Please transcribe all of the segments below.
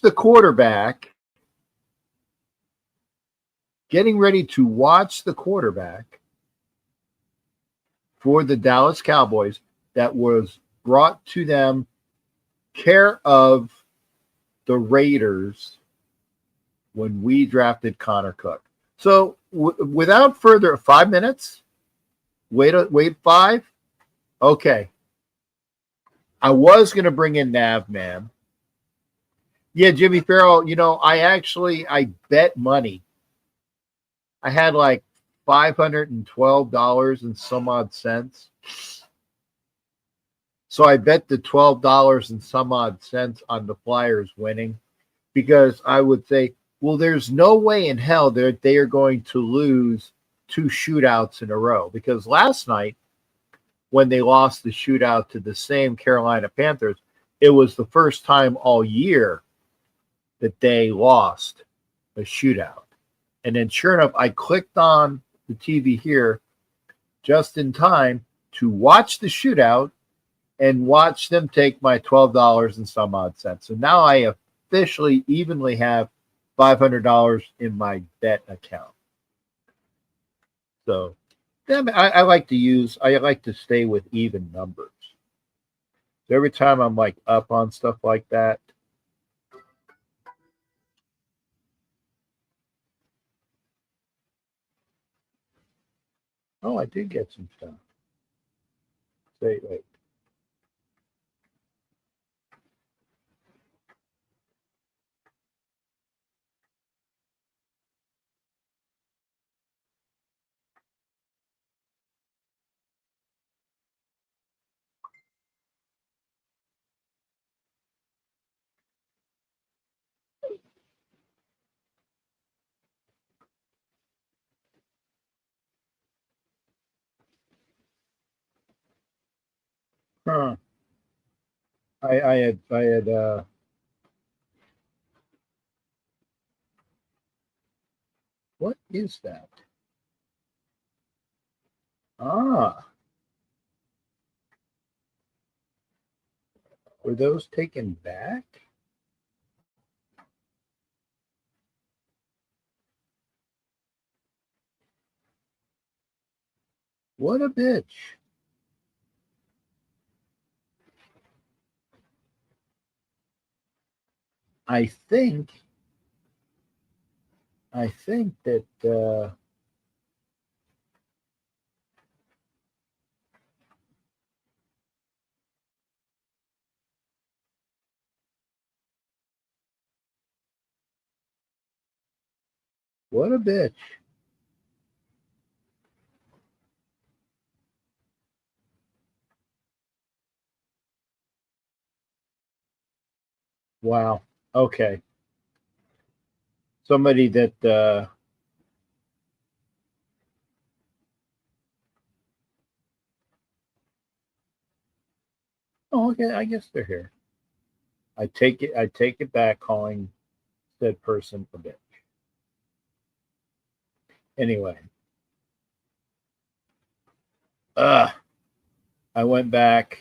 the quarterback, getting ready to watch the quarterback for the Dallas Cowboys that was brought to them care of the Raiders when we drafted Connor Cook. So without further, 5 minutes? Wait 5? Okay. I was going to bring in Nav, man. Yeah, Jimmy Farrell, I bet money. I had like $512 and some odd cents. So I bet the $12 and some odd cents on the Flyers winning because I would say, well, there's no way in hell that they are going to lose 2 shootouts in a row because last night when they lost the shootout to the same Carolina Panthers, it was the first time all year that they lost a shootout. And then sure enough, I clicked on the TV here just in time to watch the shootout and watch them take my $12 and some odd cents. So now I officially evenly have $500 in my bet account. So I like to stay with even numbers. So every time I'm like up on stuff like that, oh, I did get some stuff. Wait. Huh. I had what is that? Ah, were those taken back? What a bitch. I think that what a bitch. Wow. Okay. Somebody that oh, okay, I guess they're here. I take it back calling said person a bitch. Anyway. I went back.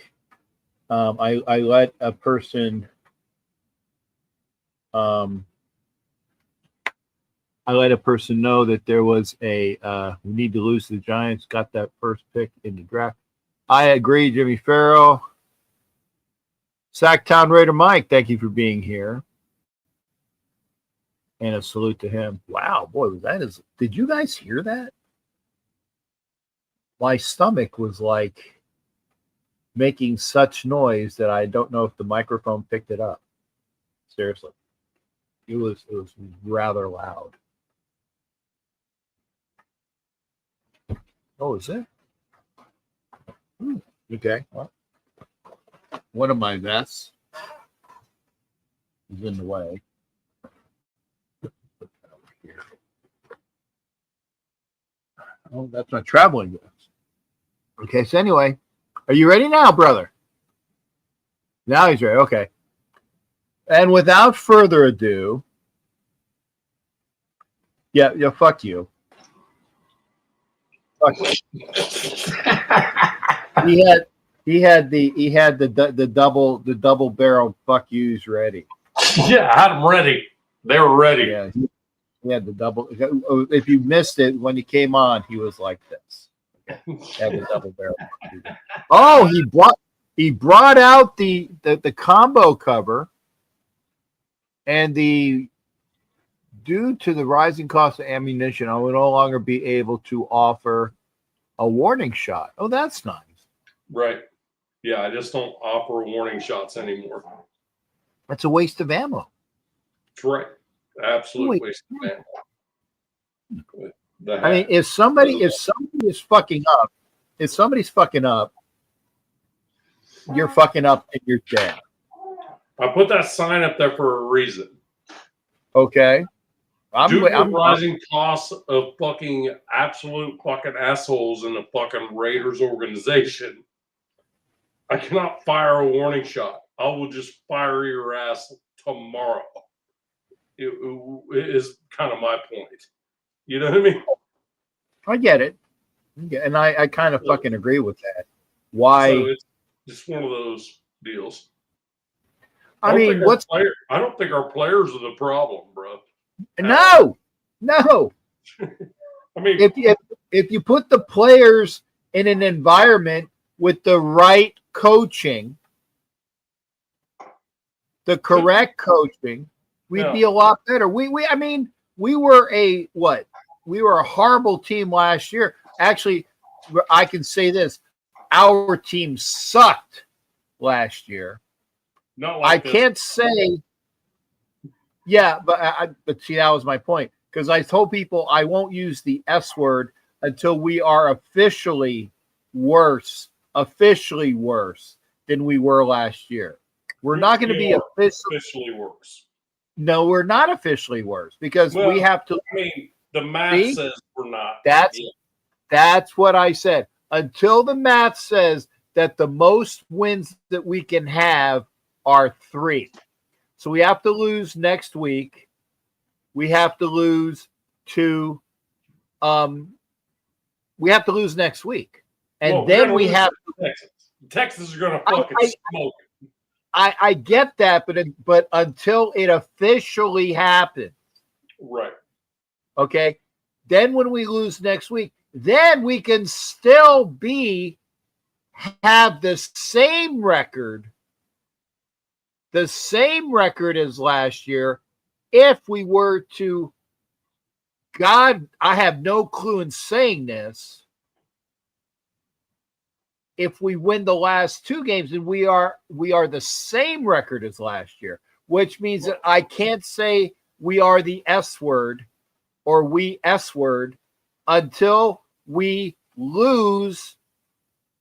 I let a person know that there was we need to lose to the Giants, got that first pick in the draft. I agree, Jimmy Farrell. Sacktown Raider Mike, thank you for being here. And a salute to him. Wow, boy, did you guys hear that? My stomach was like making such noise that I don't know if the microphone picked it up. Seriously. It was rather loud. Oh, is it? Okay. Well, one of my vests is in the way. Oh, that's my traveling vest. Okay, so anyway, are you ready now, brother? Now he's ready. Okay. And without further ado, yeah, fuck you. Fuck you. he had the double barrel fuck yous ready. Yeah, I had them ready. They were ready. Yeah, he had the double. If you missed it when he came on, he was like this. He had the double barrel. Oh, he brought out the combo cover, and due to the rising cost of ammunition, I will no longer be able to offer a warning shot. Oh, that's nice. Right. Yeah, I just don't offer warning shots anymore. That's a waste of ammo. That's right. Absolute waste of ammo. I mean, if somebody is fucking up, if somebody's fucking up, you're fucking up and you're dead. I put that sign up there for a reason. Okay. Due to the rising costs of fucking absolute fucking assholes in the fucking Raiders organization, I cannot fire a warning shot. I will just fire your ass tomorrow. It is kind of my point. You know what I mean? I get it. And I kind of fucking agree with that. Why? So it's just one of those deals. I mean, I don't think our players are the problem, bro. No. I mean, if you put the players in an environment with the right coaching, the correct coaching, we'd be a lot better. We were a horrible team last year. Actually, I can say this: our team sucked last year. I can't say. Yeah, but see, that was my point, because I told people I won't use the S word until we are officially worse than we were last year. We're not going to be officially worse. No, we're not officially worse, because we have to. I mean, the math says we're not. That's what I said. Until the math says that the most wins that we can have are 3. So we have to lose next week. We have to lose to we have to lose next week. And then we have Texas. Texas are gonna fucking smoke. I get that, but until it officially happens. Right. Okay. Then when we lose next week, then we can still have the same record as last year if we were to, God, I have no clue in saying this, if we win the last 2 games, and we are the same record as last year, which means that I can't say we are the S word or we S word until we lose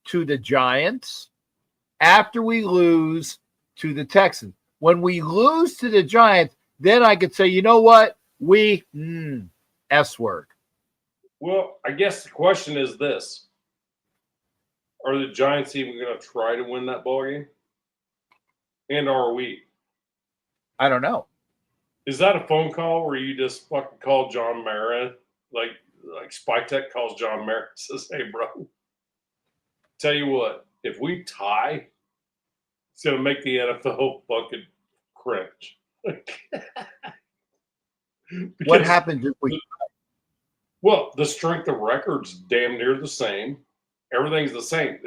to the Giants, after we lose to the Texans. When we lose to the Giants, then I could say, you know what? We S word. Well, I guess the question is this. Are the Giants even going to try to win that ball game? And are we? I don't know. Is that a phone call where you just fucking call John Mara, like Spy Tech calls John Mara and says, hey, bro, tell you what, if we tie, it's going to make the NFL fucking cringe. What happens if we? Well, the strength of record's damn near the same. Everything's the same.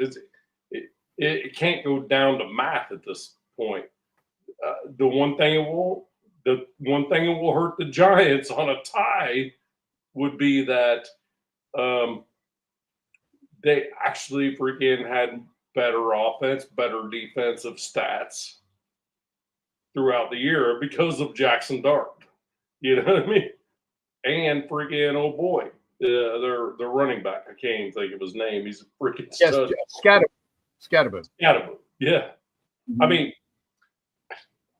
It can't go down to math at this point. The one thing it will hurt the Giants on a tie would be that they actually freaking had better offense, better defensive stats throughout the year because of Jackson Dart. You know what I mean? And freaking, oh boy, their running back. I can't even think of his name. He's a freaking stud. Scatterbo. Yeah. I mean,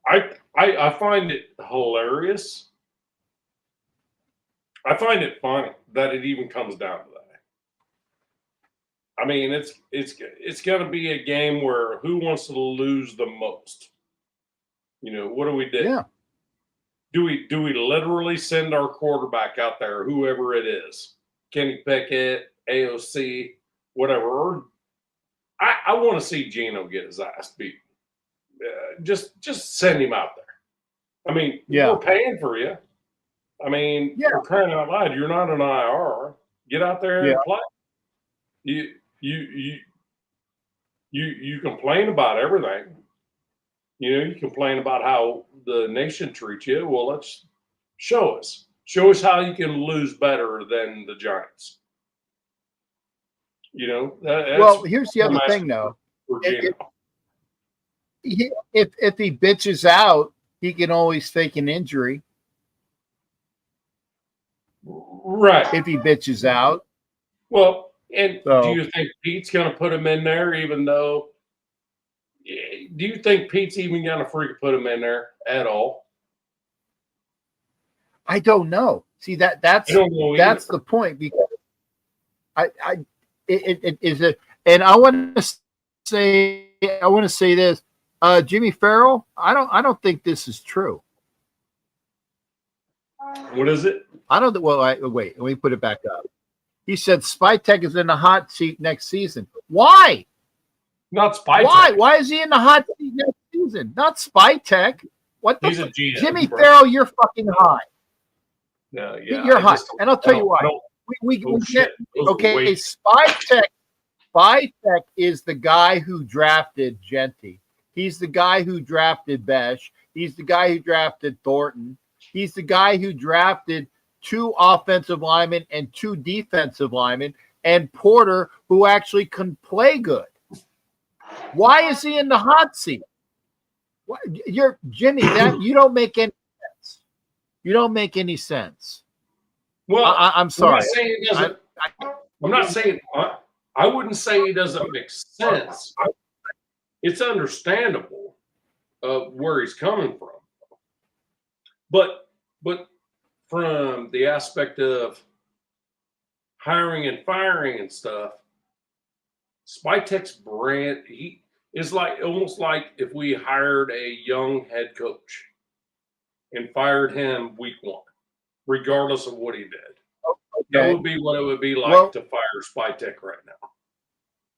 I find it hilarious. I find it funny that it even comes down to that. I mean, it's going to be a game where who wants to lose the most? You know, what do we do? Yeah. Do we literally send our quarterback out there, whoever it is, Kenny Pickett, AOC, whatever? Or I want to see Geno get his ass beat. Just send him out there. I mean, Yeah. we're paying for you. I mean, Yeah. for crying out loud, you're not an IR. Get out there and play. You complain about everything. You complain about how the nation treats you. Well, let's show us. Show us how you can lose better than the Giants. Well, here's the other thing, though. If he bitches out, he can always fake an injury. Right. If he bitches out. Well, and do you think Pete's going to put him in there, even though? Do you think Pete's even going to freaking put him in there at all? I don't know. See, that's the point, because it is a, and I want to say this, Jimmy Farrell. I don't think this is true. What is it? I don't. Well, wait. Let me put it back up. He said Spytek is in the hot seat next season. Why? Not Spytek. Why? Why is he in the hot seat next season? Not Spytek. What the? He's a GM, Jimmy Farrell, you're fucking high. Yeah, you're high, and I'll tell you why. We get okay. Spytek is the guy who drafted Genty. He's the guy who drafted Besh. He's the guy who drafted Thornton. He's the guy who drafted 2 offensive linemen and 2 defensive linemen, and Porter, who actually can play good. Why is he in the hot seat? You're Jimmy. That you don't make any sense. You don't make any sense. Well, I'm sorry. I'm not saying it doesn't. I'm not saying. I wouldn't say it doesn't make sense. It's understandable where he's coming from, but from the aspect of hiring and firing and stuff, Spytek's brand, he is almost like if we hired a young head coach and fired him week 1, regardless of what he did. Okay. That would be what it would be like to fire Spytek right now.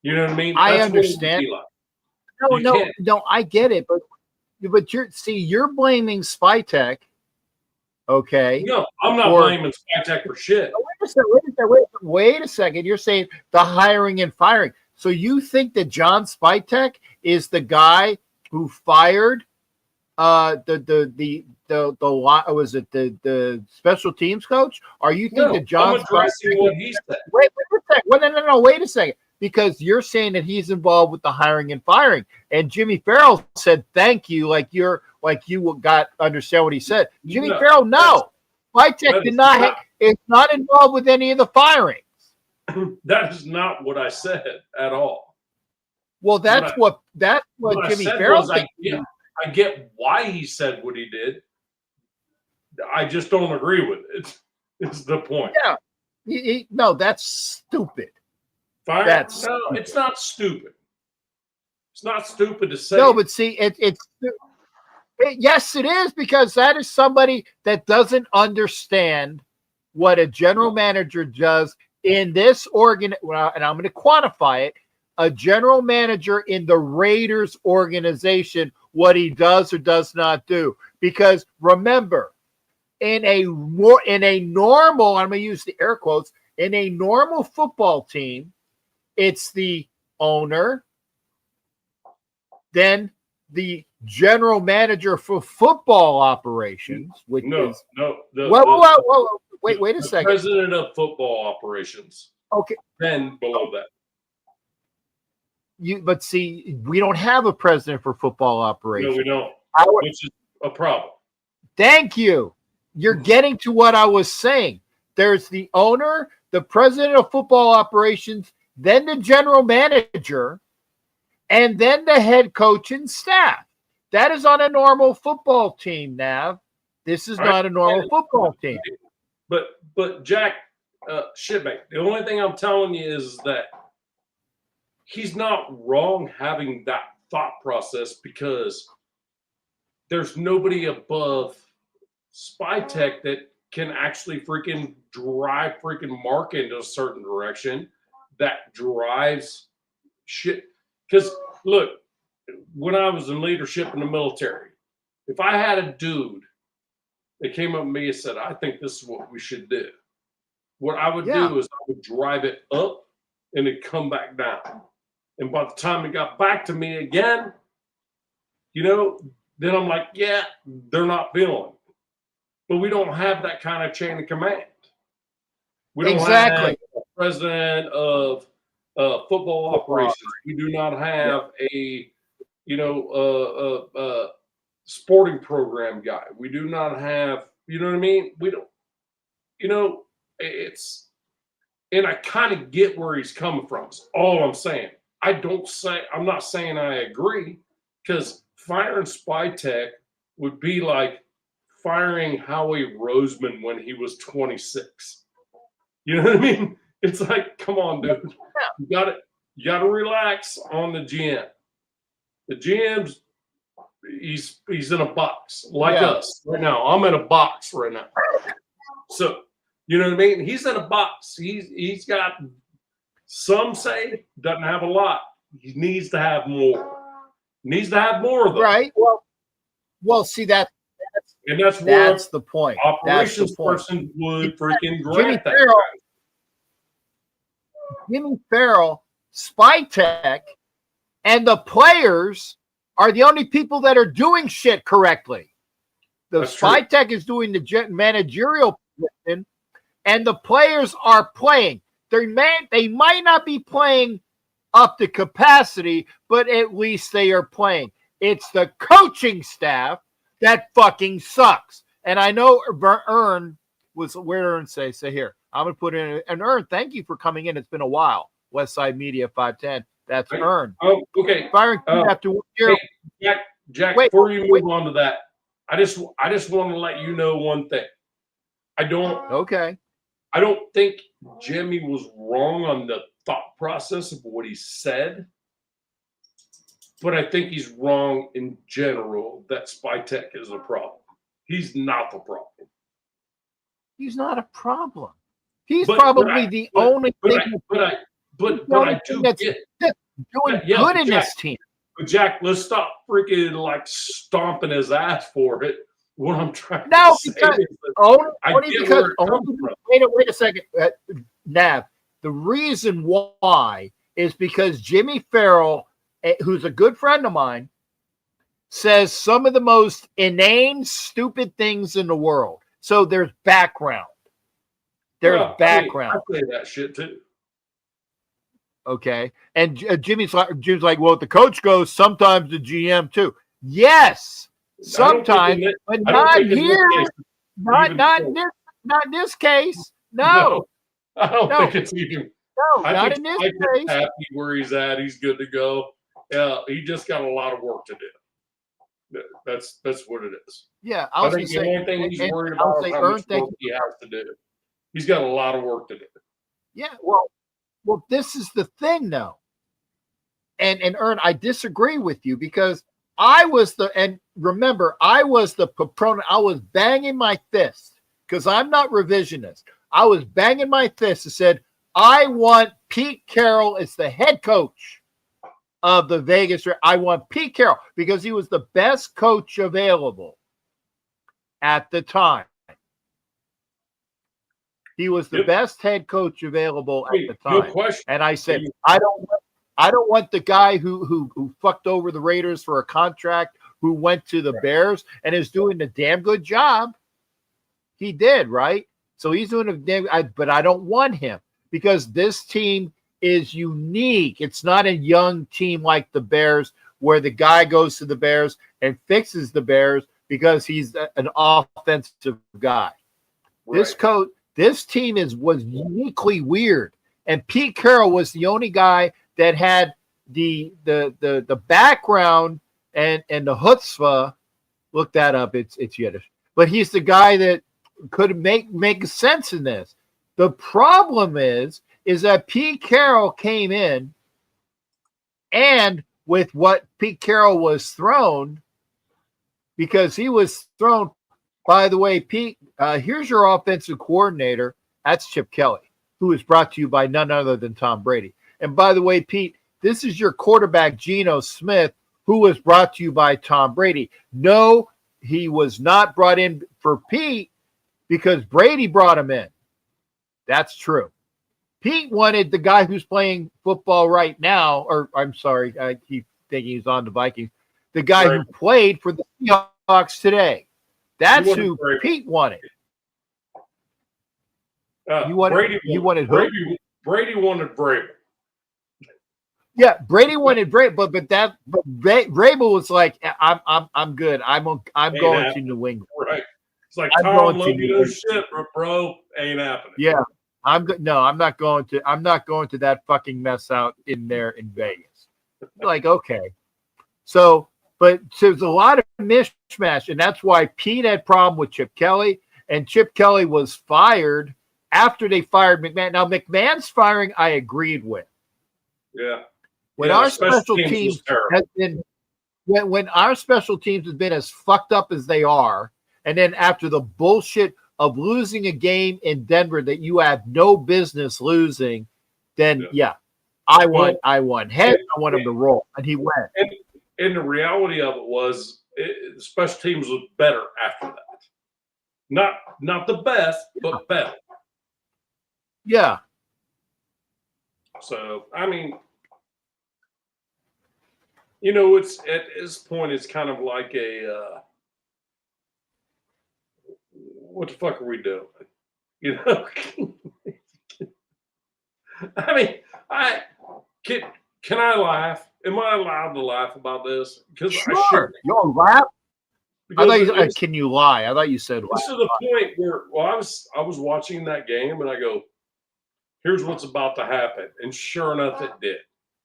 You know what I mean? I understand. No, I get it, but you're blaming Spytek. Okay. No, I'm not blaming Spytek for shit. Wait a second. You're saying the hiring and firing. So you think that John Spytek is the guy who fired the special teams coach? Or you think that John Spytek? What he said. Wait a second. No. Wait a second. Because you're saying that he's involved with the hiring and firing, and Jimmy Farrell said thank you, like you got understand what he said. Jimmy Farrell, no, Spytek is not involved with any of the firings. That is not what I said at all. Well, that's what Jimmy Farrell said. I get why he said what he did. I just don't agree with it. Is the point? Yeah, no, that's stupid. No, it's not stupid. It's not stupid to say. No, but see, yes, it is, because that is somebody that doesn't understand what a general manager does in this and I'm going to quantify it. A general manager in the Raiders organization, what he does or does not do. Because remember, in a normal, I'm going to use the air quotes, in a normal football team, it's the owner, then the general manager for football operations, which is wait a second. President of football operations. Okay. Then below that. But see, we don't have a president for football operations. No, we don't. Which is a problem. Thank you. You're getting to what I was saying. There's the owner, the president of football operations, then the general manager, and then the head coach and staff. That is on a normal football team, Nav. This is not a normal football team. But Jack, shitbag, the only thing I'm telling you is that he's not wrong having that thought process, because there's nobody above Spytek that can actually freaking drive freaking Mark into a certain direction that drives shit. Because look, when I was in leadership in the military, if I had a dude They came up to me and said, I think this is what we should do. What I would Yeah. do is I would drive it up and it'd come back down. And by the time it got back to me again, then I'm like, yeah, they're not feeling it. But we don't have that kind of chain of command. We don't have a president of football operations. We do not have a sporting program guy. We do not have, you know what I mean? We don't, it's, and I kind of get where he's coming from. Is all I'm saying. I'm not saying I agree, because firing Spytek would be like firing Howie Roseman when he was 26. You know what I mean? It's like, come on, dude. You got to relax on the GM. The GM's he's in a box like us right now. I'm in a box right now. So, you know what I mean? He's in a box. He's got, some say, doesn't have a lot. He needs to have more. Needs to have more of them. Right. Well, see that's where the point. Operations person would freaking grant that. Jimmy Farrell, Spytek, and the players are the only people that are doing shit correctly. The Spytek is doing the managerial position, and the players are playing. They might not be playing up to capacity, but at least they are playing. It's the coaching staff that fucking sucks. And I know Ern was, where Ern say here. I'm going to put in an Ern. Thank you for coming in. It's been a while. Westside Media 510. That's Ern. Oh, okay. Firing after 1 year. Hey, Jack, before you move on to that, I just want to let you know one thing. I don't think Jimmy was wrong on the thought process of what he said, but I think he's wrong in general that Spytek is a problem. He's not the problem. He's not a problem. He's probably the only thing. But I do get doing good in this team. But Jack, let's stop freaking like stomping his ass for it. What I'm trying to say wait a second, Nav. The reason why is because Jimmy Farrell, who's a good friend of mine, says some of the most inane, stupid things in the world. So there's background. Background. I say that shit too. Okay. And Jimmy's like, well, the coach goes, sometimes the GM too. Yes, sometimes, but not here. Not in this case. No. I don't think it's even. No, not in this case. Happy where he's at. He's good to go. Yeah, he just got a lot of work to do. That's what it is. Yeah, I think the only thing he's worried about is how much work he has to do. He's got a lot of work to do. Yeah, well, this is the thing, though. And Ern, I disagree with you because I was the proponent. I was banging my fist because I'm not revisionist. I was banging my fist and said, I want Pete Carroll as the head coach of the Vegas. I want Pete Carroll because he was the best coach available at the time. He was the best head coach available at the time. No question. And I said, I don't want the guy who fucked over the Raiders for a contract, who went to the Bears and is doing a damn good job. He did, right? So he's doing but I don't want him because this team is unique. It's not a young team like the Bears where the guy goes to the Bears and fixes the Bears because he's an offensive guy. Right. This team was uniquely weird, and Pete Carroll was the only guy that had the background and the chutzpah. Look that up; it's Yiddish. But he's the guy that could make sense in this. The problem is that Pete Carroll came in, and with what Pete Carroll was thrown, because he was thrown. By the way, Pete, here's your offensive coordinator. That's Chip Kelly, who is brought to you by none other than Tom Brady. And by the way, Pete, this is your quarterback, Geno Smith, who was brought to you by Tom Brady. No, he was not brought in for Pete because Brady brought him in. That's true. Pete wanted the guy who's playing football right now, or I'm sorry, I keep thinking he's on the Vikings, the guy who played for the Seahawks today. That's who Pete wanted. You wanted who? Brady wanted Vrabel. Yeah, Brady wanted Vrabel, but Vrabel was like, I'm good. I'm going to New England. Right. It's like Tom love you no shit, bro. Ain't happening. Yeah. I'm good. No, I'm not going to that fucking mess out in there in Vegas. Like, okay. So there's a lot of mishmash, and that's why Pete had problem with Chip Kelly, and Chip Kelly was fired after they fired McMahon. Now, McMahon's firing, I agreed with. Yeah. When our special teams has been, when our special teams has been as fucked up as they are, and then after the bullshit of losing a game in Denver that you have no business losing, then I won. Head, I want him to roll, and he went. And the reality of it was, the special teams was better after that. Not the best, but better. Yeah. So I mean, you know, it's at this point, it's kind of like a what the fuck are we doing? You know, I mean, can I laugh? Am I allowed to laugh about this? Because sure. I should. You'll laugh. I thought you, can you lie? I thought you said laugh. This is the point where I was watching that game and I go, here's what's about to happen, and sure enough, it did.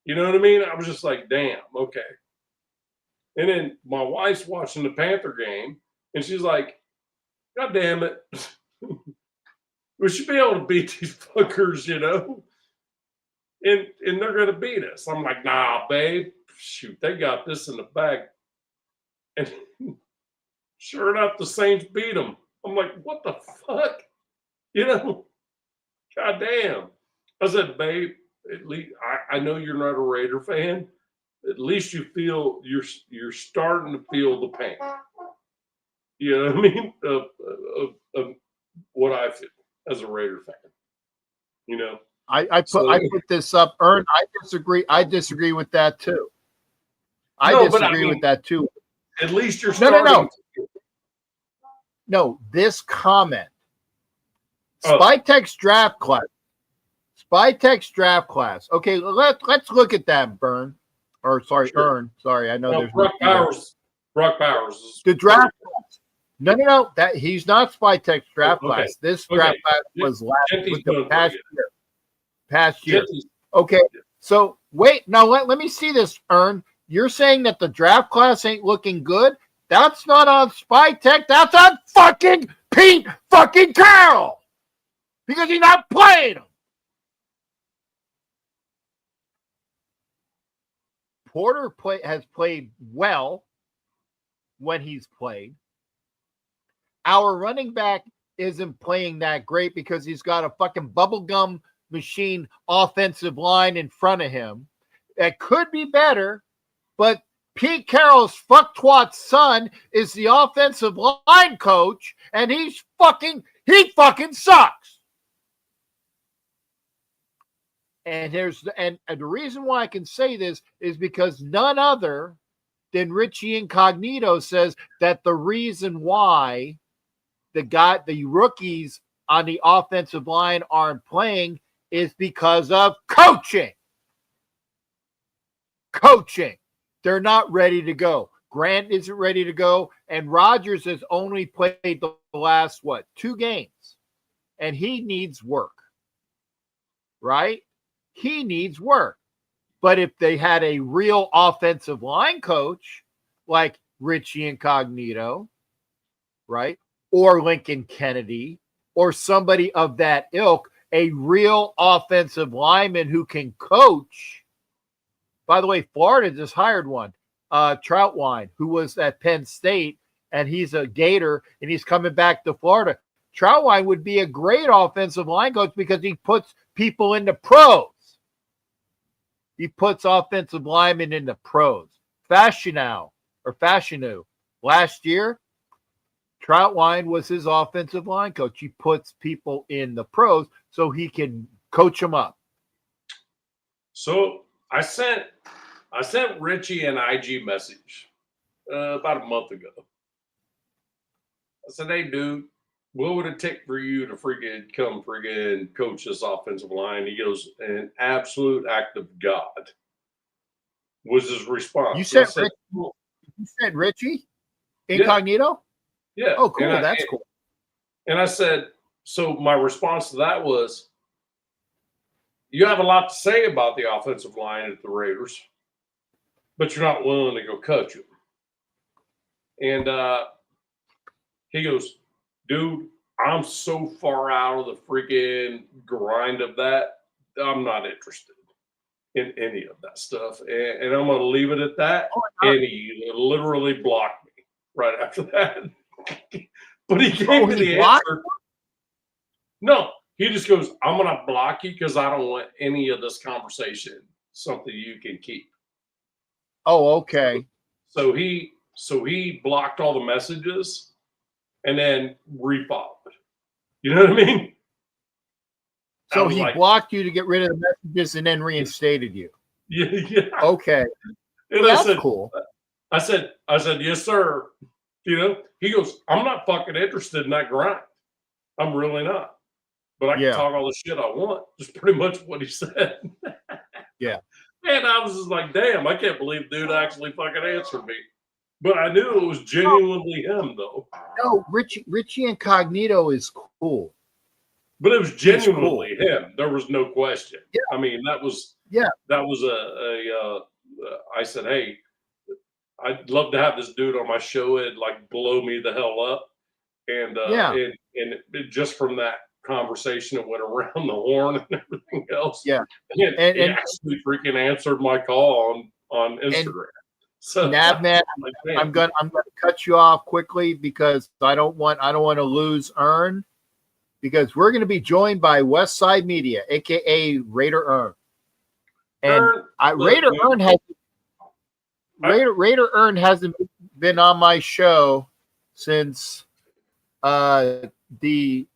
You know what I mean? I was just like, damn, okay. And then my wife's watching the Panther game, and she's like, God damn it. We should be able to beat these fuckers, you know? And they're going to beat us. I'm like, nah, babe. Shoot, they got this in the bag. And sure enough, the Saints beat them. I'm like, what the fuck? You know? God damn. I said, babe, at least I know you're not a Raider fan. At least you feel you're starting to feel the pain. You know what I mean? Of what I feel as a Raider fan. You know? I put this up. Ern, I disagree with that too. I disagree with that too. At least you're starting. No, this comment. Spytek's draft class. Spytek's draft class. Okay, let's look at that, Ern. Ern. Sorry, I know there's Brock Powers. The draft class. No. That he's not Spytek's draft class. This draft class was past year. Okay, so wait. Now let me see this, Ern. You're saying that the draft class ain't looking good? That's not on Spytek. That's on fucking Pete fucking Carroll because he's not playing them. Porter has played well when he's played. Our running back isn't playing that great because he's got a fucking bubblegum machine offensive line in front of him. That could be better, but Pete Carroll's fucktwat son is the offensive line coach, and he fucking sucks. And the reason why I can say this is because none other than Richie Incognito says that the reason why the rookies on the offensive line aren't playing is because of coaching. They're not ready to go. Grant isn't ready to go, and Rodgers has only played the last 2 games, and he needs work. Right? He needs work. But if they had a real offensive line coach like Richie Incognito, right, or Lincoln Kennedy, or somebody of that ilk, a real offensive lineman who can coach. By the way, Florida just hired one, Troutwine, who was at Penn State, and he's a Gator, and he's coming back to Florida. Troutwine would be a great offensive line coach because he puts people in the pros. He puts offensive linemen in the pros. Fashanu last year, Troutwine was his offensive line coach. He puts people in the pros so he can coach them up. So I sent Richie an IG message about a month ago. I said, "Hey, dude, what would it take for you to freaking come freaking coach this offensive line?" He goes, "An absolute act of God," was his response. You said, said, Richie Incognito? Yeah. Oh, cool. That's cool. And I said, so my response to that was, you have a lot to say about the offensive line at the Raiders, but you're not willing to go coach them. And he goes, "Dude, I'm so far out of the freaking grind of that, I'm not interested in any of that stuff. And I'm going to leave it at that." And he literally blocked me right after that. But he gave me the answer. No, he just goes, "I'm going to block you because I don't want any of this conversation something you can keep." Oh, okay. So he blocked all the messages and then refollowed. You know what I mean? So he blocked you to get rid of the messages and then reinstated you. Yeah. Okay. And well, that's cool. I said, "Yes, sir." You know, he goes, "I'm not fucking interested in that grind. I'm really not. But I can talk all the shit I want." Just pretty much what he said. Yeah. And I was just like, damn, I can't believe dude actually fucking answered me. But I knew it was genuinely him, though. No, Richie Incognito is cool. But it was genuinely him. There was no question. Yeah. I mean, that was I said, "Hey, I'd love to have this dude on my show. It'd like blow me the hell up." And and just from that conversation, it went around the horn and everything else. Yeah. And he actually freaking answered my call on Instagram. So Navman, I'm gonna cut you off quickly because I don't want to lose Ern, because we're going to be joined by West Side Media, aka Raider Ern, and Raider Ern hasn't been on my show since he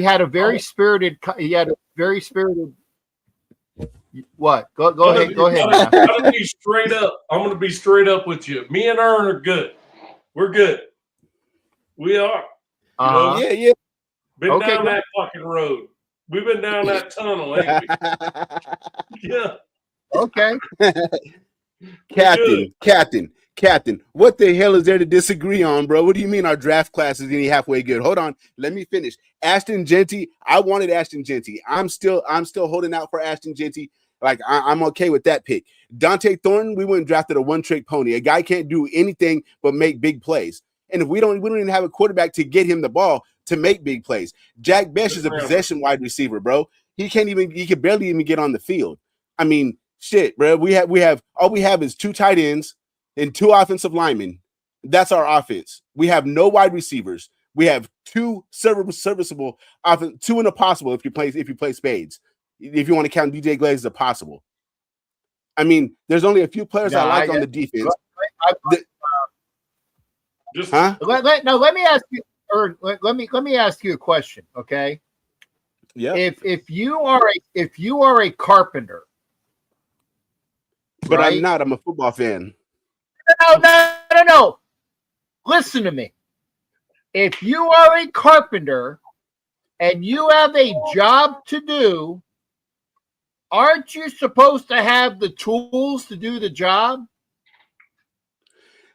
had a very spirited. What? Go ahead. Go ahead. I'm gonna be straight up. I'm gonna be straight up with you. Me and Ern are good. We're good. We are. Yeah. Been down that fucking road. We've been down that tunnel, ain't we? Yeah. Okay. Captain, what the hell is there to disagree on, bro? What do you mean our draft class is any halfway good? Hold on, let me finish. Ashton Genty, I wanted Ashton Genty. I'm still holding out for Ashton Genty. Like I'm okay with that pick. Dante Thornton, we went and drafted a one-trick pony. A guy can't do anything but make big plays. And if we don't even have a quarterback to get him the ball to make big plays. Jack Bech is a possession wide receiver, bro. He can barely even get on the field. I mean, shit, bro. We have all we have is 2 tight ends and 2 offensive linemen. That's our offense. We have no wide receivers. We have 2 serviceable offense, 2 in a possible if you play spades. If you want to count DJ Glaze as a possible. I mean, there's only a few players I like on the defense. Let me ask you, or let me ask you a question, okay? Yeah. If you are a carpenter, but right? I'm not. I'm a football fan. No. Listen to me. If you are a carpenter and you have a job to do, aren't you supposed to have the tools to do the job?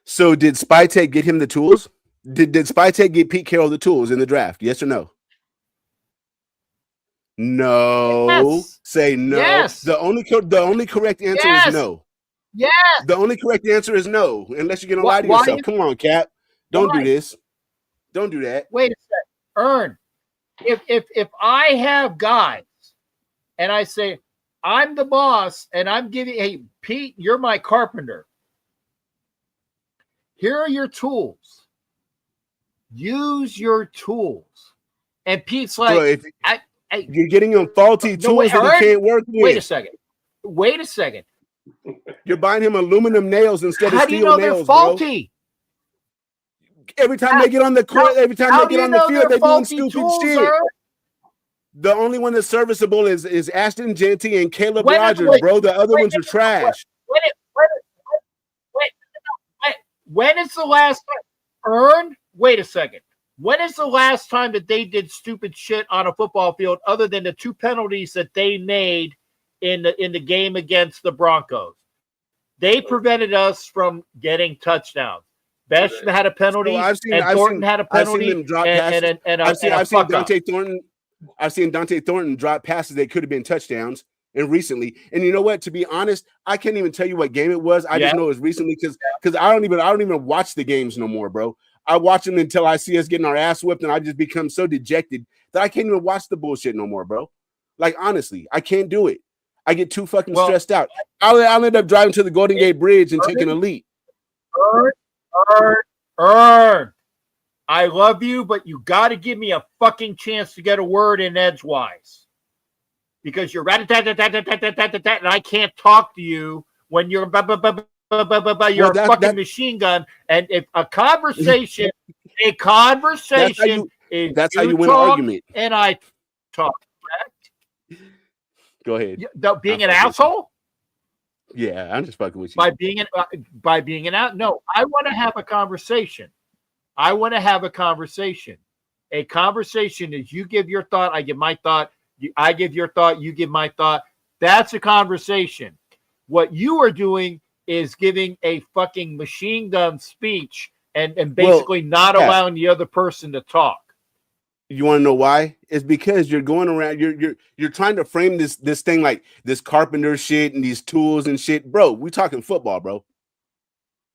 So did Spytek get him the tools? Did Spytek get Pete Carroll the tools in the draft? Yes or no? No. Yes. Say no. Yes. The only correct answer is no. Yes. The only correct answer is no, unless you're gonna lie to yourself. Come on, Cap. Don't do this. Don't do that. Wait a second. Ern, if I have guys and I say I'm the boss and I'm giving, hey, Pete, you're my carpenter. Here are your tools. Use your tools. And Pete's like, bro, you're getting them faulty tools that he can't work with. Wait a second. You're buying him aluminum nails instead of steel nails. How do you know they're faulty? Every time they get on the court, every time they get on the field, they're doing stupid shit. The only one that's serviceable is Ashton Genty and Caleb Rogers, bro. The other ones are trash. When is the last time? Wait a second. When is the last time that they did stupid shit on a football field other than the 2 penalties that they made in the game against the Broncos? They prevented us from getting touchdowns. Best had a penalty, Thornton had a penalty, I've seen Dante Thornton drop passes that could have been touchdowns and recently. And you know what? To be honest, I can't even tell you what game it was. I just know it was recently because I don't even watch the games no more, bro. I watch them until I see us getting our ass whipped, and I just become so dejected that I can't even watch the bullshit no more, bro. Like, honestly, I can't do it. I get too fucking stressed out. I'll end up driving to the Golden Gate Bridge and taking a leak. I love you, but you got to give me a fucking chance to get a word in edgewise. Because you're rat-a-tat-tat-tat-tat-tat-tat, and I can't talk to you when you're you're a fucking machine gun. And if a conversation is that's how you win an argument. And I talk. Go ahead. Being an asshole? Yeah, I'm just fucking with you. By being an out. No, I want to have a conversation. A conversation is you give your thought, I give my thought. I give your thought, you give my thought. That's a conversation. What you are doing is giving a fucking machine gun speech and basically not allowing the other person to talk. You want to know why? It's because you're going around, you're trying to frame this thing like this carpenter shit and these tools and shit. Bro, we talking football, bro.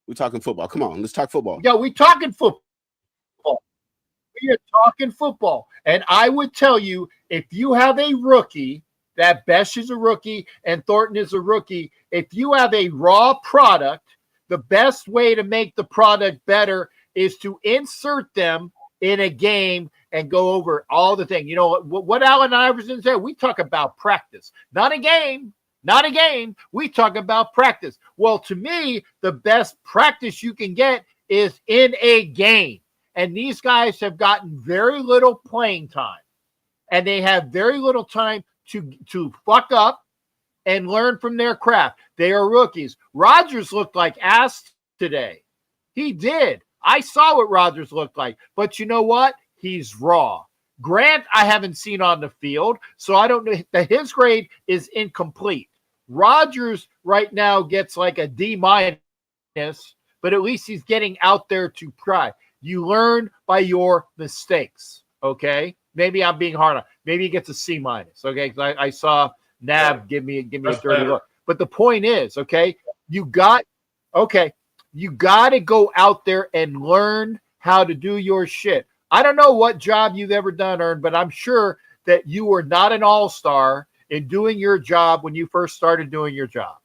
We talking football. Come on, let's talk football. Yeah, we talking football. We are talking football. And I would tell you, if you have a rookie, that Besh is a rookie and Thornton is a rookie, if you have a raw product, the best way to make the product better is to insert them in a game and go over all the things. You know what Allen Iverson said? We talk about practice, not a game. Not a game. We talk about practice. Well, to me, the best practice you can get is in a game. And these guys have gotten very little playing time. And they have very little time to fuck up and learn from their craft. They are rookies. Rodgers looked like ass today. He did. I saw what Rodgers looked like. But you know what? He's raw. Grant, I haven't seen on the field, so I don't know that his grade is incomplete. Rodgers right now gets like a D-, but at least he's getting out there to try. You learn by your mistakes, okay? Maybe I'm being hard on. Maybe he gets a C-, okay? I saw Nav give me a dirty look. But the point is, okay, you got to go out there and learn how to do your shit. I don't know what job you've ever done, Ern, but I'm sure that you were not an all-star in doing your job when you first started doing your job.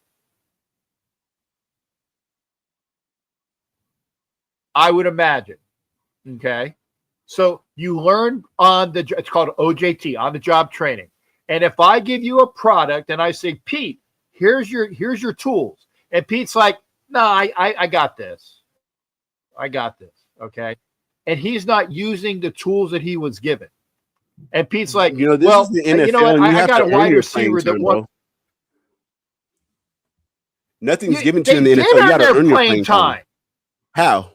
I would imagine. Okay. So you learn it's called OJT, on the job training. And if I give you a product and I say, Pete, here's your tools. And Pete's like, no, I got this. I got this. Okay. And he's not using the tools that he was given. And Pete's like, this is the NFL. You know what? I got a wide receiver that won. Nothing's given to you in the NFL. You got to earn your playing time. How?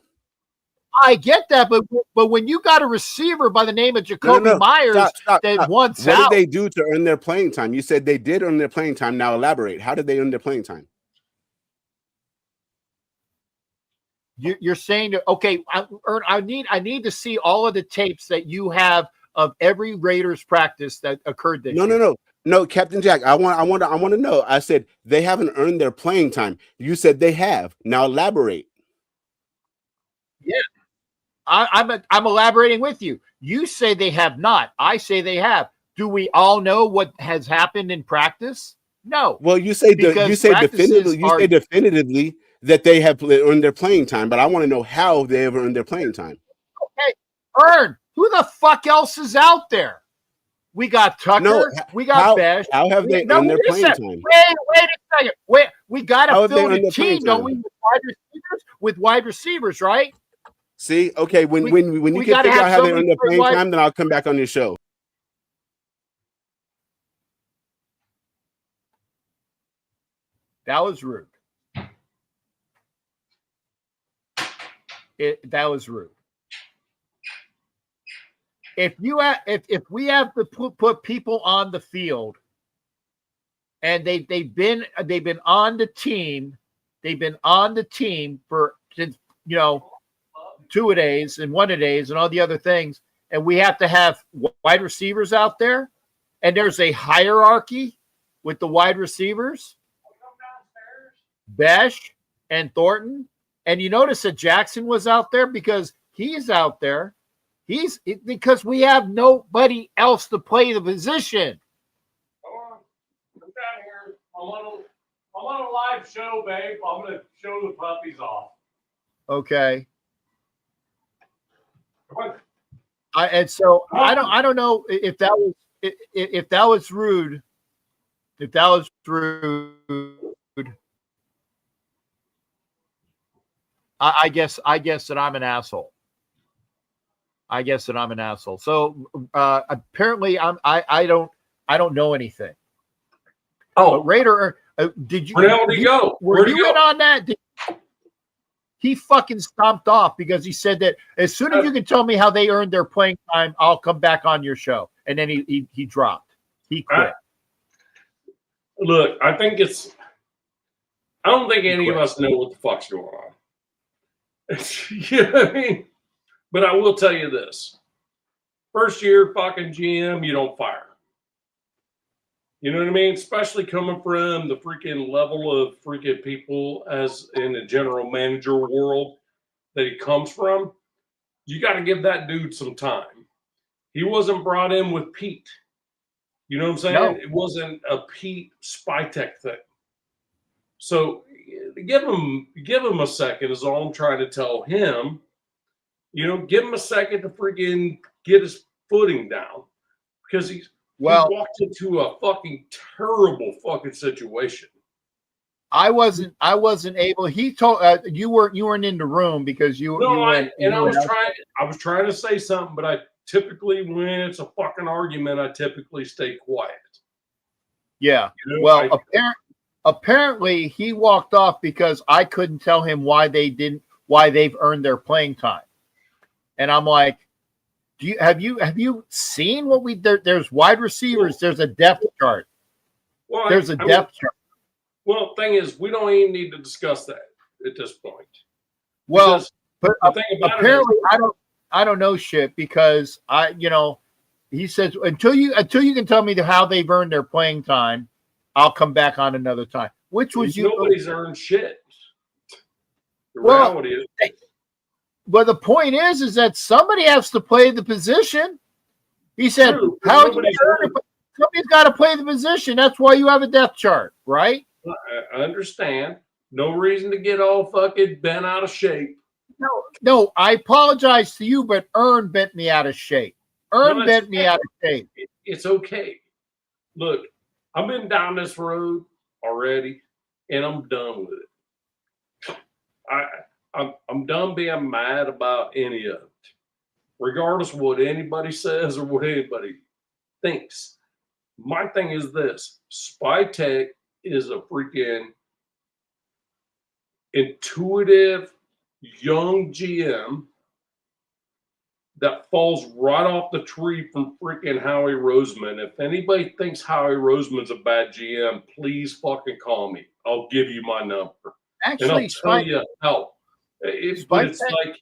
I get that, but when you got a receiver by the name of Jacoby Myers that wants out. What did they do to earn their playing time? You said they did earn their playing time. Now elaborate. How did they earn their playing time? You're saying that, okay, I need to see all of the tapes that you have of every Raiders practice that occurred this year. No, Captain Jack. I want to know. I said they haven't earned their playing time. You said they have. Now elaborate. Yeah, I'm elaborating with you. You say they have not. I say they have. Do we all know what has happened in practice? No. Well, you say definitively that they have earned their playing time, but I want to know how they have earned their playing time. Okay, who the fuck else is out there? We got Tucker. We got Besh. How have they earned their playing time? Wait a second. We got to fill the team, don't we? With wide receivers, right? See, okay, when you we can gotta figure have out how they somebody earn their for playing wide- time, then I'll come back on your show. That was rude. That was rude. If we have to put people on the field, and they've been on the team, for since 2-a-days and 1-a-days and all the other things, and we have to have wide receivers out there, and there's a hierarchy with the wide receivers, Besh and Thornton, and you notice that Jackson was out there because he's out there. Because we have nobody else to play the position. I'm down here. I'm on a live show, babe. I'm gonna show the puppies off. Okay. And so I don't know if that was rude. If that was rude, I guess that I'm an asshole. So apparently I don't know anything. Oh, But Raider, did you? where the hell did he go? Were Where'd you he go? in on that? He fucking stomped off because he said that as soon as you can tell me how they earned their playing time, I'll come back on your show. And then he dropped. He quit. Look, I don't think any of us know what the fuck's going on. You know what I mean? But I will tell you this. First year fucking GM, you don't fire. You know what I mean? Especially coming from the freaking level of freaking people as in the general manager world that he comes from. You got to give that dude some time. He wasn't brought in with Pete. You know what I'm saying? No. It wasn't a Pete Spytek thing. So give him a second is all I'm trying to tell him. Give him a second to freaking get his footing down because he walked into a fucking terrible fucking situation. I wasn't able. He told you weren't in the room because you. No, I was trying to say something, but I typically, when it's a fucking argument, I typically stay quiet. Yeah. Apparently he walked off because I couldn't tell him why they've earned their playing time. And I'm like, have you seen what there's wide receivers, there's a depth chart. There's a depth chart. Well, the thing is, we don't even need to discuss that at this point. Well, but apparently I don't know shit because he says until you can tell me how they've earned their playing time, I'll come back on another time. Nobody's earned shit. The reality is. But the point is that somebody has to play the position. He said, somebody's got to play the position. That's why you have a depth chart, right? I understand. No reason to get all fucking bent out of shape. No, I apologize to you, but Ern bent me out of shape. Bent me out of shape. It's okay. Look, I've been down this road already, and I'm done with it. I'm done being mad about any of it, regardless of what anybody says or what anybody thinks. My thing is this: Spytek is a freaking intuitive young GM that falls right off the tree from freaking Howie Roseman. If anybody thinks Howie Roseman's a bad GM, please fucking call me. I'll give you my number. Actually, and I'll tell you how. But it's like,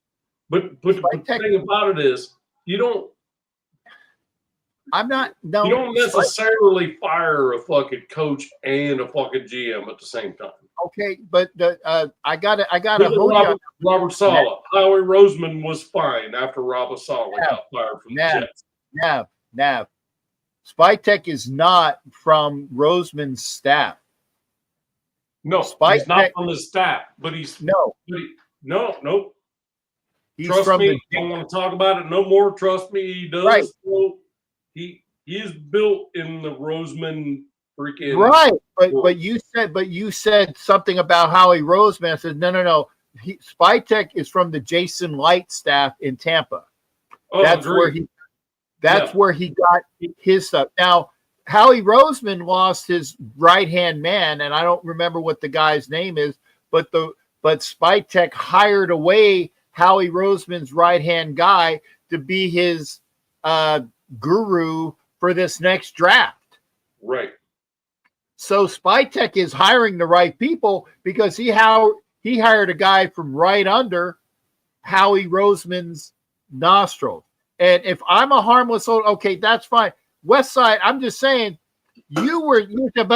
but the thing about it is, you don't necessarily fire a fucking coach and a fucking GM at the same time. Okay, but I gotta hold you. Robert Saleh. Howie Roseman was fine after Robert Saleh got fired from the Jets. Nav. Spytek is not from Roseman's staff. No, he's not from the staff, but he's nope. Trust me, don't want to talk about it no more. Trust me, he does. Right. So he is built in the Roseman freaking right. But you said something about Howie Roseman. I said no. Spytek is from the Jason Light staff in Tampa. Oh, That's agreed. where he got his stuff. Now, Howie Roseman lost his right-hand man, and I don't remember what the guy's name is, but Spytek hired away Howie Roseman's right-hand guy to be his guru for this next draft. Right. So Spytek is hiring the right people because he hired a guy from right under Howie Roseman's nostrils. And if I'm a harmless old, okay, that's fine. West Side, I'm just saying, you said,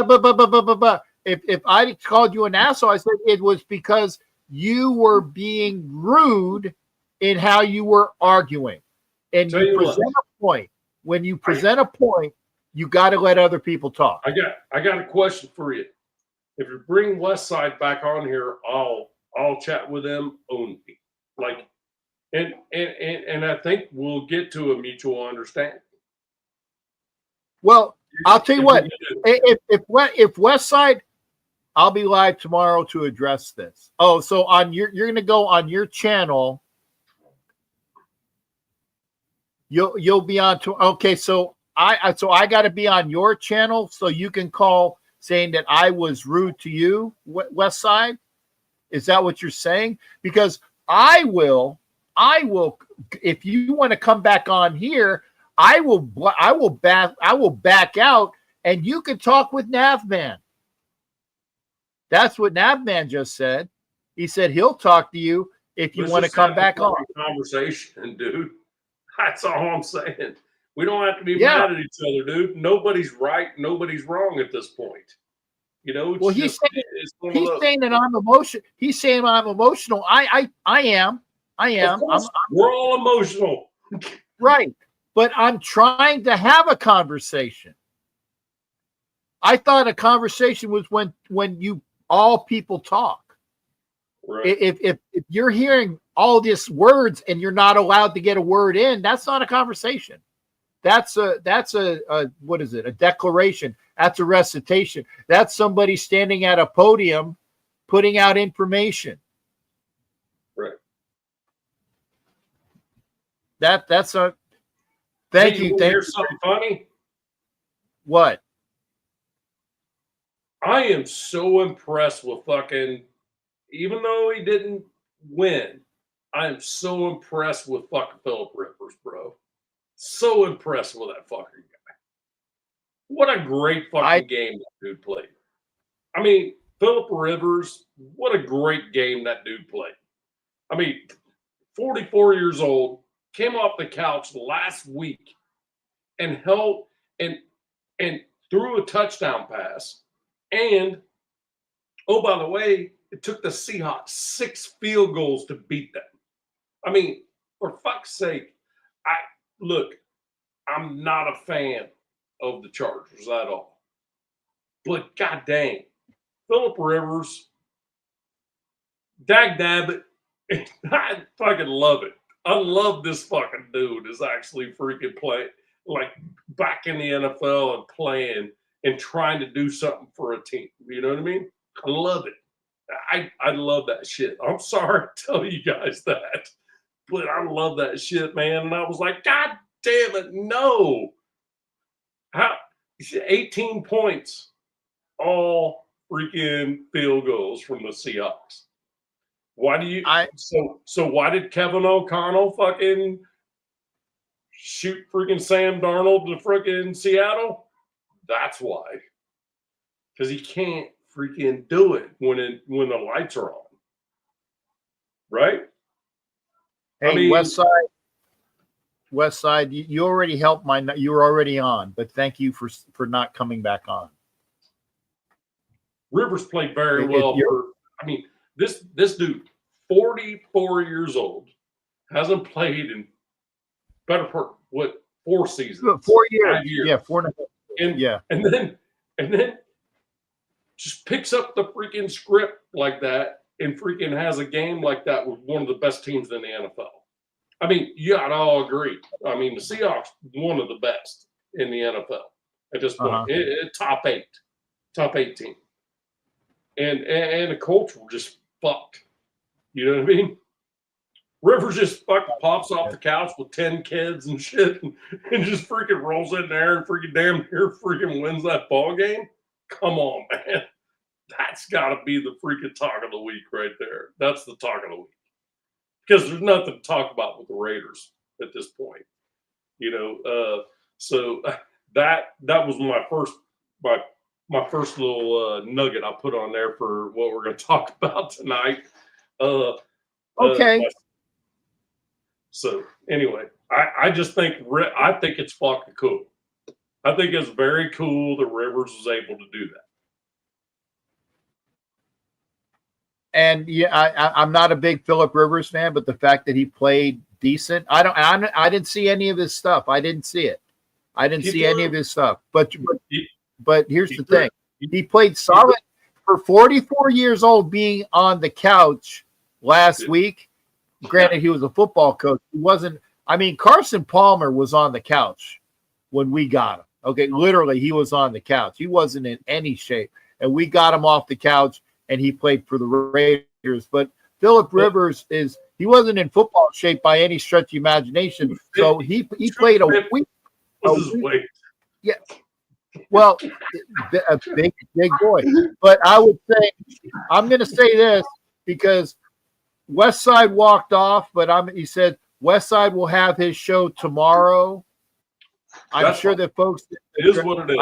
if I called you an asshole, I said it was because you were being rude in how you were arguing. And you present a point. When you present a point, you got to let other people talk. I got a question for you. If you bring West Side back on here, I'll chat with them only. Like, and I think we'll get to a mutual understanding. Well, I'll tell you what. If West Side, I'll be live tomorrow to address this. Oh, so you're going to go on your channel. You'll be on to okay. So I got to be on your channel so you can call saying that I was rude to you, West Side. Is that what you're saying? Because I will. If you want to come back on here, I will back out, and you can talk with Navman. That's what Navman just said. He said he'll talk to you if you want to come back on. Conversation, dude. That's all I'm saying. We don't have to be mad at each other, dude. Nobody's right, nobody's wrong at this point. You know. Well, he's saying that I'm emotional. He's saying I'm emotional. I am. We're all emotional. Right. But I'm trying to have a conversation. I thought a conversation was when you all people talk. Right. If you're hearing all these words and you're not allowed to get a word in, that's not a conversation. That's a what is it? A declaration. That's a recitation. That's somebody standing at a podium putting out information. Right. That's a thank you. Thank hear something funny? What? I am so impressed with fucking, even though he didn't win, I am so impressed with fucking Phillip Rivers, bro. So impressed with that fucking guy. What a great fucking game that dude played. I mean, Phillip Rivers, what a great game that dude played. I mean, 44 years old, came off the couch last week and held and threw a touchdown pass. And, oh, by the way, it took the Seahawks 6 field goals to beat them. I mean, for fuck's sake, look, I'm not a fan of the Chargers at all. But god dang, Phillip Rivers, dag nabbit, I fucking love it. I love this fucking dude is actually freaking playing, like back in the NFL and playing and trying to do something for a team. You know what I mean? I love it. I love that shit. I'm sorry to tell you guys that, but I love that shit, man. And I was like, God damn it, no. How 18 points, all freaking field goals from the Seahawks. Why do you so why did Kevin O'Connell fucking shoot freaking Sam Darnold to freaking Seattle? That's why. Because he can't freaking do it when the lights are on. Right? Hey, I mean, West Side, you already helped you were already on, but thank you for not coming back on. Rivers played very well this dude, 44 years old, hasn't played in better part, 4 seasons? 4 years. 5 years. Yeah, 4.5. Yeah. And then just picks up the freaking script like that and freaking has a game like that with one of the best teams in the NFL. I mean, you gotta all agree. I mean, the Seahawks, one of the best in the NFL at this point. Top 8 team. And the Colts were just fucked. You know what I mean? Rivers just fucking pops off the couch with 10 kids and shit and just freaking rolls in there and freaking damn near freaking wins that ball game. Come on, man. That's got to be the freaking talk of the week right there. That's the talk of the week. Because there's nothing to talk about with the Raiders at this point. You know, so that was my first little nugget I put on there for what we're going to talk about tonight. Okay. So anyway, I just think it's fucking cool. I think it's very cool that Rivers was able to do that. And yeah, I'm not a big Phillip Rivers fan, but the fact that he played decent, I didn't see any of his stuff. I didn't see it. I didn't see any of his stuff. But here's the thing: he played solid for 44 years old, being on the couch last week. Granted, he was a football coach. He wasn't. I mean, Carson Palmer was on the couch when we got him. Okay, literally, he was on the couch. He wasn't in any shape, and we got him off the couch, and he played for the Raiders. But Phillip Rivers he wasn't in football shape by any stretch of imagination. So he played a week. Yeah. Well, a big boy. But I would say, I'm going to say this because Westside walked off, but he said Westside will have his show tomorrow. I'm sure that folks. It is what it is.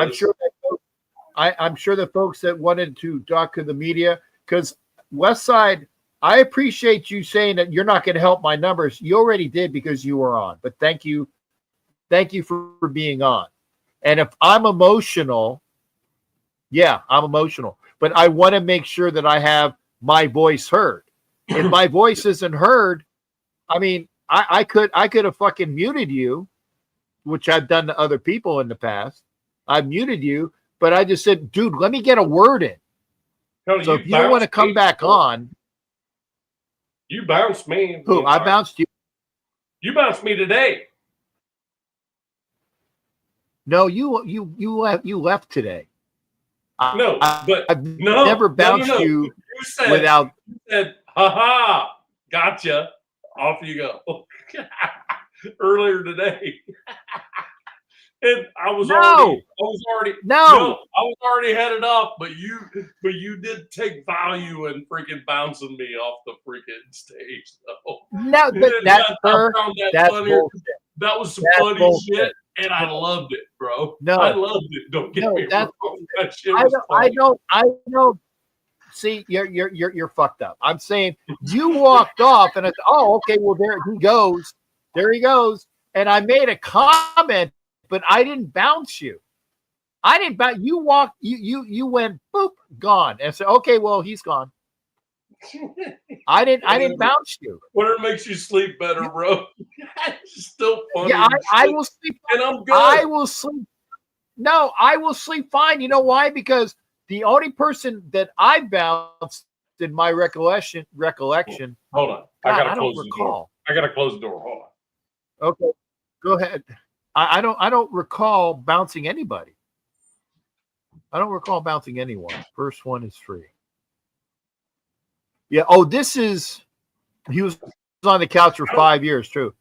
I'm sure that folks that wanted to talk to the media, because Westside, I appreciate you saying that you're not going to help my numbers. You already did because you were on. But thank you for being on. And if I'm emotional, yeah, I'm emotional. But I want to make sure that I have my voice heard. If my voice isn't heard, I mean, I could have fucking muted you, which I've done to other people in the past. I've muted you, but I just said, dude, let me get a word in. No, so if you don't want to come back on. You bounced me. Who? I bounced you. You bounced me today. No, you left today. No, I've never bounced you. You said, without. You said, ha, gotcha. Off you go. Earlier today. And I was already headed off, but you did take value in freaking bouncing me off the freaking stage, though. No, but that's bullshit. That was some funny bullshit. Shit, and I loved it, bro. No, I loved it. Don't get me wrong. That shit was I don't. See, you're fucked up. I'm saying you walked off, and I said, "Oh, okay. Well, there he goes. There he goes." And I made a comment. But I didn't bounce you. I didn't bounce. You walked. You went boop, gone, and said, "Okay, well, he's gone." I didn't bounce you. Whatever makes you sleep better, bro. It's still funny. Yeah, I will sleep. And I'm good. I will sleep. No, I will sleep fine. You know why? Because the only person that I bounced in my recollection. Hold on. I gotta close the door. I gotta close the door. Hold on. Okay, go ahead. I don't recall bouncing anybody. I don't recall bouncing anyone. First one is free. Yeah. Oh, he was on the couch for 5 years. True.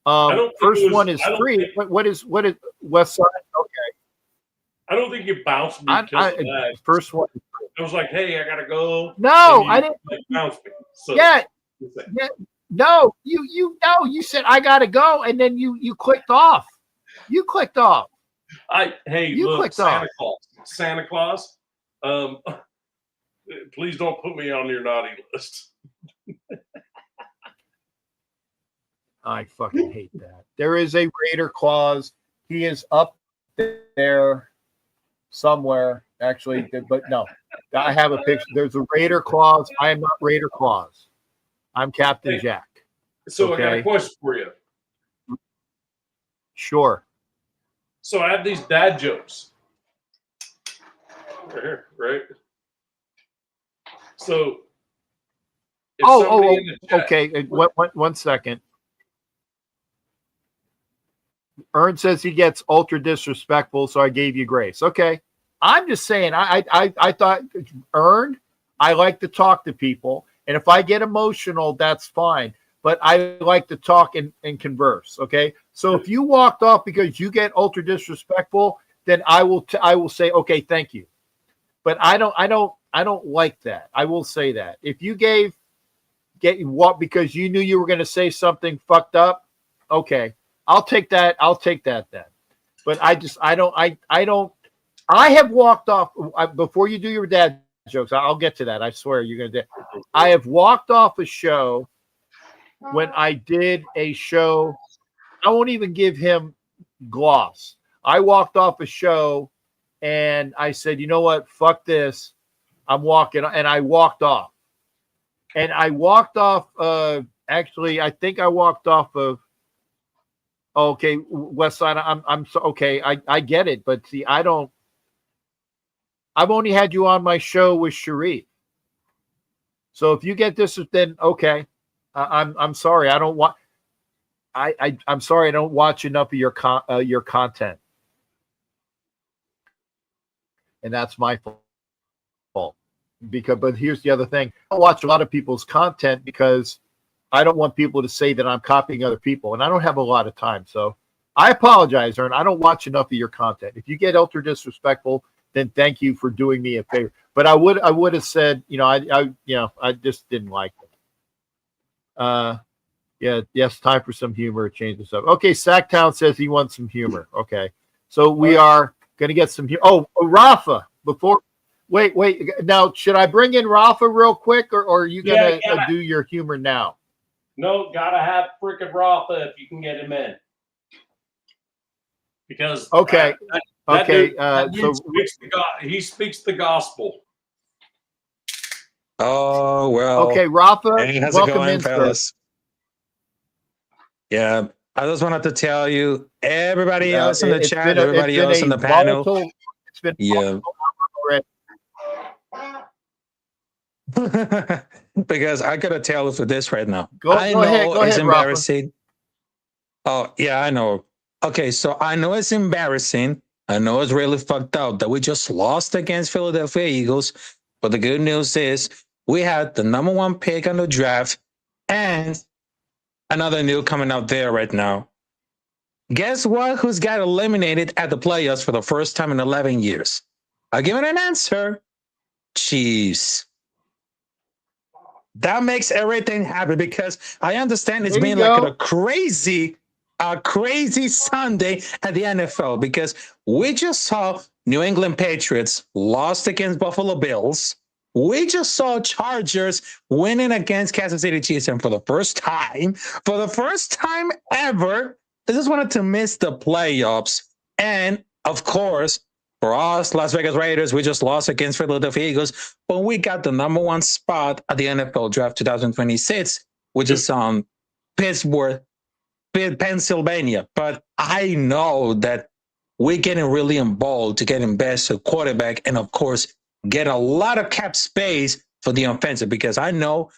First one is free. What is West Side? Okay. I don't think you bounced me. First one. I was like, hey, I gotta go. No, I didn't. Bounce me. So, yeah. No, you said I gotta go, and then you clicked off. You clicked off. Look, Santa Claus. Please don't put me on your naughty list. I fucking hate that. There is a Raider clause. He is up there somewhere, actually, but no. I have a picture. There's a Raider clause. I am not Raider clause. I'm Captain Jack. So okay? I got a question for you. Sure. So I have these dad jokes. Right here, right? So. Okay. One second. Ern says he gets ultra disrespectful, so I gave you grace. Okay. I'm just saying, I thought, Ern, I like to talk to people. And if I get emotional, that's fine. But I like to talk and converse. Okay. So if you walked off because you get ultra disrespectful, then I will say, okay, thank you. But I don't like that. I will say that. If you get what because you knew you were going to say something fucked up, okay. I'll take that. I'll take that then. But I have walked off before you do your dad jokes. I'll get to that. I swear you're going to do. I have walked off a show when I did a show. I won't even give him gloss. I walked off a show and I said, you know what? Fuck this. I'm walking. And I walked off. And I walked off. Actually, I think I walked off of. Okay, West Side. I'm so okay. I get it, but see, I don't. I've only had you on my show with Sharif. So if you get this, then okay. I'm sorry. I don't want. I'm sorry. I don't watch enough of your content, and that's my fault. But here's the other thing: I watch a lot of people's content because I don't want people to say that I'm copying other people, and I don't have a lot of time. So I apologize, Ern. I don't watch enough of your content. If you get ultra disrespectful, then thank you for doing me a favor. But I would have said, I just didn't like it. Yeah, yes, time for some humor. Change this up. Okay, Sacktown says he wants some humor. Okay, so we are going to get some humor. Oh, Rafa, wait. Now, should I bring in Rafa real quick, or are you going to do your humor now? No, gotta have freaking Rafa if you can get him in. Because okay, he speaks the gospel. Oh well. Okay, Rafa, hey, how's it going, fellas? Yeah, I just wanted to tell you, everybody else in the chat, everybody else in the panel. It's been because I gotta tell you for this right now. Go ahead, it's embarrassing. Rafa. Oh yeah, I know. Okay, so I know it's embarrassing. I know it's really fucked up that we just lost against Philadelphia Eagles. But the good news is we had the #1 pick on the draft and another new coming out there right now. Guess what? Who's got eliminated at the playoffs for the first time in 11 years? I'll give it an answer. Chiefs. That makes everything happen because I understand it's been like a crazy Sunday at the NFL because we just saw New England Patriots lost against Buffalo Bills. We just saw Chargers winning against Kansas City Chiefs, and for the first time ever, they just wanted to miss the playoffs. And of course, for us, Las Vegas Raiders, we just lost against Philadelphia Eagles, but we got the #1 spot at the NFL Draft 2026, which is on Pittsburgh, Pennsylvania. But I know that we're getting really involved to get best a quarterback and, of course, get a lot of cap space for the offensive because I know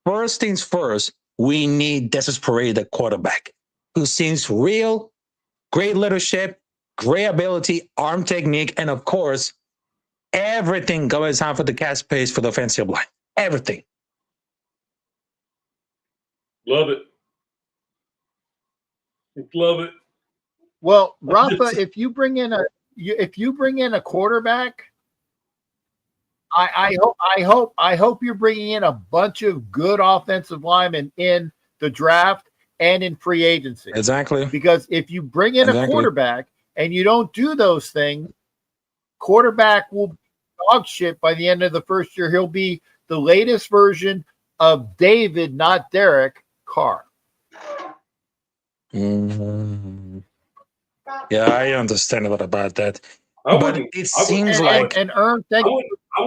first things first, we need desperate the quarterback who seems real, great leadership, great ability, arm technique, and of course, everything goes on for the cap space for the offensive line. Everything. Love it. Love it. Well, Rafa, if you bring in a quarterback, I hope you're bringing in a bunch of good offensive linemen in the draft and in free agency. Exactly. Because if you bring in a quarterback and you don't do those things, quarterback will be dog shit by the end of the first year. He'll be the latest version of David, not Derek Carr. Mm-hmm. Yeah, I understand a lot about that. But it seems like Ern, thank you. I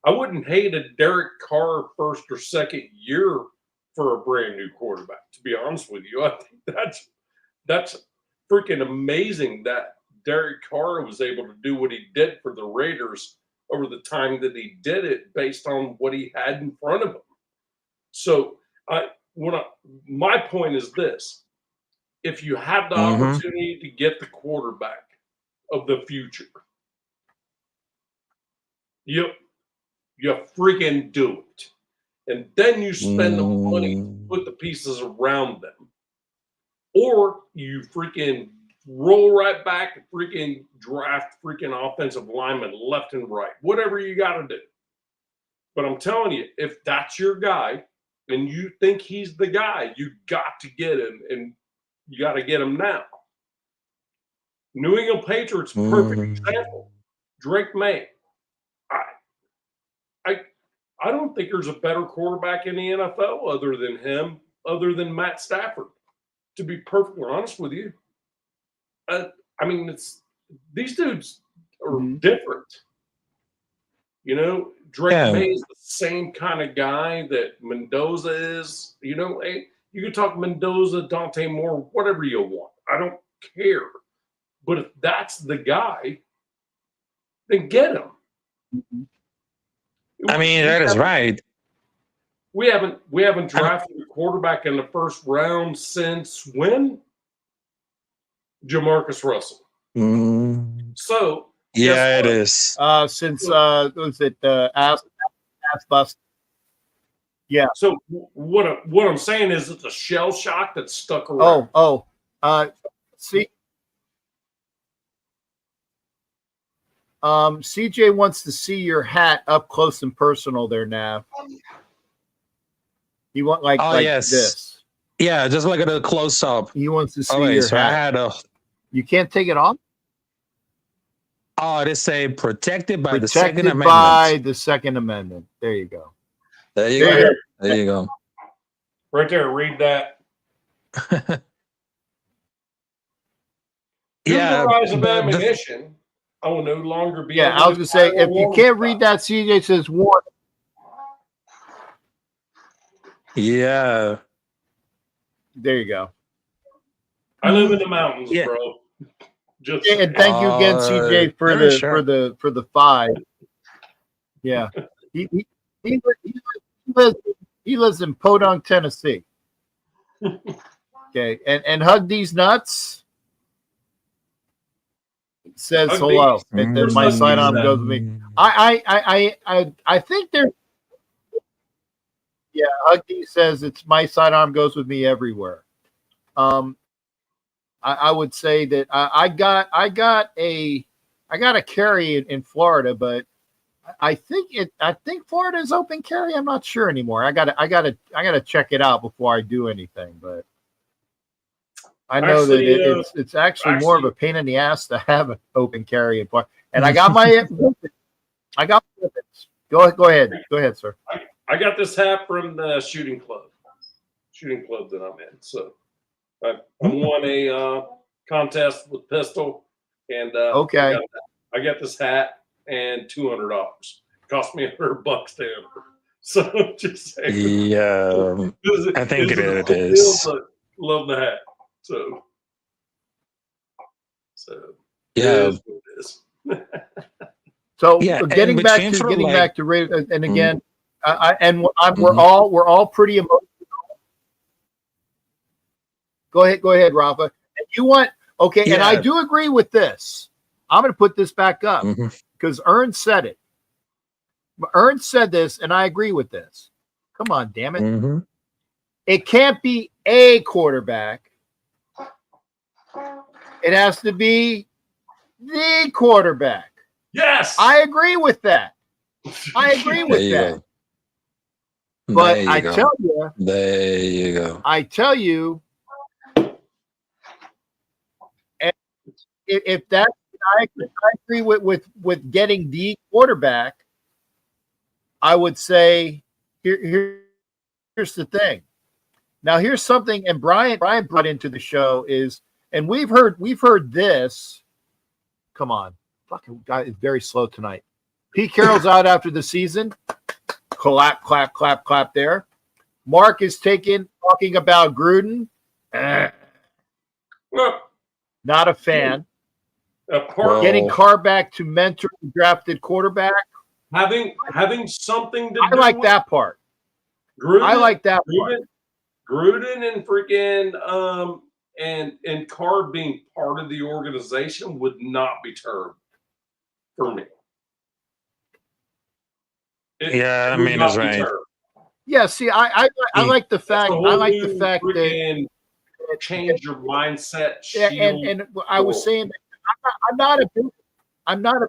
wouldn't hate a Derek Carr first or second year for a brand new quarterback. To be honest with you, I think that's freaking amazing that Derek Carr was able to do what he did for the Raiders over the time that he did it, based on what he had in front of him. So, my point is this: if you have the opportunity to get the quarterback of the future, You freaking do it. And then you spend the money to put the pieces around them. Or you freaking roll right back and freaking draft freaking offensive linemen left and right. Whatever you got to do. But I'm telling you, if that's your guy and you think he's the guy, you got to get him, and you got to get him now. New England Patriots, perfect example. Drake May. I don't think there's a better quarterback in the NFL other than him, other than Matt Stafford, to be perfectly honest with you. I mean, these dudes are different. You know, Drake May is the same kind of guy that Mendoza is. You know, you can talk Mendoza, Dante Moore, whatever you want. I don't care. But if that's the guy, then get him. I mean, that is right. We haven't drafted a quarterback in the first round since when? Jamarcus Russell. So yeah, it is. Since was it Ass Bust? Yeah. So what I'm saying is it's a shell shock that's stuck around. See. CJ wants to see your hat up close and personal there, Nav. You want like this. Yeah, just look at a close up. He wants to see your hat. You can't take it off? Oh, it is a protected by the Second Amendment. By the Second Amendment. There you go. There you go. There you go. Right there, read that. Yeah. The rise of ammunition. I will no longer be. Yeah, I was going to say, if you can't read that, CJ says warning. Yeah. There you go. I live in the mountains, bro. And thank you again, CJ, for the 5. Yeah. He lives in Podunk, Tennessee. Okay. And Hug These Nuts says Hug hello. And then my sidearm goes with me. I think there's Huggy says it's my sidearm goes with me everywhere. I would say that I got a carry in Florida, but I think Florida is open carry. I'm not sure anymore. I gotta check it out before I do anything. But I know that it's actually more of a pain in the ass to have an open carry in Florida. And I got my Go ahead, sir. I got this hat from the shooting club that I'm in. So I won a contest with pistol, and okay, I got this hat and $200. Cost me $100 to enter. So just saying. Yeah, I think it is. Love the hat. So yeah, it is. So getting back to Raiders, and again, we're all pretty emotional. Go ahead, Rafa. And you want and I do agree with this. I'm going to put this back up because Ern said it. Ern said this, and I agree with this. Come on, damn it! It can't be a quarterback. It has to be the quarterback. Yes, I agree with that. I agree with that. But I tell you, there you go. I tell you, if that, I agree with getting the quarterback. I would say here's the thing. Now here's something, and Brian brought into the show is, and we've heard this. Come on, fucking guy is very slow tonight. Pete Carroll's out after the season. Clap, clap, clap, clap there. Mark is talking about Gruden. Not a fan. Getting Carr back to mentor the drafted quarterback. Having something to I do like with that part. I like that part. Gruden and freaking and Carr being part of the organization would not be termed for me. Yeah, I would mean, not it's be right. terrible. Yeah, see, I like the That's fact a whole that freaking change your mindset. yeah, Shield. and I was saying that I'm not a big I'm not a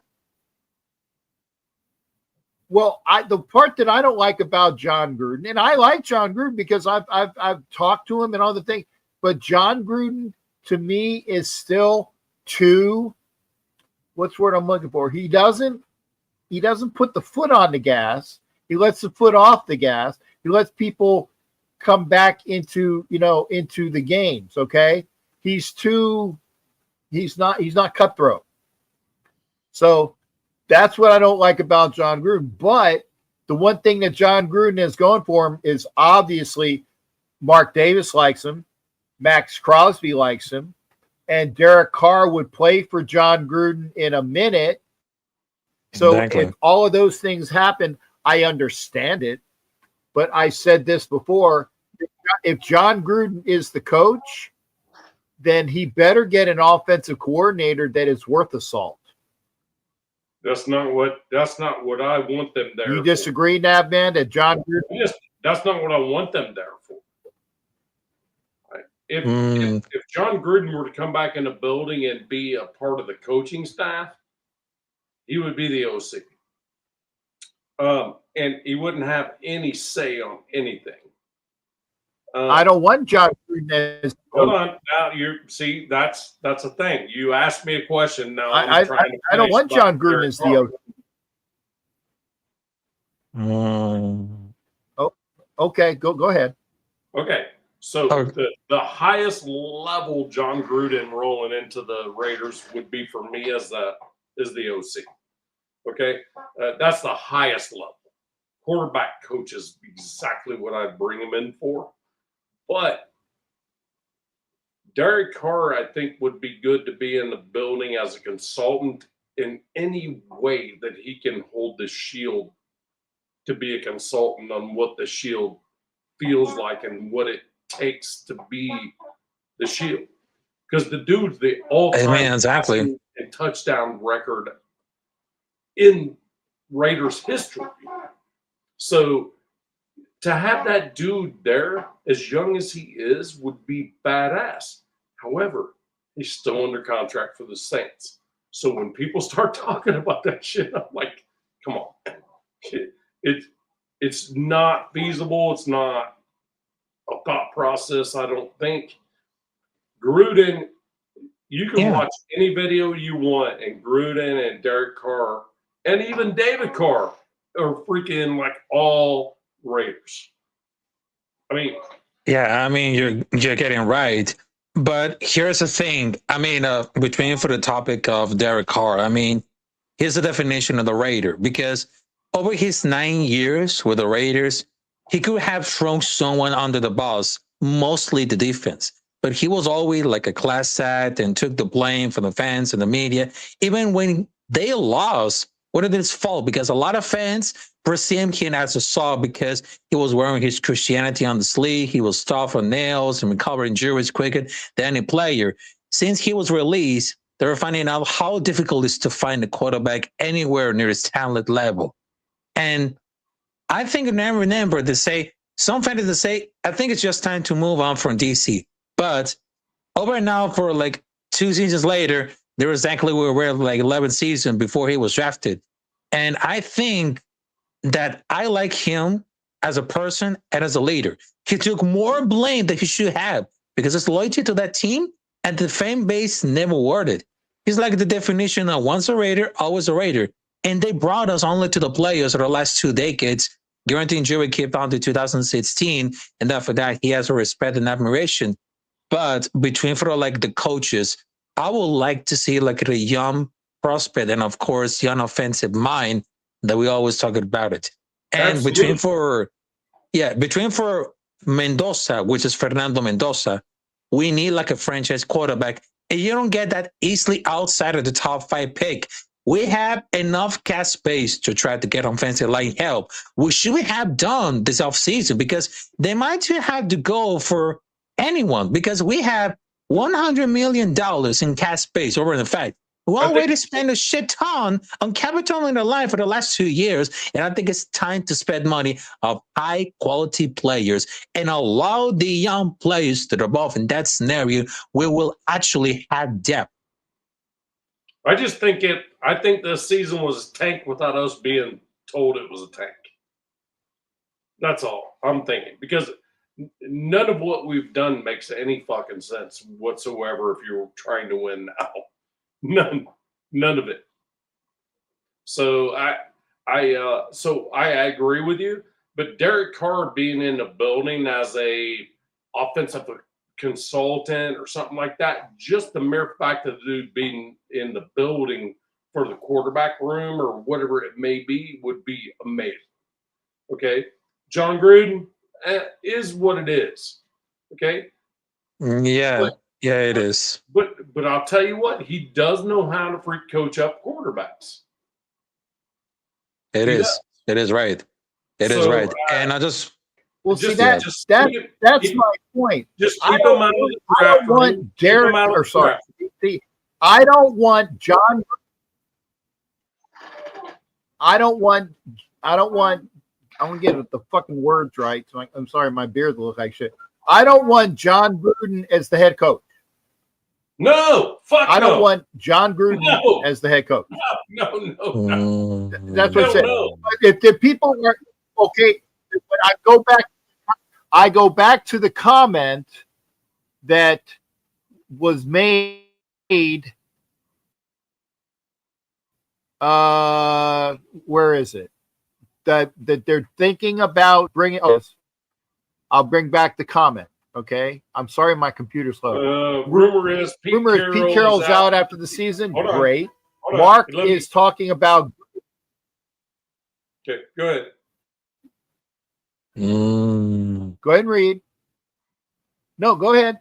well, the part that I don't like about John Gruden, and I like John Gruden because I've talked to him and all the things, but John Gruden to me is still too what's the word I'm looking for? He doesn't put the foot on the gas. He lets the foot off the gas. He lets people come back into the games. Okay, he's not cutthroat. So that's what I don't like about John Gruden. But the one thing that John Gruden is going for him is obviously Mark Davis likes him, Max Crosby likes him, and Derek Carr would play for John Gruden in a minute. So Exactly. if all of those things happen, I understand it. But I said this before, if John Gruden is the coach, then he better get an offensive coordinator that is worth a salt. That's not what I want them there. You disagree, Navman, that John Gruden? That's not what I want them there for. Right? If John Gruden were to come back in the building and be a part of the coaching staff, he would be the OC. And he wouldn't have any say on anything. I don't want John Gruden as hold on. Now you see that's a thing. You asked me a question. Now I don't want John Gruden as the OC. Oh, okay. Go ahead. Okay. So the highest level John Gruden rolling into the Raiders would be for me as the OC. Okay, that's the highest level. Quarterback coach is exactly what I'd bring him in for. But Derek Carr, I think, would be good to be in the building as a consultant in any way that he can hold the shield to be a consultant on what the shield feels like and what it takes to be the shield. Because the dude's the all-time passing and touchdown record in Raiders history. So to have that dude there, as young as he is, would be badass. However, he's still under contract for the Saints. So when people start talking about that shit, I'm like, come on. It's not feasible. It's not a thought process, I don't think. Gruden, you can watch any video you want, and Gruden and Derek Carr and even David Carr are freaking like all Raiders. I mean, yeah, I mean you're getting right, but here's the thing. I mean, between for the topic of Derek Carr, I mean, here's the definition of the Raider, because over his 9 years with the Raiders, he could have thrown someone under the bus, mostly the defense. But he was always like a class act and took the blame from the fans and the media. Even when they lost, wasn't his fault, because a lot of fans perceived him as a soft because he was wearing his Christianity on the sleeve. He was tough on nails and recovering injuries quicker than any player. Since he was released, they were finding out how difficult it is to find a quarterback anywhere near his talent level. And I think I remember to say, some fans to say, I think it's just time to move on from DC. But over now, for like 2 seasons later, there was exactly where we were like 11th season before he was drafted. And I think that I like him as a person and as a leader. He took more blame than he should have because his loyalty to that team and the fan base never worded. He's like the definition of once a Raider, always a Raider. And they brought us only to the playoffs for the last 2 decades, guaranteeing Jerry kept on to 2016. And after that, he has a respect and admiration. But between for like the coaches, I would like to see like a young prospect and of course young offensive mind that we always talk about it. And between for Mendoza, which is Fernando Mendoza, we need like a franchise quarterback. And you don't get that easily outside of the top 5 pick. We have enough cap space to try to get offensive line help, which we have done this offseason, because they might have to go for anyone, because we have $100 million in cap space. Over in the fact, We I think- already spent a shit ton on capital in the line for the last 2 years, and I think it's time to spend money on high quality players and allow the young players to evolve. In that scenario, we will actually have depth. I just think I think this season was a tank without us being told it was a tank. That's all I'm thinking, because none of what we've done makes any fucking sense whatsoever if you're trying to win now. None of it. So I agree with you, but Derek Carr being in the building as a offensive consultant or something like that, just the mere fact of the dude being in the building for the quarterback room or whatever it may be would be amazing. Okay. John Gruden is what it is. Okay. Yeah, it is. But I'll tell you what, he does know how to freak coach up quarterbacks. It He is. does. It is right. It is So, right. And I just Well, Just- see just that's keep- my point. Just I keep don't him out of want- the I draft. don't want room. Derek. Keep him out of Or the sorry, draft. see, I don't want John. I don't want. I'm gonna get the fucking words right. So I'm sorry, my beard looks like shit. I don't want John Gruden as the head coach. No, fuck I don't no. want John Gruden No. as the head coach. No. That's what I said. No. If the people are okay, but I go back to the comment that was made. Where is it? That they're thinking about bringing. Oh, I'll bring back the comment. Okay, I'm sorry, my computer's slow. Rumor is Pete Carroll's out after the season. Hold on. Great. Hold on. Mark Let me- is talking about. Okay, go ahead. Go ahead and read. No, go ahead.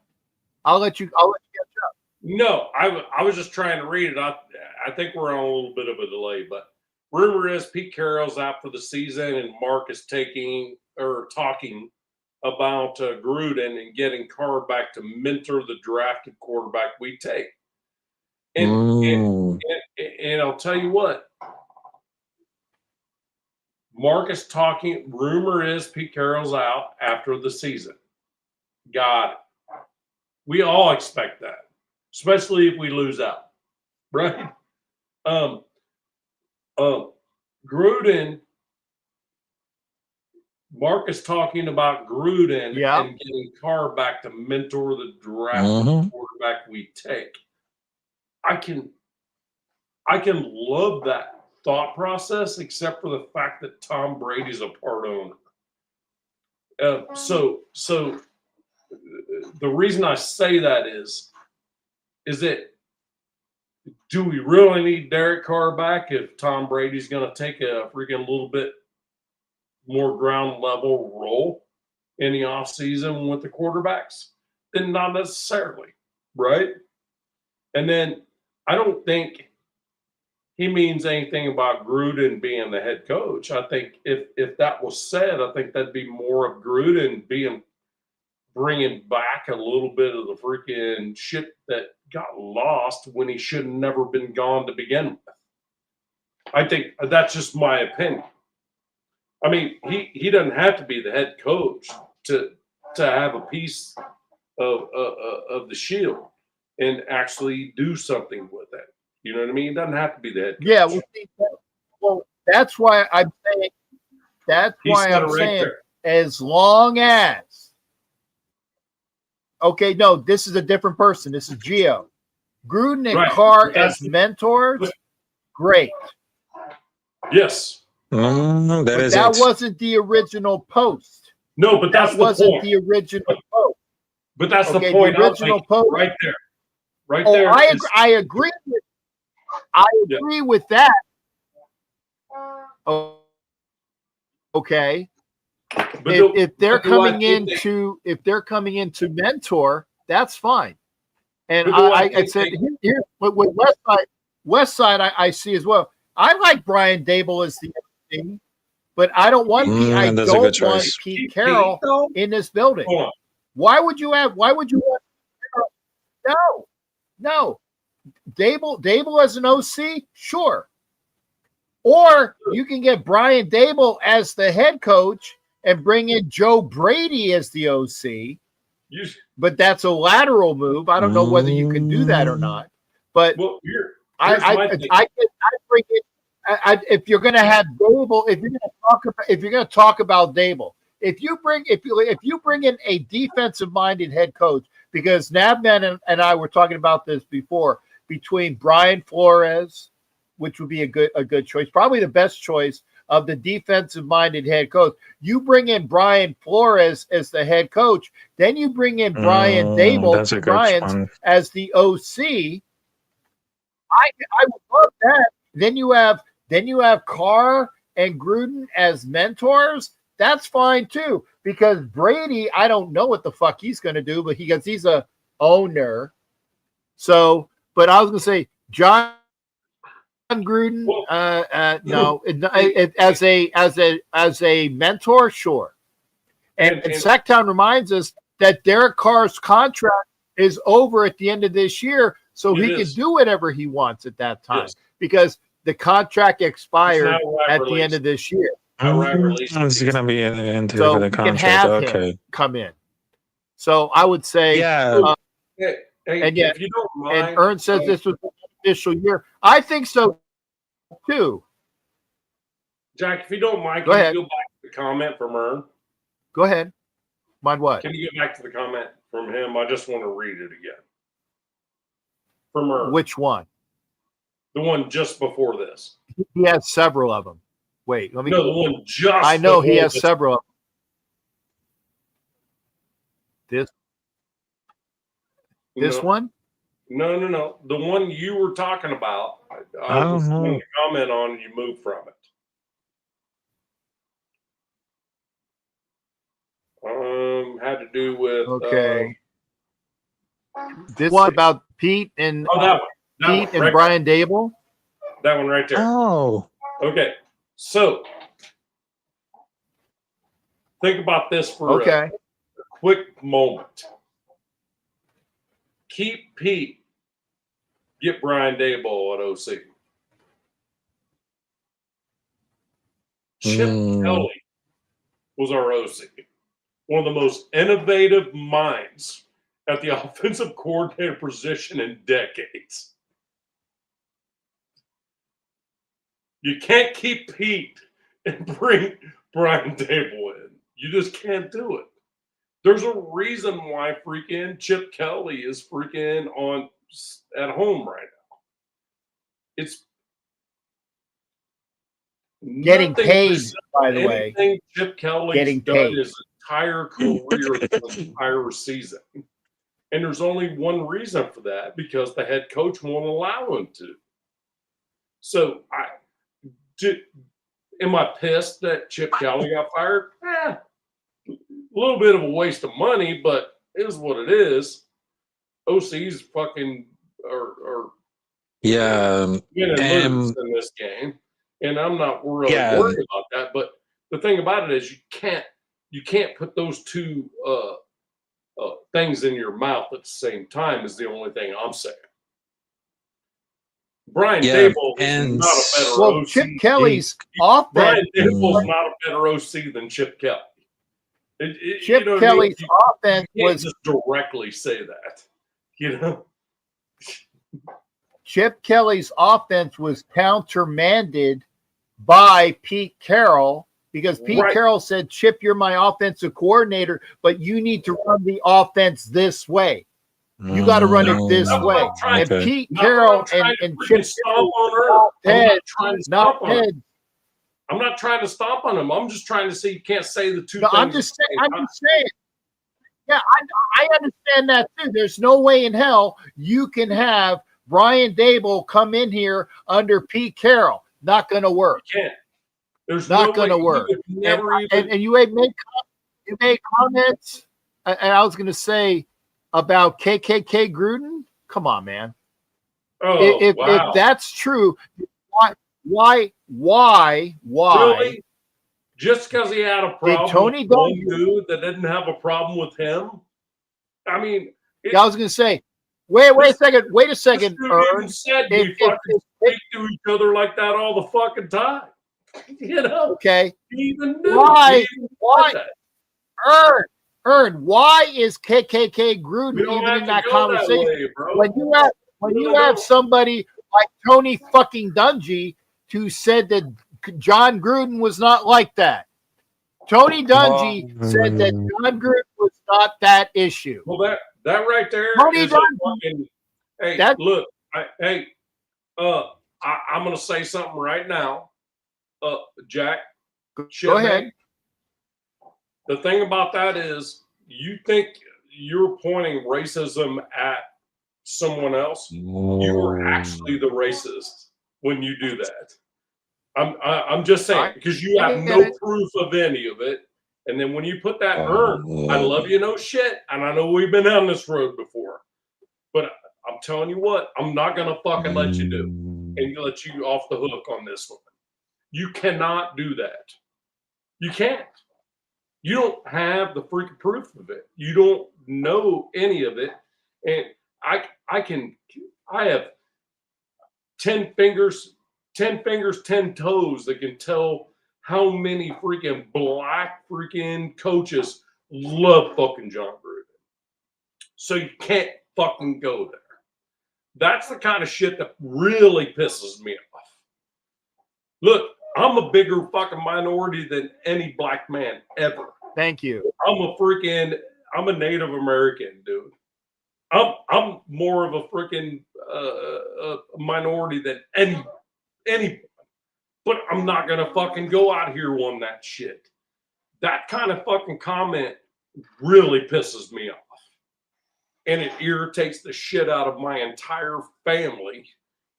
I'll let you catch up. No, I was just trying to read it. I think we're on a little bit of a delay, but rumor is Pete Carroll's out for the season, and Mark is talking about Gruden and getting Carr back to mentor the drafted quarterback we take. And I'll tell you what, Mark is talking. Rumor is Pete Carroll's out after the season. Got it. We all expect that, especially if we lose out, right? Gruden. Mark is talking about Gruden and getting Carr back to mentor the draft quarterback we take. I can love that thought process, except for the fact that Tom Brady's a part owner. So the reason I say that is that, do we really need Derek Carr back if Tom Brady's going to take a freaking little bit more ground level role in the offseason with the quarterbacks? Then not necessarily, right? And then I don't think he means anything about Gruden being the head coach. I think if that was said, I think that'd be more of Gruden bringing back a little bit of the freaking shit that got lost when he should have never been gone to begin with. I think that's just my opinion. I mean, he doesn't have to be the head coach to have a piece of the shield and actually do something with it. You know what I mean? It doesn't have to be the head coach. Yeah, well, that's why I'm saying. That's why I'm saying, as long as. Okay, no, this is a different person. This is Gio. Gruden and Carr as mentors, great. Yes. That wasn't the original post. No, but that wasn't the original post. But that's the point. The original post right there. Right there. I agree with that. Okay. If they're coming into mentor, that's fine. And I said here with Westside, I see as well. I like Brian Dable as the thing, but I don't want Pete Carroll in this building. Why would you want? No. Dable as an OC, sure. Or you can get Brian Dable as the head coach and bring in Joe Brady as the OC. But that's a lateral move. I don't know whether you can do that or not. But I bring it. If you're going to have Dable, if you're going to talk about Dable, if you bring in a defensive minded head coach, because Nabman and I were talking about this before, between Brian Flores, which would be a good choice, probably the best choice of the defensive minded head coach. You bring in Brian Flores as the head coach, then you bring in Brian Dable as the OC. I would love that. Then you have Carr and Gruden as mentors. That's fine too, because Brady, I don't know what the fuck he's going to do, but he's a owner. So, but I was going to say John Gruden, no, as a mentor, sure. And Sacktown reminds us that Derek Carr's contract is over at the end of this year, so he can do whatever he wants at that time because the contract expired at the end of this year. It's going to be in the end so of the contract. Him come in. So I would say, if you don't mind, and Ern says this was the official year. I think so too. Jack, if you don't mind, go ahead. You go back to the comment from Ern? Go ahead. Mind what? Can you get back to the comment from him? I just want to read it again. From Ern. Which one? The one just before this. He has several of them. Wait, let me. No, the one just. I know he has several of them. This one? No. The one you were talking about. I was going to comment on, and you moved from it. Had to do with this one about Pete and that one and Brian Dable. That one right there. Oh, okay. So think about this for a quick moment. Keep Pete. Get Brian Dable at OC. Chip Kelly was our OC. One of the most innovative minds at the offensive coordinator position in decades. You can't keep Pete and bring Brian Dable in. You just can't do it. There's a reason why freaking Chip Kelly is freaking at home right now. It's getting paid, by the way. Anything Chip Kelly's done his entire career, the entire season. And there's only one reason for that, because the head coach won't allow him to. So am I pissed that Chip Kelly got fired? A little bit of a waste of money, but it is what it is. OC's fucking are winning lose in this game, and I'm not really worried about that. But the thing about it is, you can't put those two things in your mouth at the same time. Is the only thing I'm saying. Brian Dable is not a better OC. Chip Kelly's offense. Brian Dable's not a better OC than Chip Kelly. Chip Kelly's offense was just directly say that. Chip Kelly's offense was countermanded by Pete Carroll, because Pete Carroll said, Chip, you're my offensive coordinator, but you need to run the offense this way. You got to run it this way. And Pete Carroll and Chip not heads. I'm not trying to stomp on him. I'm just trying to say you can't say the two things. I'm just saying. Yeah, I understand that too. There's no way in hell you can have Brian Dable come in here under Pete Carroll. Not going to work. You can't. There's not going to work. And you made comments, and I was going to say about KKK Gruden. Come on, man. If that's true, why? Really? Just because he had a problem Tony with one dude that didn't have a problem with him? I mean, I was going to say, Wait a second. Wait a This second, dude Ern. even said If- we if- fucking speak to each other like that all the fucking time. You know, Okay. he even knew. Why? He even Why? said that. Ern, why is KKK We Gruden don't even have in to that go conversation? that way, bro. When you have somebody like Tony fucking Dungy who said that John Gruden was not like that. Tony Dungy said that John Gruden was not that issue. Well, that right there Tony is a fucking. Hey, That- look, I'm gonna say something right now, Jack. Go ahead. The thing about that is, you think you're pointing racism at someone else. You are actually the racist when you do that. I'm just saying, because you have no proof of any of it. And then when you put that I love you, no shit. And I know we've been down this road before, but I'm telling you what, I'm not going to fucking let you do and let you off the hook on this one. You cannot do that. You can't. You don't have the freaking proof of it. You don't know any of it. And I have 10 fingers, 10 toes that can tell how many freaking black freaking coaches love fucking John Gruden. So you can't fucking go there. That's the kind of shit that really pisses me off. Look, I'm a bigger fucking minority than any black man ever. Thank you. I'm a Native American, dude. I'm more of a freaking minority than any, but I'm not gonna fucking go out here on that shit. That kind of fucking comment really pisses me off, and it irritates the shit out of my entire family,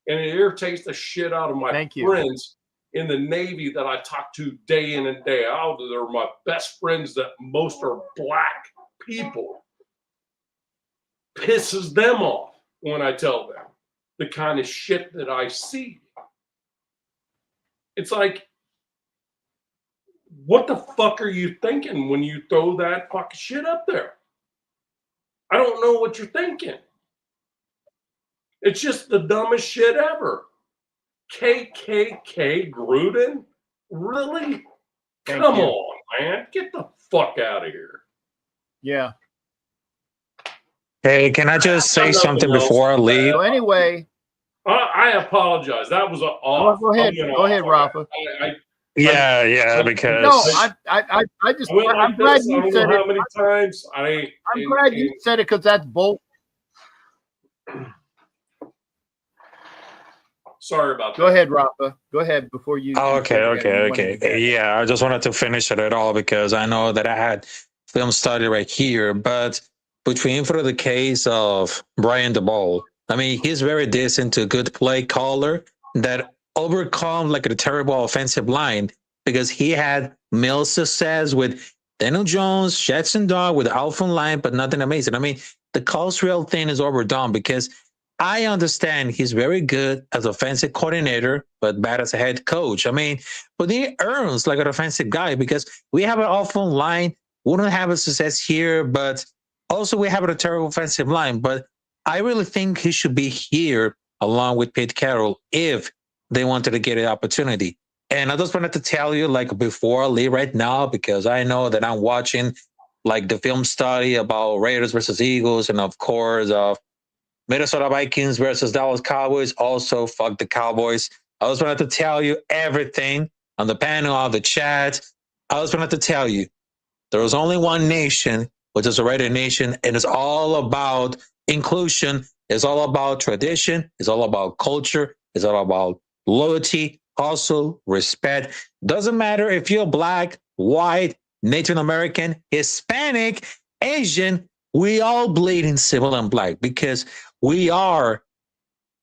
and it irritates the shit out of my friends in the Navy that I talk to day in and day out. They're my best friends that most are black people. Pisses them off when I tell them the kind of shit that I see. It's like, what the fuck are you thinking when you throw that fucking shit up there? I don't know what you're thinking. It's just the dumbest shit ever. KKK Gruden? Really? Come on, man. Get the fuck out of here. Yeah. Hey, can I just say something before I leave? So anyway, I apologize. That was go ahead. Go ahead, Rafa. Because no, I just I'm glad you said it. How many times I'm glad you said it because that's bull. Sorry about that. Go ahead, Rafa. Go ahead before you. Okay. Yeah, I just wanted to finish it at all because I know that I had film study right here, but between for the case of Brian DeBall, I mean, he's very decent to good play caller that overcome like a terrible offensive line because he had mill success with Daniel Jones, Jackson Dog with Alpha line, but nothing amazing. I mean, the cultural thing is overdone because I understand he's very good as offensive coordinator, but bad as a head coach. I mean, but he earns like an offensive guy because we have an awful line. We don't have a success here, but also we have a terrible offensive line. But I really think he should be here along with Pete Carroll if they wanted to get an opportunity. And I just wanted to tell you, like before I leave right now, because I know that I'm watching like the film study about Raiders versus Eagles, and of course, Minnesota Vikings versus Dallas Cowboys. Also, fuck the Cowboys. I just wanted to tell you everything on the panel, on the chat. I just wanted to tell you there is only one nation, which is a Raider nation, and it's all about inclusion. It's all about tradition. It's all about culture. It's all about loyalty, hustle, respect. Doesn't matter if you're black, white, Native American, Hispanic, Asian. We all bleed in civil and black because we are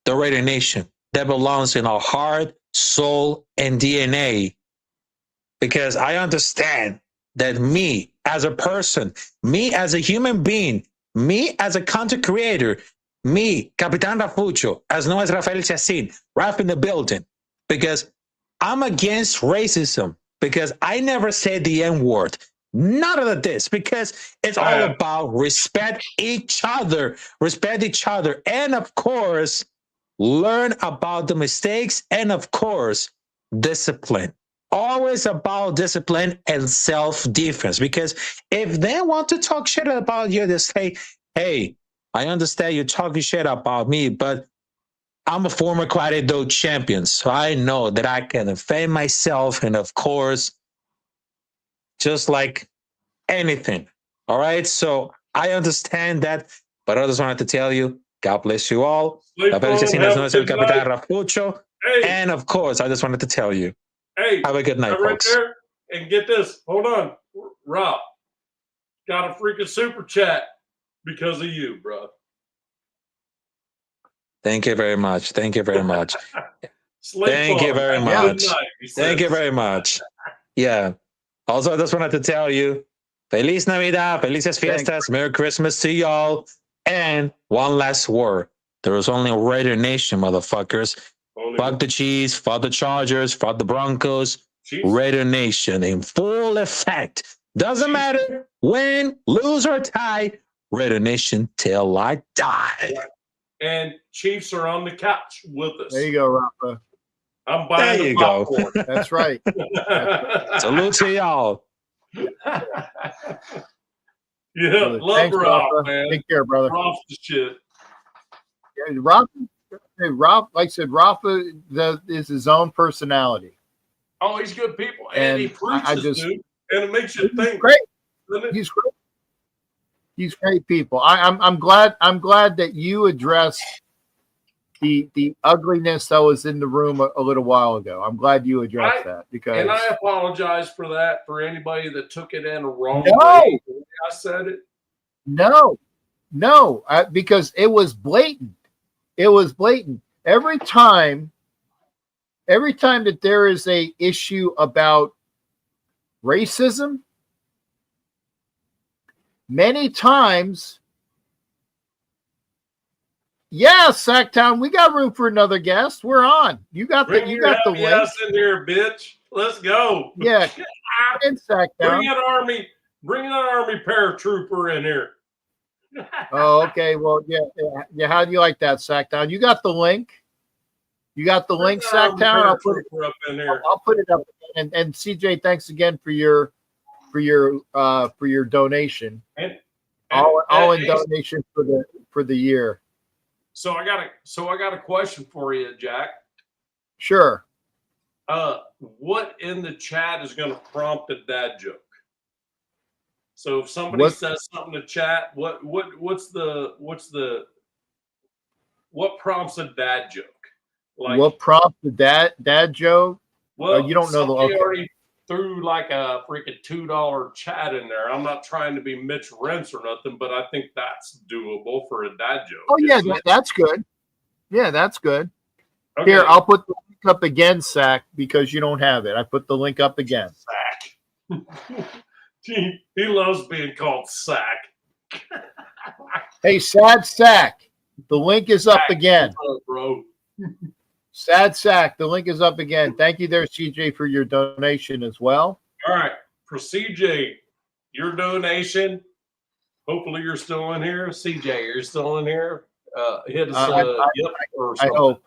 the Raider Nation that belongs in our heart, soul, and DNA. Because I understand that me as a person, me as a human being, me as a content creator, me, Capitan Rafucho, as known as Rafael Chacin, Raf in the building, because I'm against racism, because I never said the N-word. None of this, because it's all about respect each other, and of course, learn about the mistakes, and of course, discipline. Always about discipline and self-defense. Because if they want to talk shit about you, they say, hey, I understand you're talking shit about me, but I'm a former Karate Do champion, so I know that I can defend myself, and of course, just like anything. All right. So I understand that, but I just wanted to tell you, God bless you all. Sleep La on, felicidad have no a es el good Capitán night. Rafucho. Hey, And of course, I just wanted to tell you, hey, have a good night, that right folks. there. And get this. Hold on. Rob got a freaking super chat because of you, bro. Thank you very much. Thank you very much. Sleep Thank on. you very Have a much. good night, Thank you very much. Yeah. Also, I just wanted to tell you, Feliz Navidad, Felices Fiestas, Merry Christmas to y'all. And one last word. There was only a Raider Nation, motherfuckers. Fuck the Chiefs, fuck the Chargers, fuck the Broncos. Chiefs. Raider Nation in full effect. Doesn't matter win, lose, or tie. Raider Nation till I die. And Chiefs are on the couch with us. There you go, Rafa. I'm buying There the you go. popcorn. That's right. Salute to y'all. Yeah, love Thanks, Rob, Rafa. man. Take care, brother. Rob's the shit. Yeah, Rafa, like I said, Rafa is his own personality. Oh, he's good people, and he And preaches, dude, and it makes you think. Great. Doesn't it? He's great. He's great people. I'm glad that you addressed the ugliness that was in the room a little while ago. I'm glad you addressed that, because And I apologize for that for anybody that took it in a wrong No. way. The way I said it. no, because it was blatant. It was blatant. Every time that there is a issue about racism, many times, yeah, Sacktown, we got room for another guest. We're on. You got the link. Yes, in here, bitch. Let's go. Yeah, in Sacktown. Bring an army paratrooper in here. Oh, okay. Well, yeah. How do you like that, Sacktown? You got the link. You got the link, Sacktown. I'll put it up in there. I'll put it up. And CJ, thanks again for your donation. And all in donation for the year. So I got a question for you, Jack. Sure. What in the chat is going to prompt a dad joke? So if somebody says something to chat, what prompts a dad joke? Like, what prompts the dad joke? Well, you don't know somebody already threw like a freaking $2 chat in there. I'm not trying to be Mitch Rentz or nothing, but I think that's doable for a dad joke. Oh yeah, that's good. Yeah, that's good. Okay. Here, I'll put the link up again, Sack, because you don't have it. I put the link up again. Sack. He loves being called Sack. Hey, Sad Sack, the link is up again. Up, bro. Sad Sack, the link is up again. Thank you there, CJ, for your donation as well. All right. For CJ, your donation, hopefully you're still in here. CJ, you're still in here. Hit us I hope.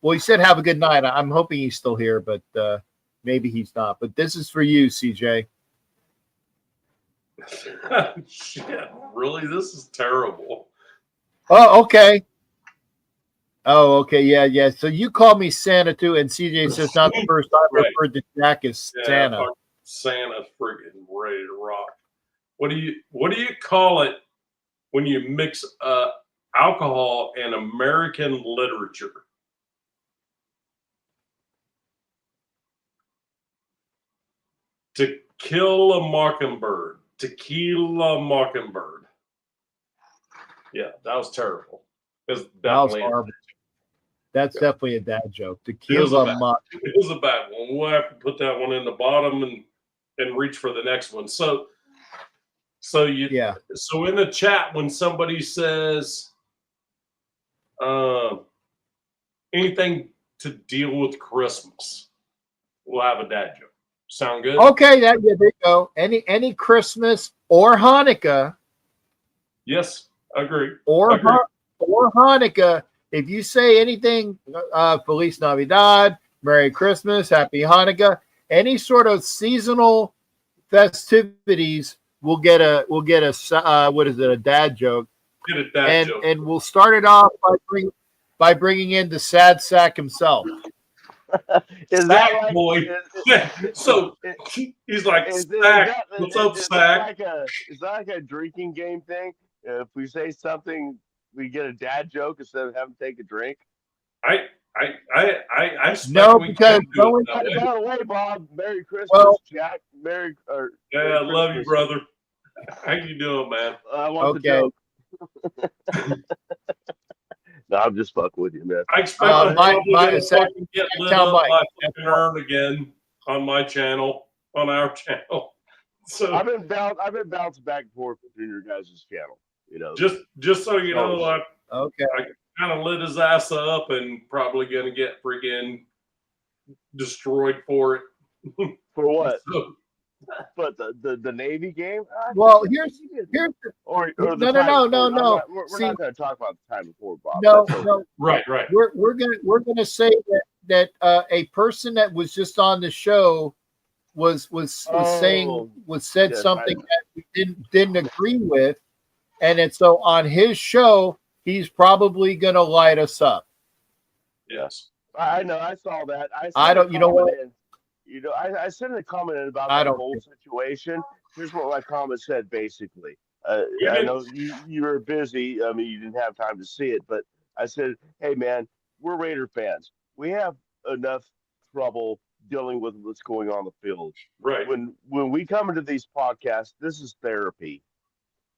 Well, he said have a good night. I'm hoping he's still here, but maybe he's not. But this is for you, CJ. Shit, really? This is terrible. Oh, okay. Oh, okay. Yeah. So you call me Santa too, and CJ says not the first time I've heard the Jack as Santa. Santa's freaking ready to rock. What do you call it when you mix alcohol and American literature? To Kill a Mockingbird. Tequila Mockingbird. Yeah, that was terrible. That was horrible. That's definitely a dad joke. Tequila Mockingbird. It was a bad one. We'll have to put that one in the bottom and reach for the next one. So in the chat, when somebody says anything to deal with Christmas, we'll have a dad joke. Sound good? Okay, there you go. Any Christmas or Hanukkah Yes, agree. or Agree. or Hanukkah, if you say anything, Feliz Navidad, Merry Christmas, Happy Hanukkah, any sort of seasonal festivities, we'll get a what is it, a dad joke, Get a dad joke. and we'll start it off by bringing in the sad sack himself. Is that Sack like boy. So he's like, Sack, what's up, Sack? is that like a drinking game thing? If we say something, we get a dad joke instead of having to take a drink. I expect No, we because can do it By that way. the way, Bob, Merry Christmas, Well- Jack. Merry Yeah, I love you, Christmas. brother. How you doing, man? I want the Okay. joke. No, I'm just fucking with you, man. I expect I'm my probably gonna Sack- fucking get lit tell up Mike. by fucking Earn again on my channel, on our channel. So I've been bouncing back and forth between your guys' channel. You know, just so you know, I Okay. kind of lit his ass up and probably gonna get freaking destroyed for it. for what? So, But the Navy game? Well, here's or no, the no, time no, before. no. We're See- not going to talk about the time before, Bob. no, That's okay. no. right. We're gonna say that a person that was just on the show was saying said yes, something that we didn't agree with, and so on his show he's probably gonna light us up. Yes. I know. I saw that. I don't- you know what? I sent a comment in about I that don't whole situation. Here's what my comment said, basically. You I didn't- know you were busy. I mean, you didn't have time to see it, but I said, "Hey, man, we're Raider fans. We have enough trouble dealing with what's going on the field. Right. When we come into these podcasts, this is therapy.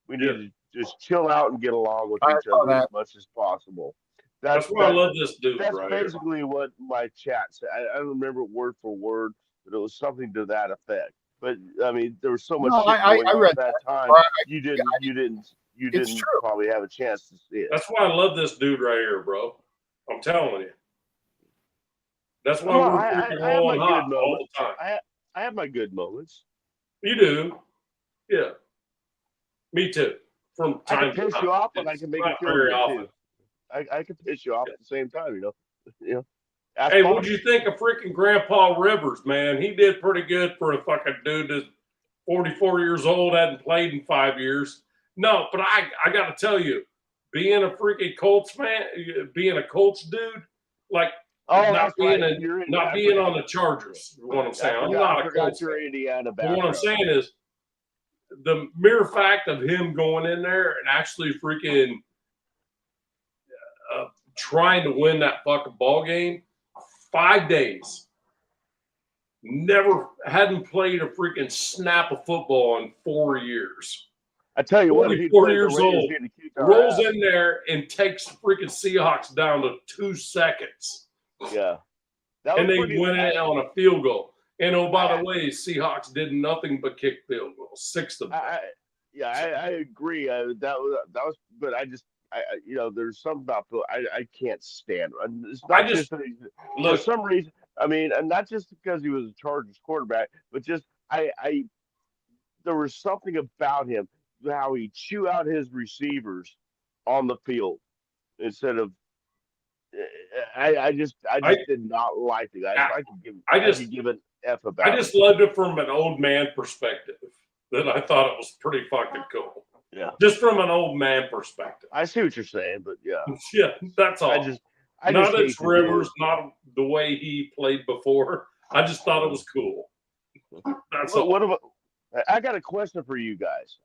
We need Yeah. to just chill out and get along with I each saw other that. as much as possible." That's why I love this dude That's right here. basically what my chat said. I don't remember word for word, but it was something to that effect. But I mean, there was so much No, shit I going on read at that time. I- You didn't It's true. probably have a chance to see it. That's why I love this dude right here, bro. I'm telling you. That's why Well, we're I freaking have rolling my hot good all moments. the time. I have my good moments. You do. Yeah. Me too. From I time can to piss time. you off, but I It's can make not you feel very good often. too. I can piss you off at the same time, you know. Ask Hey, Bob. what'd you think of freaking Grandpa Rivers, man? He did pretty good for a fucking dude that's 44 years old, hadn't played in 5 years. No, but I got to tell you, being a freaking Colts fan, being a Colts dude, like Oh, not that's being right. You're not I being forgot. on the Chargers. Is what I'm saying. I'm I not a forgot Colts you're fan. Indiana But what I'm background. saying is, the mere fact of him going in there and actually freaking trying to win that fucking ball game, 5 days. Never hadn't played a freaking snap of football in 4 years. I tell you what, if he 44 played the years Raiders, old, he'd have kicked our Rolls ass. in there and takes freaking Seahawks down to 2 seconds. Yeah. That And was they pretty win it on a field goal. And oh, by the way, Seahawks did nothing but kick field goals, 6 of them. I agree. That was, but there's something about Phil. I can't stand him. It's not just that for Look, some reason. I mean, and not just because he was a Chargers quarterback, but just there was something about him how he chew out his receivers on the field instead of. I just did not like the guy. I could give an F about. I just loved it from an old man perspective. That I thought it was pretty fucking cool. Yeah. Just from an old man perspective. I see what you're saying, but yeah. Yeah, that's all. I just not hate as to do Rivers, it. not the way he played before. I just thought it was cool. That's all. What about? I got a question for you guys.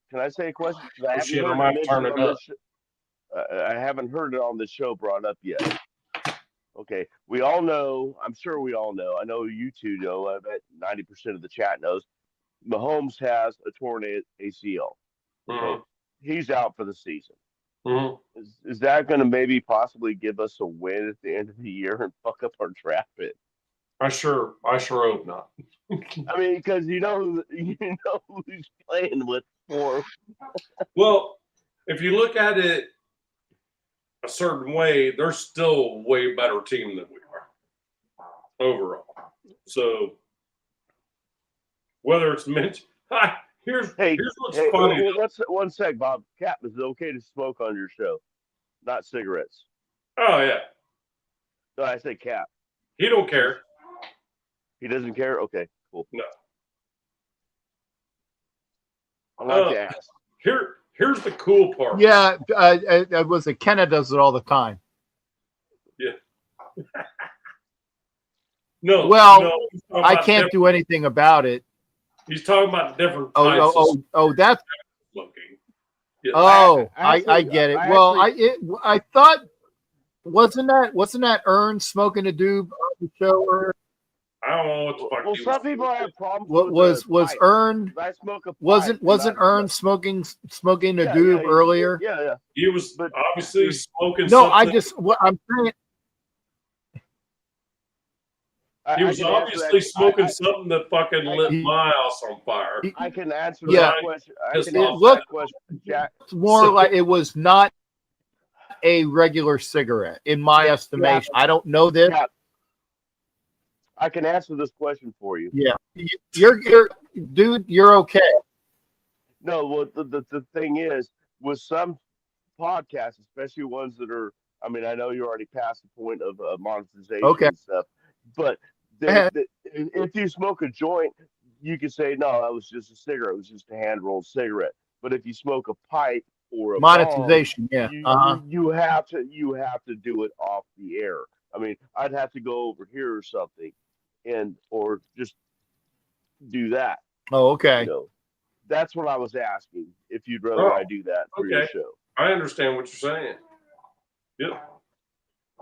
Can I say a question? 'Cause I haven't Shit, heard I might it turn mentioned it on up. this. I haven't heard it on the show brought up yet. Okay, we all know. I'm sure we all know. I know you two know. I bet 90% of the chat knows. Mahomes has a torn ACL. Okay, Mhm. he's out for the season. Mhm. Is that going to maybe possibly give us a win at the end of the year and fuck up our draft pick? I sure hope not. I mean, because you know who's playing with for. Well, if you look at it a certain way, they're still a way better team than we are overall. So whether it's mint. Here's what's funny. One sec, Bob. Cap, is it okay to smoke on your show? Not cigarettes. Oh yeah, No, I say Cap. he don't care. He doesn't care? Okay, cool. No. I like to ask. Here's the cool part. Yeah, it was Kenna does it all the time. Yeah. No. Well, no, I can't do anything about it. He's talking about different types Oh, that's smoking. Yeah. I get it. I thought wasn't that Ern smoking a doob on the show? Or I don't know what the fuck. Well, some people have problems. Was Ern? I smoke a pipe, Wasn't Ern smoking a doob earlier? Yeah. He was obviously smoking. No, something. I'm saying. He was obviously smoking something that fucking lit my house on fire. I can answer that question. Jack. It's more like it was not a regular cigarette, in my estimation. I don't know this. Yeah. I can answer this question for you. Yeah, you're dude. You're okay. No, well, the thing is, with some podcasts, especially ones that are, I mean, I know you're already past the point of monetization and stuff, but if you smoke a joint, you can say, no, that was just a cigarette. It was just a hand-rolled cigarette. But if you smoke a pipe or a monetization, bong, you have to do it off the air. I mean, I'd have to go over here or something, or just do that. Oh, okay. You know, that's what I was asking. If you'd rather I do that for your show. I understand what you're saying. Yeah.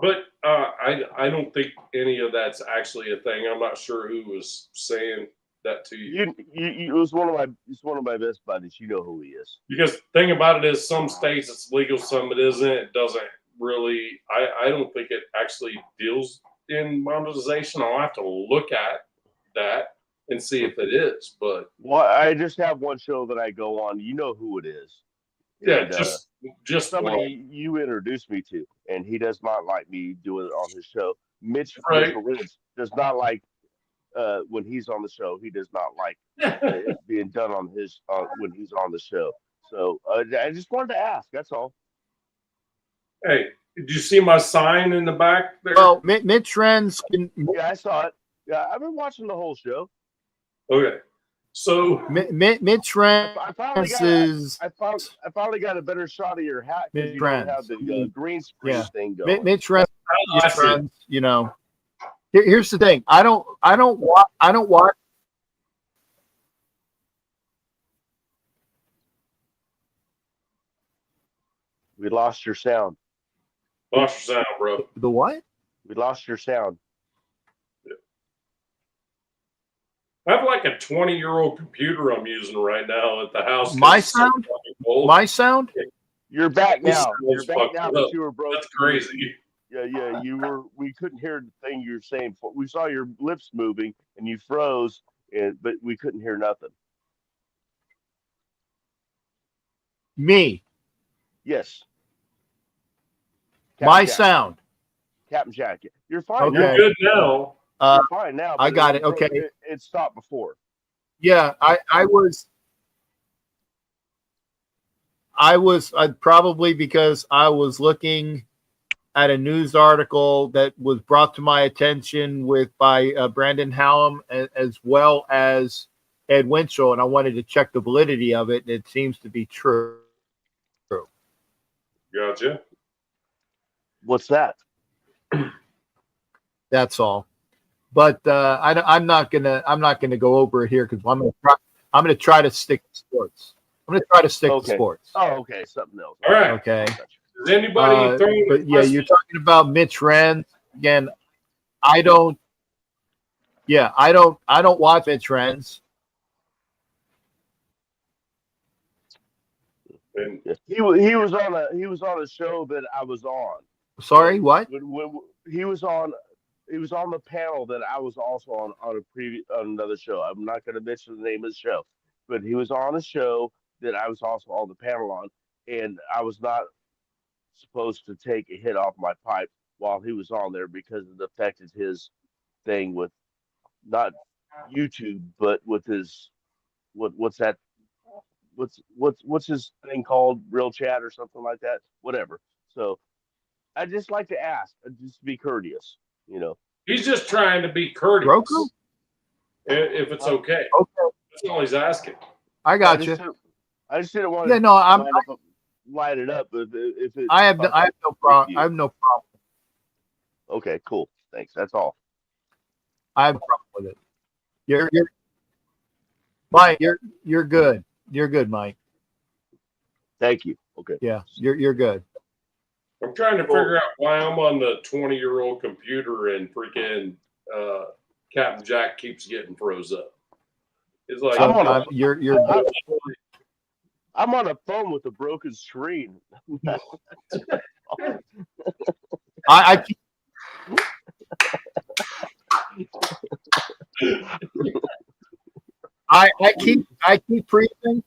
But I don't think any of that's actually a thing. I'm not sure who was saying that to you. It was one of my best buddies. You know who he is. Because the thing about it is, some states it's legal, some it isn't. It doesn't really. I don't think it actually deals in monetization. I'll have to look at that and see if it is. But I just have one show that I go on. You know who it is. Yeah, and, just somebody you introduced me to, and he does not like me doing it on his show. Mitch does not like when he's on the show. He does not like it being done on his when he's on the show. So I just wanted to ask. That's all. Hey, did you see my sign in the back there? Well, Mitch Renz can. Yeah, I saw it. Yeah, I've been watching the whole show. Okay. So Mitch Renz is. I finally got a better shot of your hat because you don't have the green screen thing going. Mitch Renz, you know. Here's the thing. I don't watch. We lost your sound. Lost your sound, bro. The what? We lost your sound. I have like a 20-year-old computer I'm using right now at the house. My sound? My sound? You're back now. You're back now, but you were broken. That's crazy. Yeah, you were. We couldn't hear the thing you were saying. We saw your lips moving, and you froze, but we couldn't hear nothing. Me. Yes. My sound. Captain Jack. You're fine. Okay. You're good now. You're fine now. I got it. Okay. It stopped before. Yeah, I was probably because I was looking at a news article that was brought to my attention by Brandon Hallam as well as Ed Winchell, and I wanted to check the validity of it, and it seems to be true. Gotcha. What's that? That's all. But I'm not gonna go over it here because I'm gonna try to stick to sports. I'm gonna try to stick to sports. Oh, okay, something else. All right. Okay. Does anybody but yeah, you're talking about Mitch Renz again. I don't watch Mitch Renz. He was on a show that I was on. Sorry, what? When he was on the panel that I was also on another show. I'm not going to mention the name of the show, but he was on a show that I was also on the panel on, and I was not supposed to take a hit off my pipe while he was on there because it affected his thing with not YouTube, but with his what's that? What's his thing called? Real chat or something like that? Whatever. So I just like to ask, just be courteous. He's just trying to be courteous. Roku? If it's okay. Okay, That's all he's asking. I got you. I just didn't want Yeah, to no, line it up. If it I have no problem. you. I have no problem. Okay, cool. Thanks. That's all. I have no problem with it. You're Mike. You're good. You're good, Mike. Thank you. Okay. Yeah, you're good. I'm trying to figure out why I'm on the 20-year-old computer and freaking Captain Jack keeps getting froze up. It's like You're good. I'm on a phone with a broken screen. I keep, I keep freezing.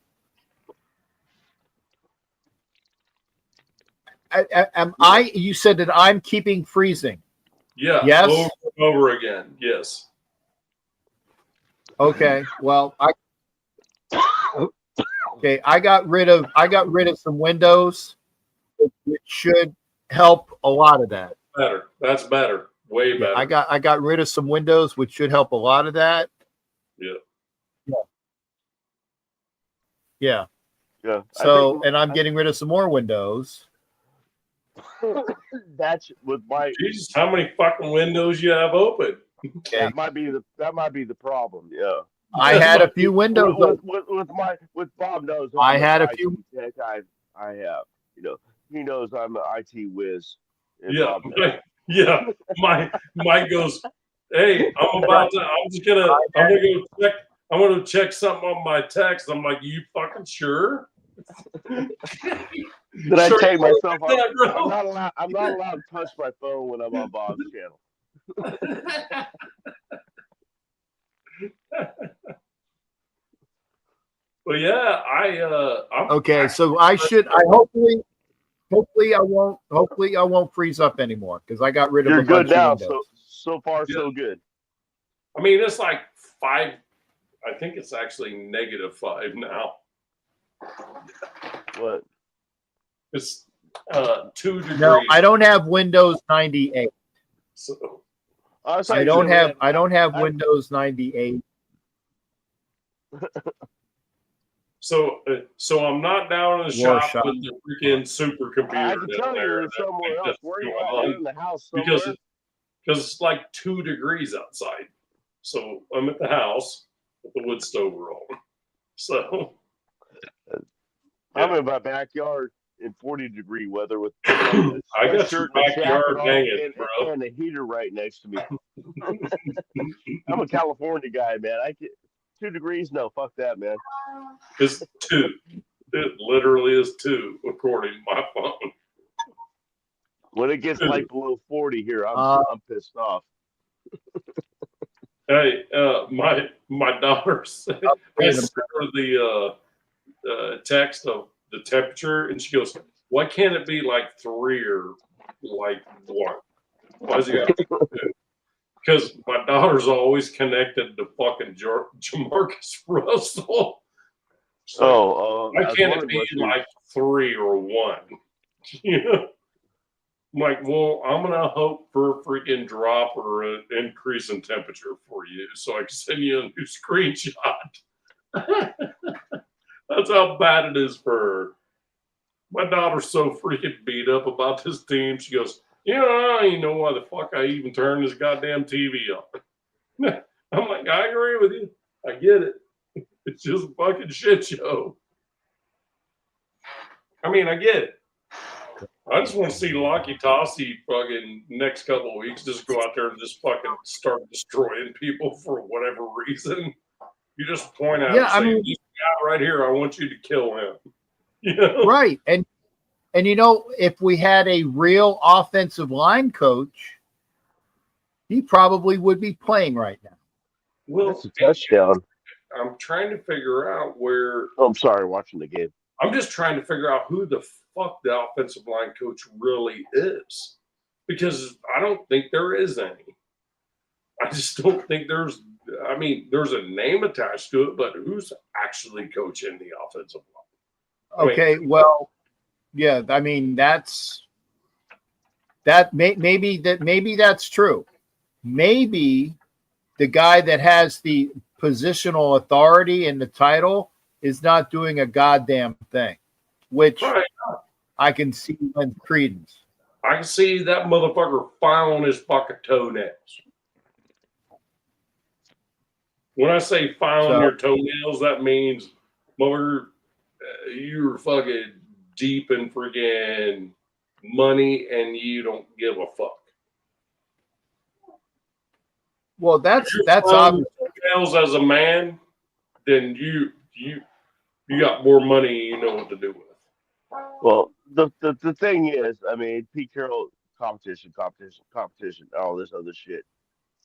Am I? You said that I'm keeping freezing. yeah, Yes. over and over again. Yes. Okay. Well, I got rid of some windows, which should help a lot of that. Better. That's better. Way better. I got rid of some windows, which should help a lot of that. Yeah. So, and I'm getting rid of some more windows. That's with my. Jesus, how many fucking windows you have open? Okay. That might be the problem. Yeah. I had a few windows. With Bob knows. I had a few. Tech, I have. He knows I'm an IT whiz. Yeah. Yeah. Mike goes, hey, I'm just gonna go check. I'm gonna check something on my text. I'm like, you fucking sure? Did I take myself off? I'm not allowed to touch my phone when I'm on Bob's channel. But yeah, I'm Okay, so I hopefully I won't freeze up anymore because I got rid of You're a good bunch now. of windows. So far so good. I mean, it's like 5. I think it's actually -5 now. What? It's 2 degrees. No, I don't have Windows 98. So I don't have Windows 98. So I'm not down in the shop with the freaking supercomputer. I can tell down there you're somewhere else. Where are you at? You're in the house somewhere? Because it's like 2 degrees outside. So I'm at the house with the wood stove rolling. So I'm in my backyard in 40-degree weather with I got your backyard hanging, bro, and a heater right next to me. I'm a California guy, man. 2 degrees? No, fuck that, man. It's 2. It literally is 2, according to my phone. When it gets like below 40 here, I'm pissed off. Hey, my daughter sent her the text of the temperature, and she goes, "Why can't it be like 3 or like 1? Why is it got to be 2?" Because my daughter's always connected to fucking Jamarcus Russell. So why can't it be like 3 or 1? You know? I'm like, well, I'm gonna hope for a freaking drop or an increase in temperature for you, so I can send you a new screenshot. That's how bad it is for her. My daughter's so freaking beat up about this team. She goes, I don't even know why the fuck I even turned this goddamn TV on. I'm like, I agree with you. I get it. It's just a fucking shit show. I mean, I get it. I just want to see Locky Tossie fucking next couple of weeks just go out there and just fucking start destroying people for whatever reason. You just point out, I mean, this guy right here, I want you to kill him. You know? Right. And if we had a real offensive line coach, he probably would be playing right now. Well, that's a touchdown. I'm trying to figure out where. Oh, I'm sorry, watching the game. I'm just trying to figure out who the fuck the offensive line coach really is, because I don't think there is any. I just don't think there's I mean, there's a name attached to it, but who's actually coaching the offensive line? Okay, well, yeah, I mean maybe that's true. Maybe the guy that has the positional authority and the title is not doing a goddamn thing, which Right. I can see lends credence. I can see that motherfucker filing his fucking toenails. When I say filing your toenails, that means, mother, you're fucking deep in friggin' money and you don't give a fuck. Well, that's filing obvious. your toenails as a man, then you got more money. You know what to do with. Well, the thing is, I mean, Pete Carroll, competition, all this other shit.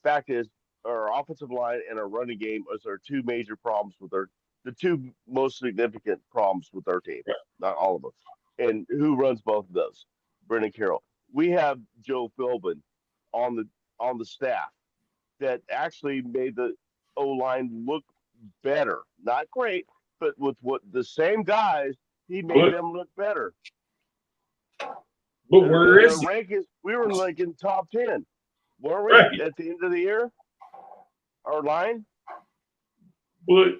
Fact is, our offensive line and our running game is our two major problems with the two most significant problems with our team. Not all of them. And who runs both of those? Brendan Carroll. We have Joe Philbin on the staff that actually made the O line look better. Not great, but with what the same guys, he made them look better. But where is he? Rankings? We were like in top 10. Weren't we Right. at the end of the year? Our line? But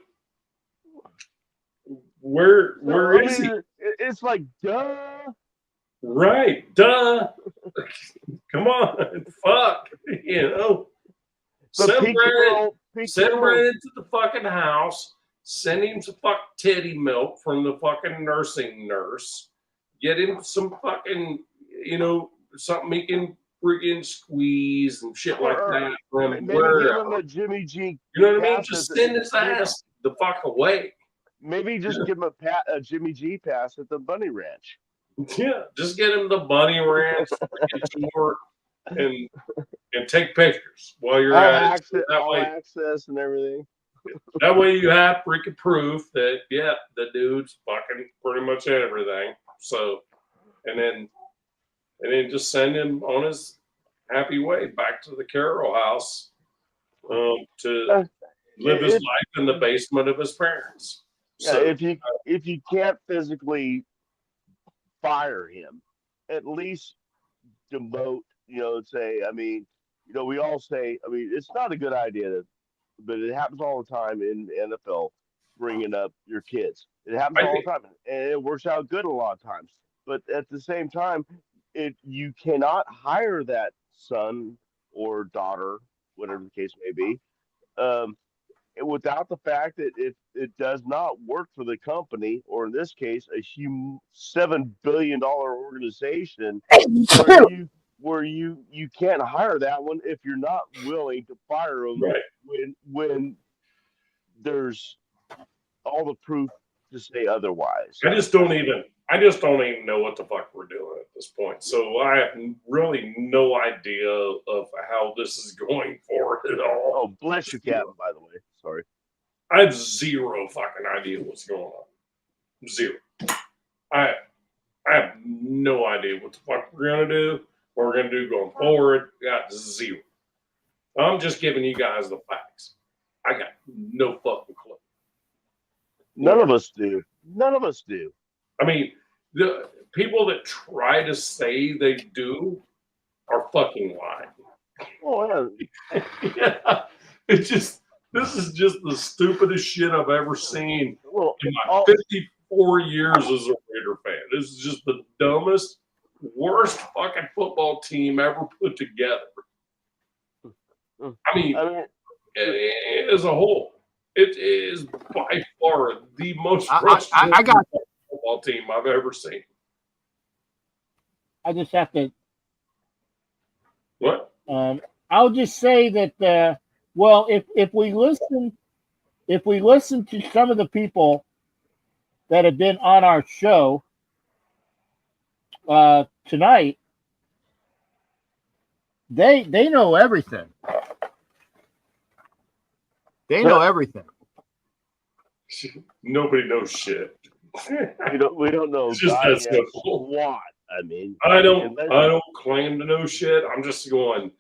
where is he? It's like, duh. Right, duh. Come on, fuck. You know, send Brandon to the fucking house. Send him some fucking titty milk from the fucking nursing nurse. Get him some fucking, something he can freaking squeeze and shit like that from maybe wherever. give him a Jimmy G. You know what I mean? Just send his ass the fuck away. Maybe just give him a Jimmy G pass at the Bunny Ranch. Yeah, just get him the Bunny Ranch tour and take pictures while you're at it. All access and everything. That way you have freaking proof that, yeah, the dude's fucking pretty much everything. So, and then just send him on his happy way back to the Carroll house to live his life in the basement of his parents. Yeah, so, if you can't physically fire him, at least demote. Say, I mean, we all say, I mean, it's not a good idea but it happens all the time in NFL, bringing up your kids. It happens all the time, and it works out good a lot of times. But at the same time, you cannot hire that son or daughter, whatever the case may be, without the fact that it does not work for the company, or in this case, a $7 billion organization, where you can't hire that one if you're not willing to fire them when there's all the proof to say otherwise. I just don't even know what the fuck we're doing at this point. So I have really no idea of how this is going forward at all. Oh, bless you, Captain, by the way. Sorry. I have zero fucking idea what's going on. Zero. I have no idea what the fuck we're going to do, what we're going to do going forward. Got zero. I'm just giving you guys the facts. I got no fucking clue. None of us do. None of us do. I mean, the people that try to say they do are fucking lying. Oh, yeah. Yeah. This is just the stupidest shit I've ever seen in my 54 years as a Raider fan. This is just the dumbest, worst fucking football team ever put together. I mean, as a whole, it is by far the most frustrating football team I've ever seen. I just have to. What? I'll just say that. Well, if we listen to some of the people that have been on our show tonight, they know everything. They know everything. Nobody knows shit. We don't know. It's just that simple. What? I mean, I don't claim to know shit. I'm just going.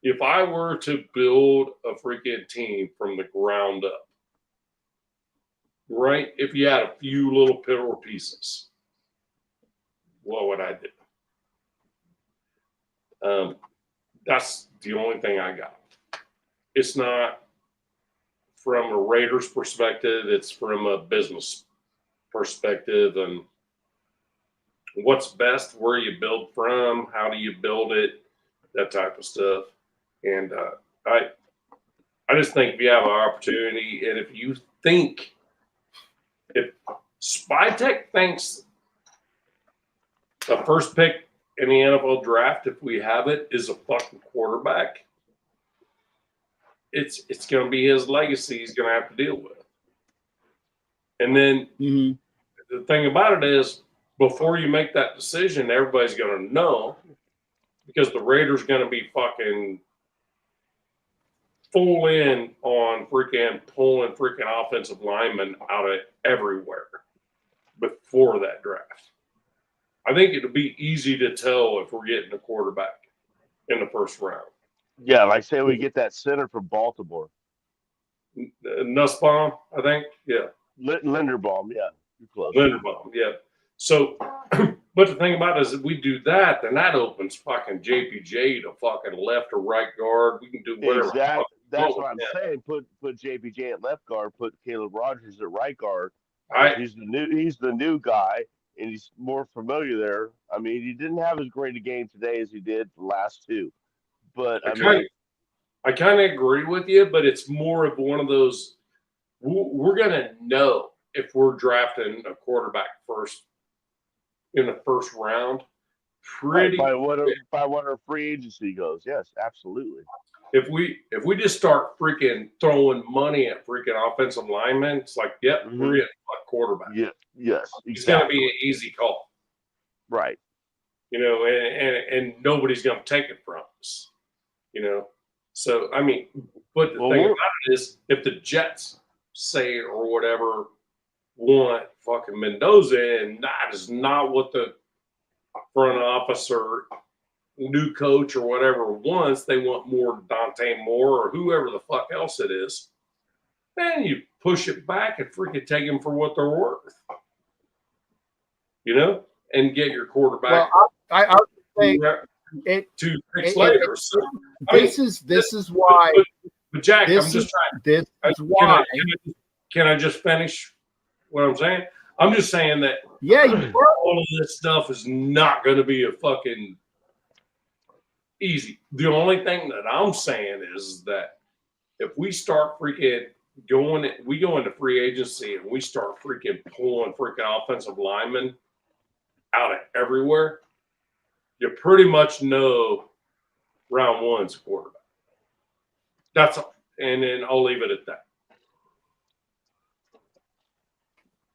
if I were to build a freaking team from the ground up, right? If you had a few little pillar pieces, what would I do? That's the only thing I got. It's not from a Raiders perspective, it's from a business perspective and what's best, where you build from, how do you build it, that type of stuff. And I just think if you have an opportunity, and if you think, if Spytech thinks the first pick in the NFL draft, if we have it, is a fucking quarterback, it's going to be his legacy he's going to have to deal with. And then the thing about it is, before you make that decision, everybody's going to know, because the Raiders going to be fucking full in on freaking pulling freaking offensive linemen out of everywhere before that draft. I think it'll be easy to tell if we're getting a quarterback in the first round. Yeah, like say we get that center from Baltimore. Nussbaum, I think. Yeah. Linderbaum, yeah. You're close. Linderbaum, yeah. So, but the thing about it is, if we do that, then that opens fucking JPJ to fucking left or right guard. We can do whatever. Exactly. That's what I'm saying. Put JPJ at left guard. Put Caleb Rogers at right guard. He's the new guy, and he's more familiar there. I mean, he didn't have as great a game today as he did the last two. But I kind of agree with you, but it's more of one of those. We're gonna know if we're drafting a quarterback first in the first round. By what our free agency goes. Yes, absolutely. If we just start freaking throwing money at freaking offensive linemen, it's like, yep, we're getting a quarterback. Yeah, yes, exactly. It's gonna be an easy call, right? You know, and nobody's gonna take it from us. You know, so I mean, but the thing about it is, if the Jets say or whatever want fucking Mendoza, and that is not what the front office or new coach or whatever wants. They want more Dante Moore or whoever the fuck else it is. Man, you push it back and freaking take them for what they're worth. You know, and get your quarterback. Well, I would say 2 picks later. This is why. But Jack, I'm just trying. This is why. Can I just finish what I'm saying? I'm just saying that. Yeah, all of this stuff is not going to be a fucking easy. The only thing that I'm saying is that if we start freaking we go into free agency and we start freaking pulling freaking offensive linemen out of everywhere, you pretty much know round one's quarterback. That's all. And then I'll leave it at that.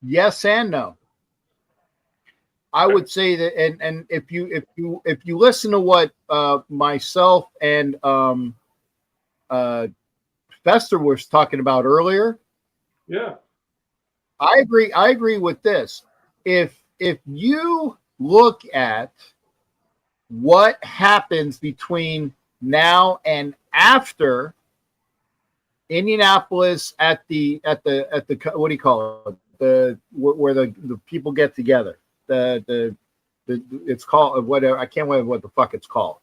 Yes and no. I would say that, and if you listen to what myself and Fester was talking about earlier, yeah, I agree with this. If you look at what happens between now and after Indianapolis at the what do you call it, where the people get together, the it's called whatever, I can't remember what the fuck it's called,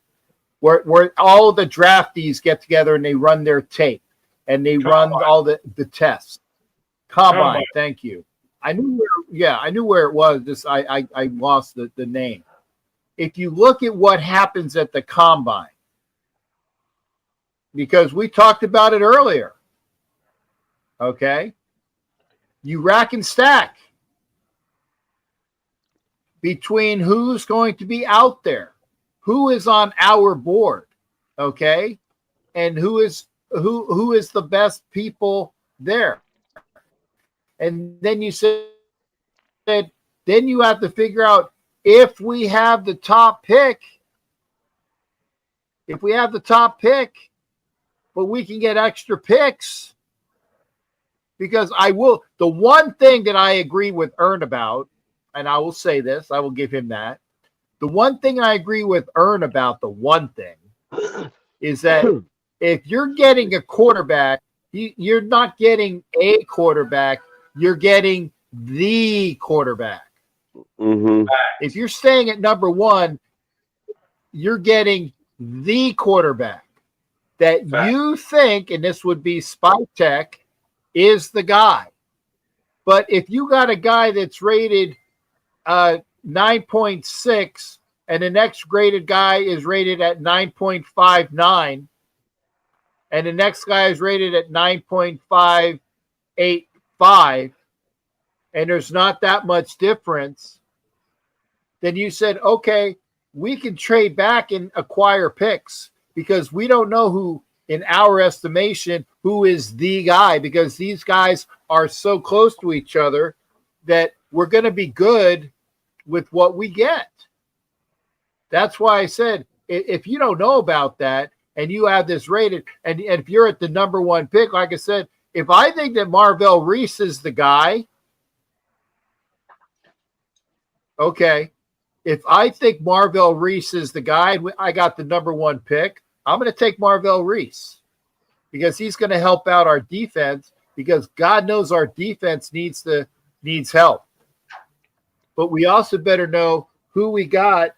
where all the draftees get together and they run their tape and they run all the tests. Combine. Thank you. I knew where it was. Just I lost the name. If you look at what happens at the combine, because we talked about it earlier, okay? You rack and stack between who's going to be out there, who is on our board, okay, and who is the best people there. And then you said, then you have to figure out if we have the top pick, but we can get extra picks, because the one thing that I agree with Ern about, and I will say this, I will give him that. The one thing I agree with Ern about, the one thing is that if you're getting a quarterback, you're not getting a quarterback, you're getting the quarterback. Mm-hmm. If you're staying at number one, you're getting the quarterback that you think, and this would be Spike Tech, is the guy. But if you got a guy that's rated 9.6 and the next graded guy is rated at 9.59 and the next guy is rated at 9.585 and there's not that much difference, then you said, okay, we can trade back and acquire picks because we don't know who, in our estimation, who is the guy, because these guys are so close to each other that we're going to be good with what we get. That's why I said, if you don't know about that and you have this rated, and if you're at the number one pick, like I said, if I think that Marvell Reese is the guy, okay. If I think Marvell Reese is the guy, I got the number one pick, I'm going to take Marvell Reese because he's going to help out our defense, because God knows our defense needs help. But we also better know who we got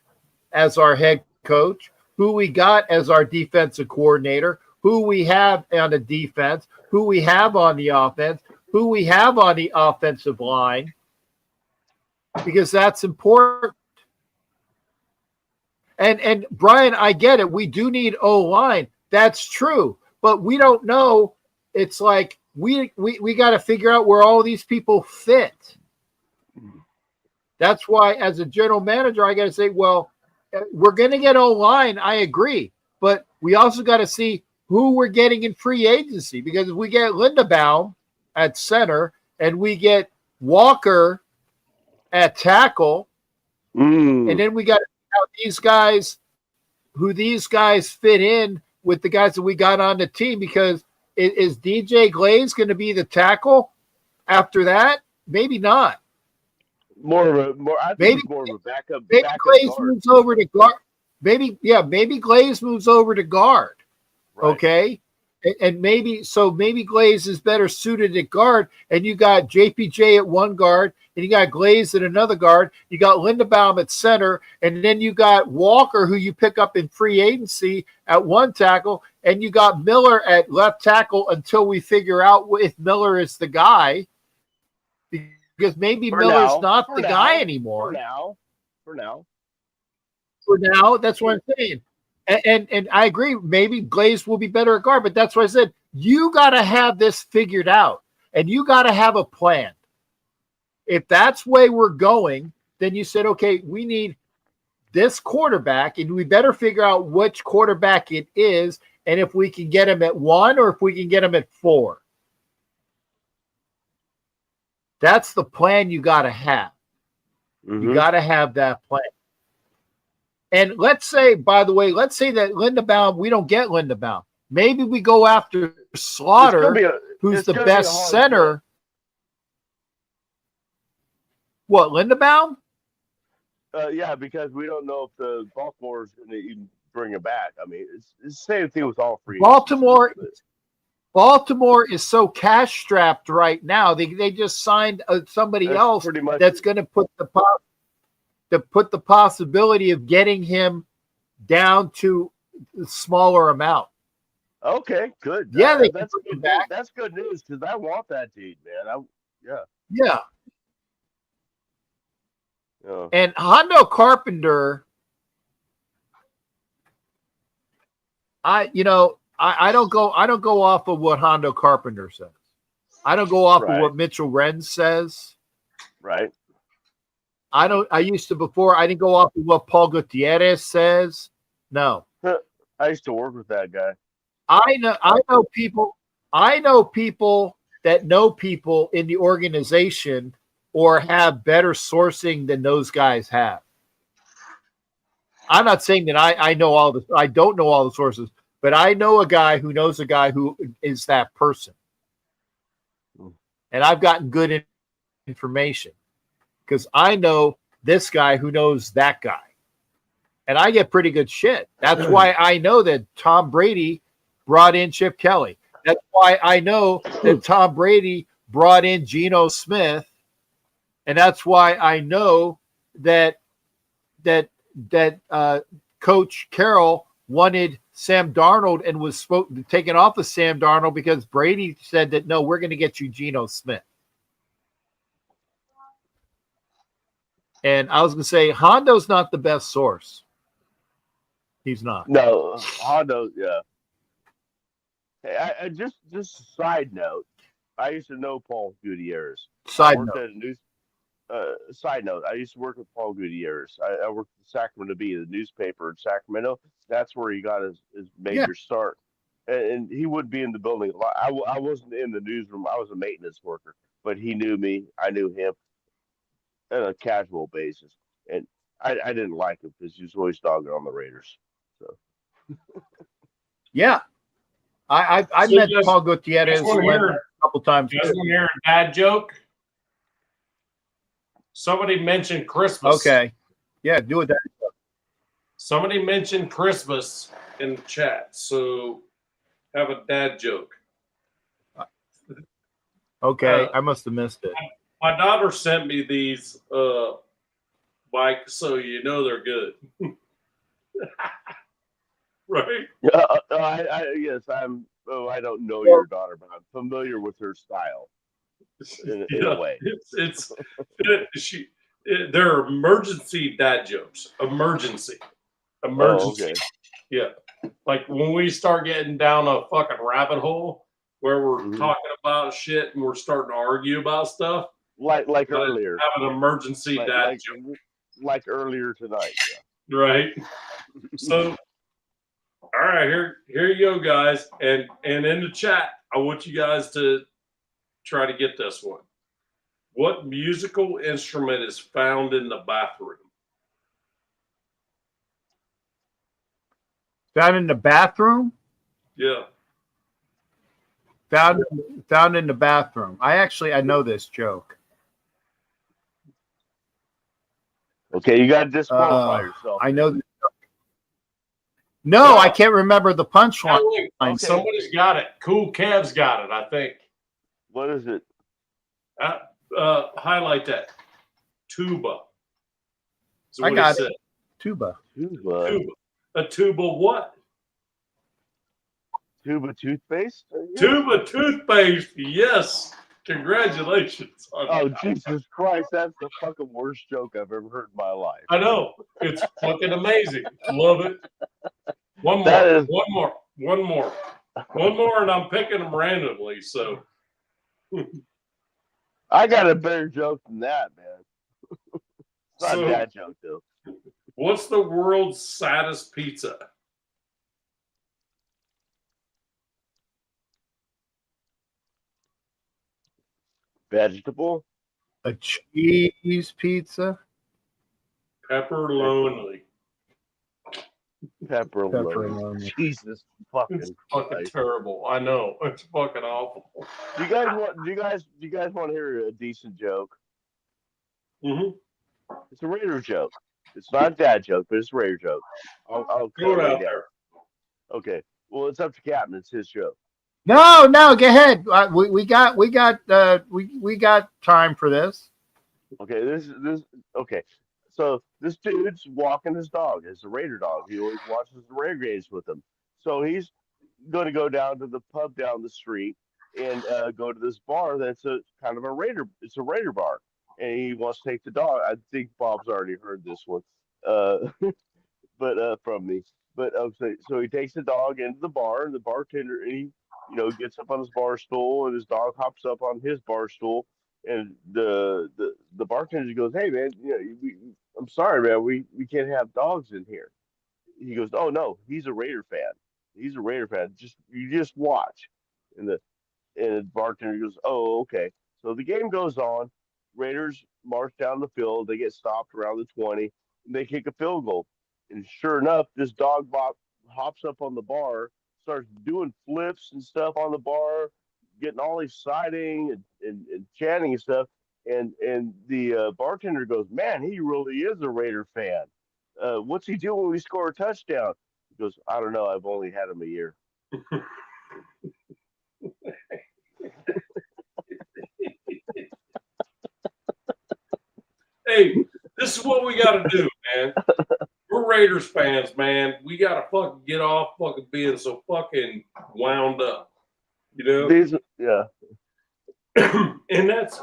as our head coach, who we got as our defensive coordinator, who we have on the defense, who we have on the offense, who we have on the offensive line, because that's important. And Brian, I get it. We do need O-line. That's true. But we don't know. It's like we got to figure out where all these people fit. That's why, as a general manager, I got to say, well, we're going to get O-line. I agree. But we also got to see who we're getting in free agency, because if we get Lindebaum at center and we get Walker at tackle, and then we got these guys fit in with the guys that we got on the team, because is DJ Glaze going to be the tackle after that? Maybe not. I think more of a backup. Maybe backup Glaze guard. moves over to guard. Maybe Glaze moves over to guard. Right. Okay. And maybe Glaze is better suited at guard, and you got JPJ at one guard, and you got Glaze at another guard, you got Lindebaum at center, and then you got Walker, who you pick up in free agency, at one tackle, and you got Miller at left tackle until we figure out if Miller is the guy, because maybe Miller's not the guy anymore. For now, that's what I'm saying. And I agree, maybe Glaze will be better at guard, but that's what I said. You got to have this figured out, and you got to have a plan. If that's the way we're going, then you said, okay, we need this quarterback, and we better figure out which quarterback it is, and if we can get him at 1 or if we can get him at 4. That's the plan you got to have. mm-hmm. You got to have that plan. And let's say, by the way, that Lindebaum, we don't get Lindebaum. Maybe we go after Slaughter, who's the best center. What, Lindebaum? Yeah, because we don't know if the Baltimore is going to even bring him back. I mean, it's the same thing with all three. Baltimore is so cash strapped right now. They just signed somebody else that's going to put the possibility of getting him down to a smaller amount. Okay, good. Yeah, that's good. That's good news, because I want that dude, man. Yeah. And Hondo Carpenter, I don't go off of what Hondo Carpenter says. I don't go off of what Mitchell Wren says. Right. I didn't go off of what Paul Gutierrez says. No. I used to work with that guy. I know people that know people in the organization or have better sourcing than those guys have. I'm not saying that I know all this. I don't know all the sources, but I know a guy who knows a guy who is that person. And I've gotten good information because I know this guy who knows that guy. and I get pretty good shit. That's why I know that Tom Brady brought in Chip Kelly. That's why I know that Tom Brady brought in Geno Smith, and that's why I know that Coach Carroll wanted Sam Darnold and was taken off of Sam Darnold because Brady said that no, we're going to get you Geno Smith. And I was going to say Hondo's not the best source. He's not. No, Hondo, yeah. Hey, I just side note. I used to know Paul Gutierrez. Side I worked note. at a news. Side note: I used to work with Paul Gutierrez. I worked at the Sacramento Bee, the newspaper in Sacramento. That's where he got his major start. And he would be in the building a lot. I wasn't in the newsroom. I was a maintenance worker, but he knew me. I knew him on a casual basis, and I didn't like him because he was always dogging on the Raiders. So Yeah. I So met you guys- Paul Gutierrez wanna hear- a couple times. You guys want to hear a dad joke? Somebody mentioned Christmas. Okay. Yeah, do it. Somebody mentioned Christmas in the chat, so have a dad joke. Okay, I must have missed it. My daughter sent me these, Mike, so you know they're good. Right? yeah, yes, I'm. Oh, I don't know your daughter, but I'm familiar with her style in a way. They're emergency dad jokes. Emergency. Oh, okay. Yeah. Like when we start getting down a fucking rabbit hole where we're Mhm. talking about shit and we're starting to argue about stuff. Like earlier, Have an emergency dad joke. like earlier tonight. Yeah. Right. So, all right, here you go, guys, and in the chat, I want you guys to try to get this one. What musical instrument is found in the bathroom? Found in the bathroom? Yeah. Found in the bathroom. I know this joke. Okay, you got to disqualify yourself. I know this joke. No, Yeah. I can't remember the punchline. Okay. Somebody's got it. Cool Kev's got it, I think. What is it? Highlight that. Tuba. Is I what got he it. said. Tuba. Tuba. A tuba what? Tuba toothpaste? Tuba toothpaste. Yes. Congratulations. Oh, Jesus Christ. That's the fucking worst joke I've ever heard in my life. I know. It's fucking amazing. Love it. One more. That is- One more, and I'm picking them randomly. So I got a better joke than that, man. It's not So- a dad joke, though. what's the world's saddest pizza? Vegetable? A cheese pizza. Pepperoni. Pepperoni. Pepperoni. Jesus fucking It's fucking Christ. terrible. I know. It's fucking awful. Do you guys want to hear a decent joke? Mm-hmm. It's a Raider joke. It's not a dad joke, but it's a Raider joke. I'll Throw it lay out down. there. Okay. Well, it's up to Captain. It's his show. No, go ahead. We got time for this. Okay. This. Okay. So this dude's walking his dog. It's a Raider dog. He always watches the Raider games with him. So he's going to go down to the pub down the street and go to this bar that's a kind of a Raider. It's a Raider bar, and he wants to take the dog. I think Bob's already heard this one, but from me. But so he takes the dog into the bar, and the bartender and he gets up on his bar stool, and his dog hops up on his bar stool, and the bartender goes, "Hey man, I'm sorry man, we can't have dogs in here." He goes, "Oh no, he's a Raider fan. He's a Raider fan. You just watch." And the bartender goes, "Oh, okay." So the game goes on. Raiders march down the field. They get stopped around the 20, and they kick a field goal. And sure enough, this dog hops up on the bar, starts doing flips and stuff on the bar, getting all exciting and chanting and stuff. And the bartender goes, "Man, he really is a Raider fan." What's he do when we score a touchdown? He goes, I don't know. I've only had him a year. Hey, this is what we got to do, man. We're Raiders fans, man. We got to fucking get off fucking being so fucking wound up, you know? Yeah. And that's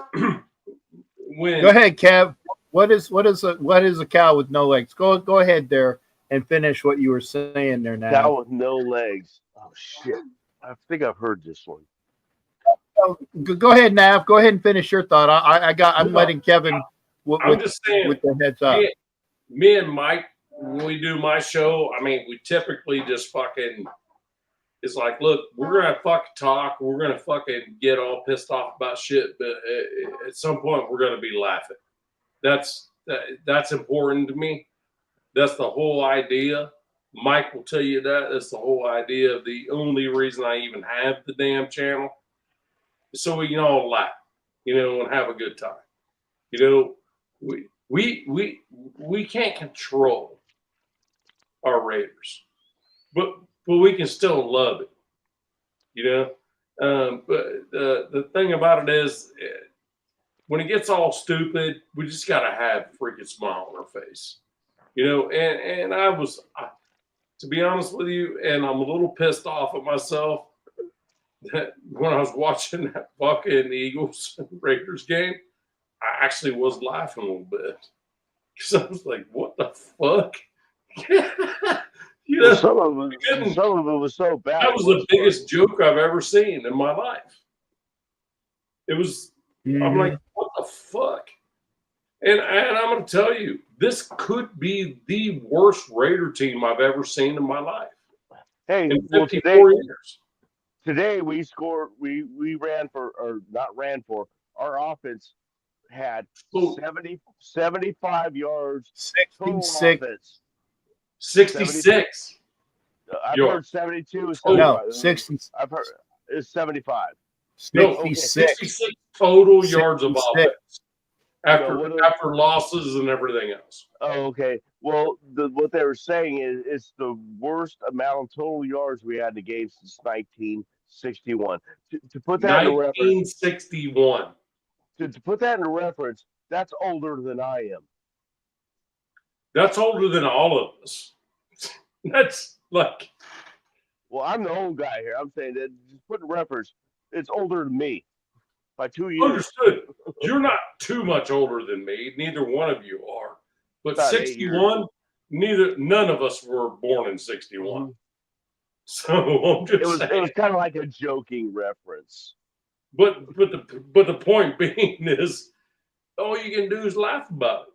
when. Go ahead, Kev. What is a cow with no legs? Go ahead there and finish what you were saying there now. Cow with no legs. Oh shit! I think I've heard this one. Go ahead, Nav. Go ahead and finish your thought. I'm letting Kevin. I'm just saying. With the heads up. Me and Mike, when we do my show, I mean, we typically just fucking. It's like, look, we're gonna fucking talk. We're gonna fucking get all pissed off about shit, but at some point, we're gonna be laughing. That's important to me. That's the whole idea. Mike will tell you that. That's the whole idea of the only reason I even have the damn channel. So we can all laugh, you know, and have a good time. You know, we can't control our Raiders, but we can still love it, you know. But the thing about it is, when it gets all stupid, we just gotta have a freaking smile on our face, you know. And to be honest with you, and I'm a little pissed off at myself that when I was watching that fucking Eagles Raiders game, I actually was laughing a little bit because I was like, "What the fuck?" You know, some of it was so bad. That was the biggest joke I've ever seen in my life. It was. Mm-hmm. I'm like, what the fuck? And I'm going to tell you, this could be the worst Raider team I've ever seen in my life. Hey, in 54 years. Today we scored. We ran for, or not ran for. Our offense had 75 yards. 66. 66. I've heard 72. No, 60. I've heard it's 75. 66 total yards of offense after losses and everything else. Oh, okay. Well, what they were saying is it's the worst amount of total yards we had in the game since 1961. To put that in reference, 1961. To put that in reference, that's older than I am. That's older than all of us. That's like. Well, I'm the old guy here. I'm saying that just put in reference, it's older than me by 2 years. Understood. You're not too much older than me. Neither one of you are. But about 61, none of us were born in 61. Mm-hmm. So I'm just saying. It was kind of like a joking reference. But the point being is, all you can do is laugh about it.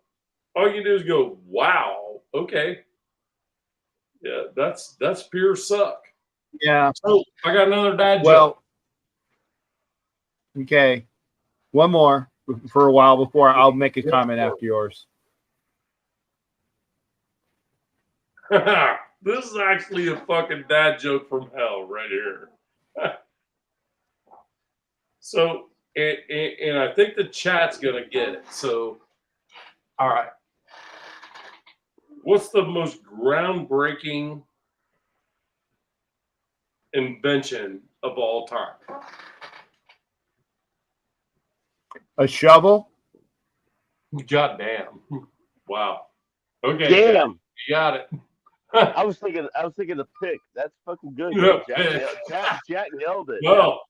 All you can do is go, wow, okay. Yeah, that's pure suck. Yeah. So I got another dad joke. Okay. One more for a while before I'll make a comment after yours. This is actually a fucking dad joke from hell right here. So, and I think the chat's going to get it. So, all right. What's the most groundbreaking invention of all time? A shovel? Goddamn. Wow. Okay. Damn. Jack, you got it. I was thinking the pick. That's fucking good. Jack nailed it. Well,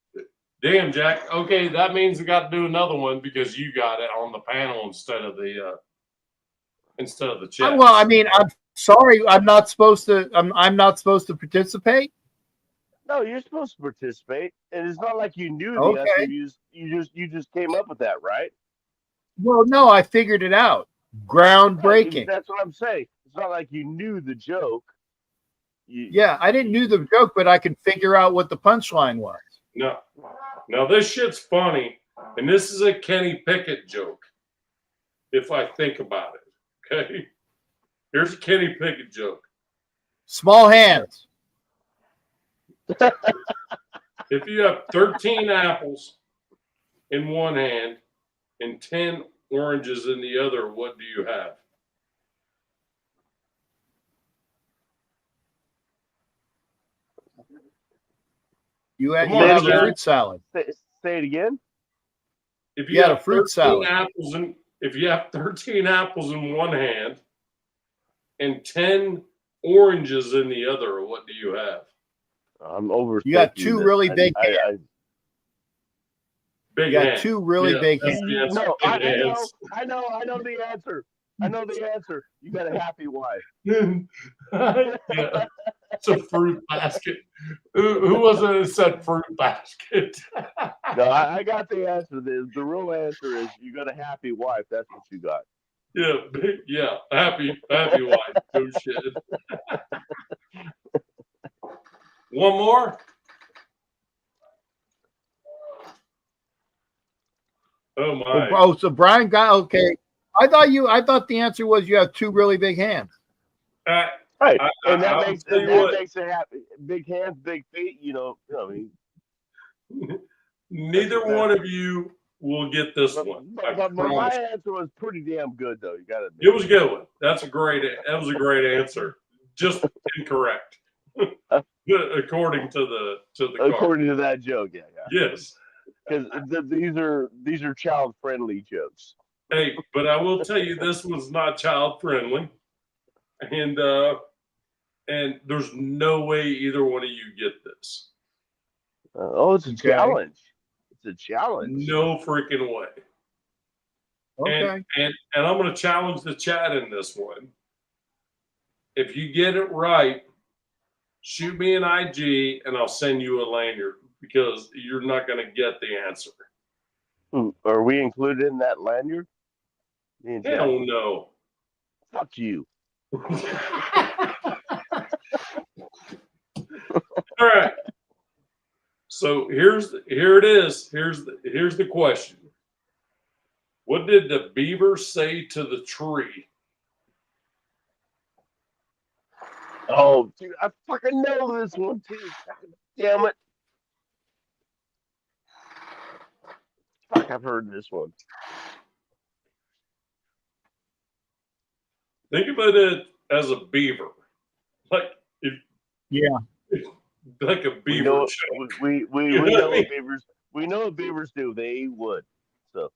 damn, Jack. Okay, that means we got to do another one because you got it on the panel instead of the chat. Well, I mean, I'm sorry, I'm not supposed to. I'm not supposed to participate. No, you're supposed to participate, and it's not like you knew the answer. You just came up with that, right? Well, no, I figured it out. Groundbreaking. That's what I'm saying. It's not like you knew the joke. Yeah, I didn't know the joke, but I could figure out what the punchline was. No. Now, this shit's funny, and this is a Kenny Pickett joke, if I think about it, okay? Here's a Kenny Pickett joke. Small hands. If you have 13 apples in one hand and 10 oranges in the other, what do you have? You had, Come you on, have a Chad. fruit salad. Say it again. If You you had a have fruit 13 salad. apples in, if you have 13 apples in one hand and 10 oranges in the other, what do you have? I'm overthinking. You got two this. really big hands. Big You got hands. two really Yeah, big that's hands. the answer. No, Big I know hands. the answer. I know the answer. You got a happy wife. Yeah, it's a fruit basket. Who was it that said fruit basket? No, I got the answer. The real answer is you got a happy wife. That's what you got. Yeah, happy wife. No shit. One more. Oh my! Oh, so Brian got okay. I thought the answer was you have two really big hands. Right, and that makes it happy. Big hands, big feet. I mean, Neither one of you will get this one. But my answer was pretty damn good, though. You got to. It was a good one. That was a great answer. Just incorrect, according to the according to that joke. Yeah. Yes. Because these are child friendly jokes. Hey, but I will tell you, this was not child friendly, and there's no way either one of you get this. It's a challenge. It's a challenge. No freaking way. Okay. And I'm going to challenge the chat in this one. If you get it right, shoot me an IG and I'll send you a lanyard because you're not going to get the answer. Are we included in that lanyard? Hell no. Fuck you. All right. So here it is. Here's the question. What did the beaver say to the tree? Oh, dude, I fucking know this one too. Damn it. Fuck, I've heard this one. Think about it as a beaver. Like like a beaver. We know what beavers. We know what beavers do. They eat wood. So.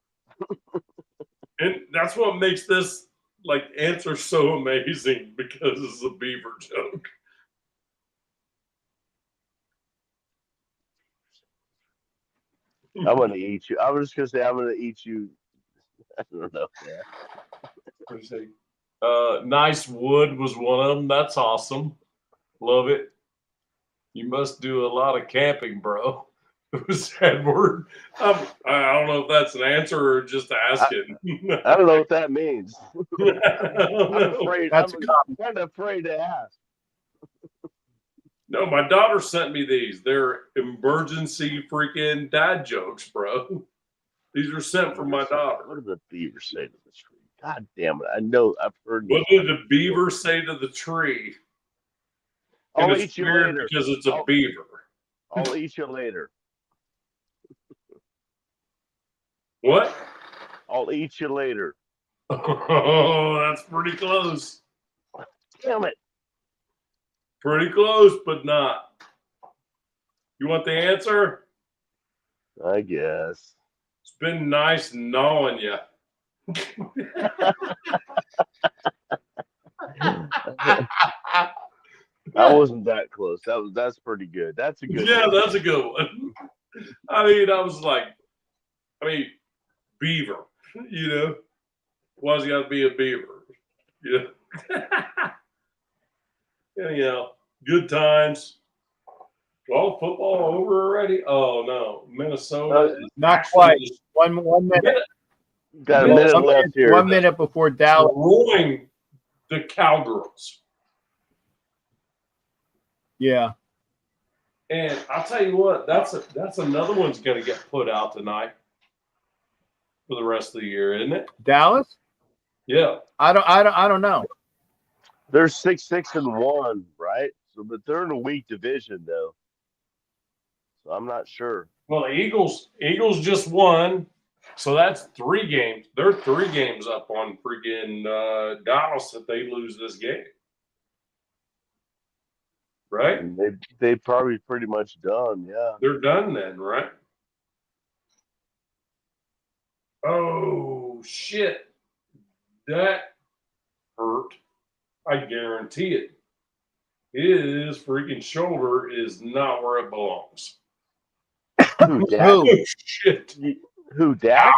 And that's what makes this answer so amazing because it's a beaver joke. I'm gonna eat you. I was just gonna say I'm gonna eat you. I don't know. Yeah. Nice wood was one of them. That's awesome. Love it. You must do a lot of camping, bro. It was Edward. I don't know if that's an answer or just asking. I don't know what that means. I'm afraid. That's I'm kind of afraid to ask. No, my daughter sent me these. They're emergency freaking dad jokes, bro. These are sent from my daughter. What did the beaver say to the tree? God damn it! I know I've heard. What did the beaver say to the tree? I'll eat you later because it's a beaver. I'll eat you later. What? I'll eat you later. Oh, that's pretty close. Damn it. Pretty close, but not. You want the answer? I guess. It's been nice gnawing you. I wasn't that close. That's pretty good. That's a good. Yeah, that's a good one. I mean, beaver. Why's he got to be a beaver? Anyhow, good times. Well, football over already? Oh no, Minnesota. Not quite. One minute. Got a minute left here. 1 minute before Dallas. Rolling the Cowgirls. Yeah. And I'll tell you what, that's another one's going to get put out tonight for the rest of the year, isn't it? Dallas? Yeah. I don't know. They're 6-1, right? So, but they're in a weak division though. So I'm not sure. Well, the Eagles just won, so that's 3 games. They're 3 games up on freaking Dallas if they lose this game. right? And they probably pretty much done. Yeah. They're done then, right? Oh shit, that hurt. I guarantee it. His freaking shoulder is not where it belongs. Who, Dak? Oh shit! Who, Dak?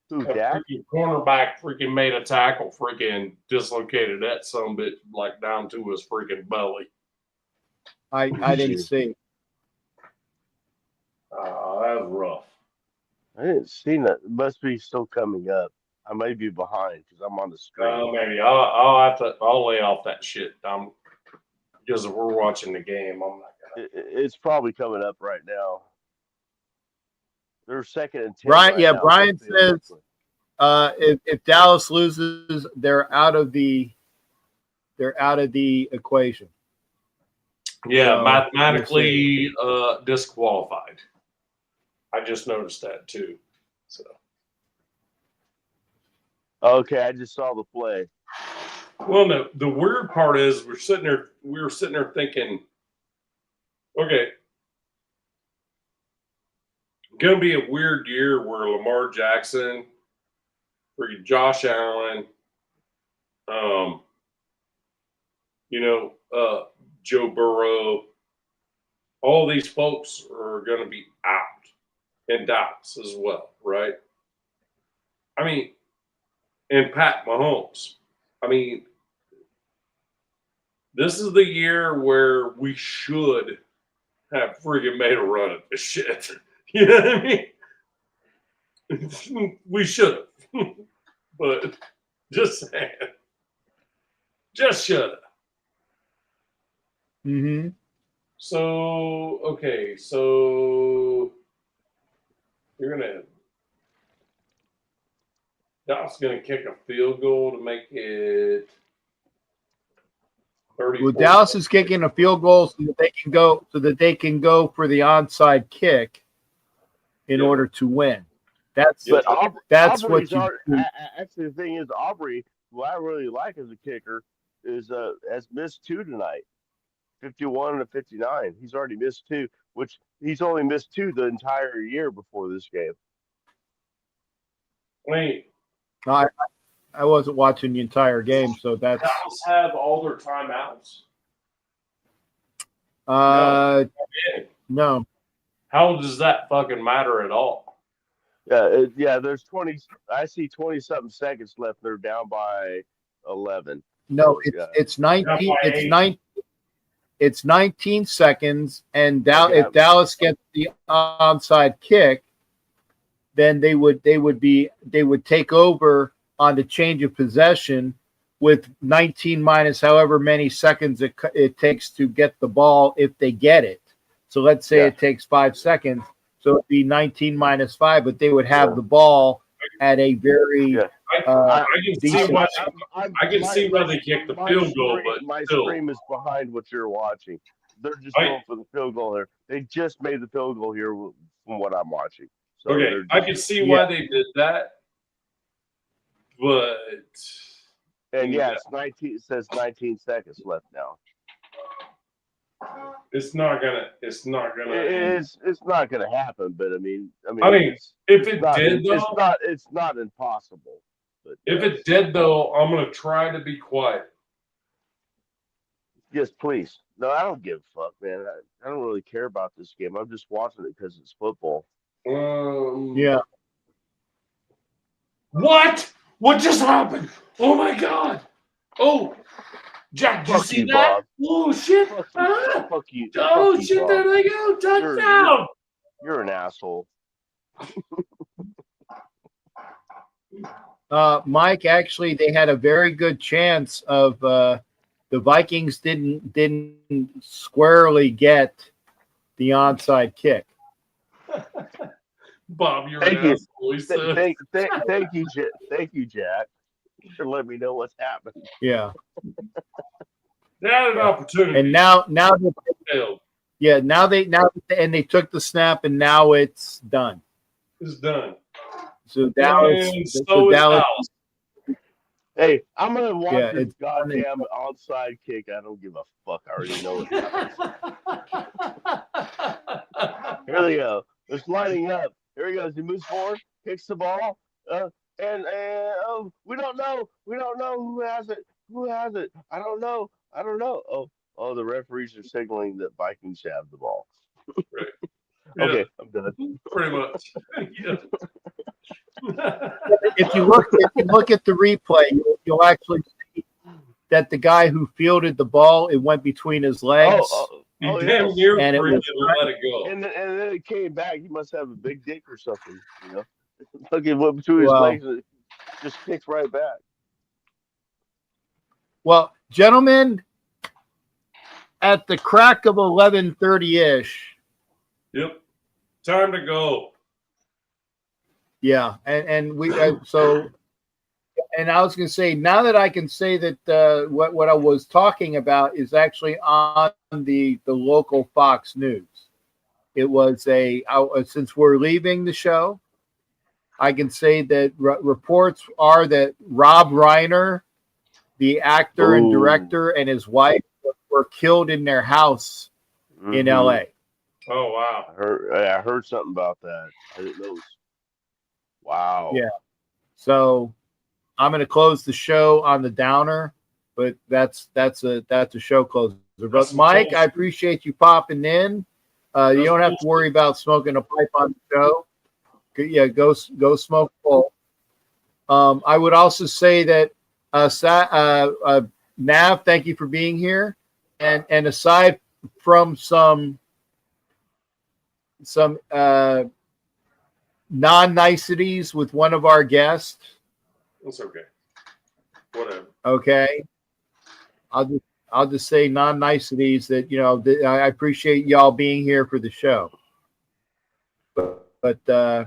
Who, That Dak? freaking cornerback freaking made a tackle, freaking dislocated that sumbitch like down to his freaking belly. I didn't see. That was rough. I didn't see that. It must be still coming up. I may be behind because I'm on the screen. Maybe I'll lay off that shit. Because if we're watching the game, I'm not gonna. It's probably coming up right now. They're second and 10. Brian, right yeah, now. Brian says if Dallas loses, they're out of the equation. Yeah, So, mathematically disqualified. I just noticed that too. So Okay, I just saw the play. well, no, the weird part is we were sitting there thinking, okay, gonna be a weird year where Lamar Jackson, freaking Josh Allen, Joe Burrow, all these folks are gonna be out in Dallas as well, right? I mean, and Pat Mahomes. I mean, this is the year where we should have friggin' made a run at this shit. You know what I mean? We should have. But just saying. Just should have. Mm-hmm. So, okay, so Dallas gonna kick a field goal to make it 30. Well, Dallas is kicking a field goal so that they can go for the onside kick in order to win. That's But that's Aubrey's what you do. actually, the thing is, Aubrey, who I really like as a kicker, has missed 2 tonight, 51 and 59. He's already missed 2, which he's only missed 2 the entire year before this game. Wait, I wasn't watching the entire game, so that's Dallas have all their timeouts? no. How does that fucking matter at all? Yeah. There's 20. I see 20-something seconds left. They're down by 11. No, So, it's 19. It's 19. It's 19 seconds, and Okay. if Dallas gets the onside kick, then they would take over on the change of possession with 19 minus however many seconds it takes to get the ball if they get it. So let's say it takes 5 seconds, so it'd be 19 minus 5, but they would have the ball at a very I can see decent. why see why they kicked the field goal, but my still. stream is behind what you're watching. They're just going for the field goal here. They just made the field goal here from what I'm watching. So Okay, I can see why they did that, but it's 19. It says 19 seconds left now. it's not gonna. It's not gonna happen. But I mean, if it did, though, it's not impossible. But if it did, though, I'm gonna try to be quiet. Yes, please. No, I don't give a fuck, man. I don't really care about this game. I'm just watching it because it's football. Yeah. What? What just happened? Oh my god! Oh, Jack, did you see that? Bob. Oh shit! Fuck you. Oh Fuck you, shit! Bob. There they go! Touchdown! You're an asshole. Mike, actually, they had a very good chance of the Vikings didn't squarely get the onside kick. Bob, you're Thank an you. asshole. He said. Thank you, Jack. Thank you, Jack. For letting me know what's happening. Yeah. They had an opportunity. And now they failed. Yeah, they took the snap, and now it's done. It's done. So Dallas. And so is Dallas. Hey, I'm gonna watch Yeah, this it's goddamn onside kick. I don't give a fuck. I already know what happens. Here they go. It's lining up. Here he goes. He moves forward, kicks the ball, and oh, we don't know. We don't know who has it. Who has it? I don't know. I don't know. Oh, the referees are signaling that Vikings have the ball. Right. Yeah, Okay, I'm done. pretty much. Yeah. if you look at the replay, you'll actually see that the guy who fielded the ball, it went between his legs. He Oh, damn yes. near And it freaking was- let it go. And then it came back. He must have a big dick or something. Look, it went between his Well- legs and it just kicked right back. Well, gentlemen, at the crack of 11:30-ish, Yep. Time to go. yeah, and we so, and I was going to say, now that I can say that what I was talking about is actually on the local Fox News. It was since we're leaving the show, I can say that reports are that Rob Reiner, the actor and Ooh. director, and his wife were killed in their house in Mhm. LA. Oh wow. I heard something about that. I didn't know. Wow. Yeah. So I'm going to close the show on the downer, but that's a show closer. But That's Mike, cool. I appreciate you popping in. You don't have to worry about smoking a pipe on the show. Yeah, go smoke a bowl. I would also say that Nav, thank you for being here. And aside from some non-niceties with one of our guests, That's okay. Whatever. okay, I'll just say non-niceties that I appreciate y'all being here for the show. But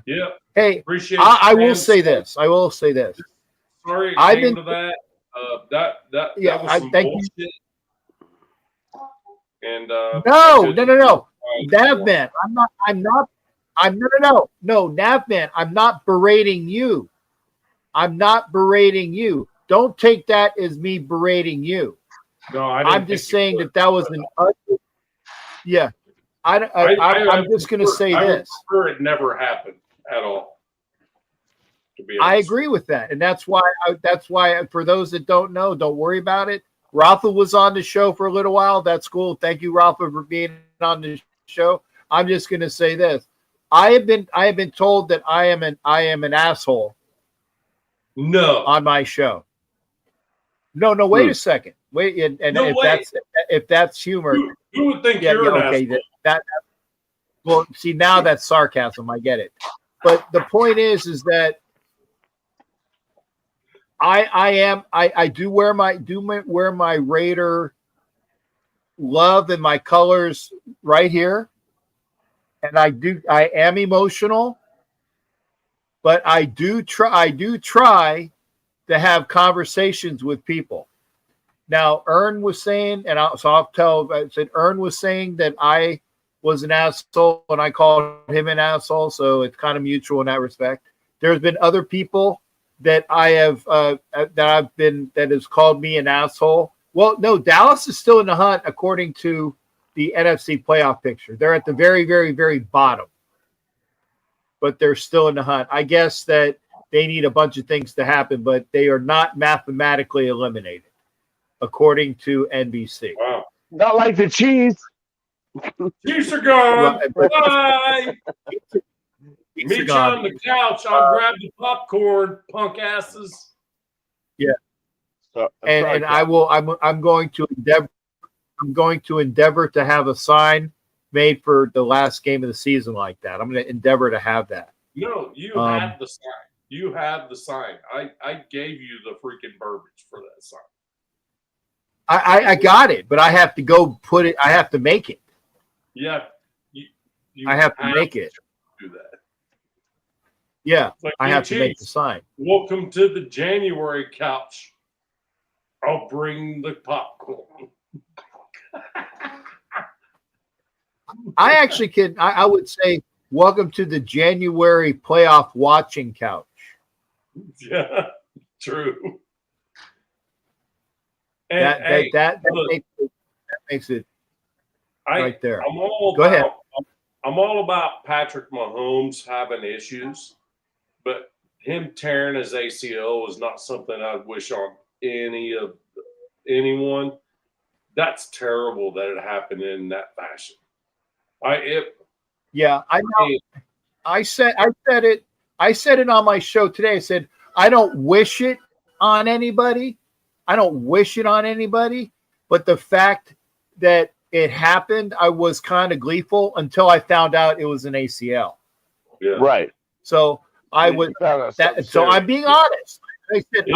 Yeah. hey, Appreciate I will fans. say this. I will say this. Sorry it I've came been- to that. That Yeah, was some thank you. bullshit. And No. Navman, no, Navman, I'm not berating you. I'm not berating you. Don't take that as me berating you. no, I didn't I'm just think saying you would. that was an yeah. I'm just going to say I would this. prefer it never happened at all. To be I honest. agree with that, and that's why for those that don't know, don't worry about it. Rafa was on the show for a little while. That's cool. Thank you, Rafa, for being on the show. I'm just going to say this. I have been told that I am an asshole No. on my show. No, wait a second. Wait, and No, wait. if that's humor, Who would think yeah, you're an okay. asshole? Well, see, now that's sarcasm. I get it. But the point is that I do wear my Raider love and my colors right here. And I am emotional, but I do try to have conversations with people. Now, Ern was saying, Ern was saying that I was an asshole and I called him an asshole. So it's kind of mutual in that respect. There's been other people that that has called me an asshole. Well, no, Dallas is still in the hunt according to the NFC playoff picture. They're at the very, very, very bottom, but they're still in the hunt. I guess that they need a bunch of things to happen, but they are not mathematically eliminated, according to NBC. Wow. Not like the Chiefs. Chiefs are gone. Right, but- Bye. It's Meet you gone. on the couch. I'll grab the popcorn, punk asses. And I will. I'm going to endeavor to have a sign made for the last game of the season like that. I'm going to endeavor to have that. No, you have the sign. You have the sign. I gave you the freaking verbiage for that sign. I got it, but I have to go put it. I have to make it. Yeah. I have to make it. Do that. Yeah, It's like, I hey, have to make the Chiefs, sign. welcome to the January couch. I'll bring the popcorn. I actually can. I would say, welcome to the January playoff watching couch. Yeah, true. And, hey, that look, makes it right there. I'm all Go ahead. I'm all about Patrick Mahomes having issues, but him tearing his ACL is not something I'd wish on anyone. That's terrible that it happened in that fashion. Yeah, I know. I said it on my show today. I said I don't wish it on anybody. I don't wish it on anybody, but the fact that it happened, I was kind of gleeful until I found out it was an ACL. Yeah. Right. So I would that. So I'm being honest. I said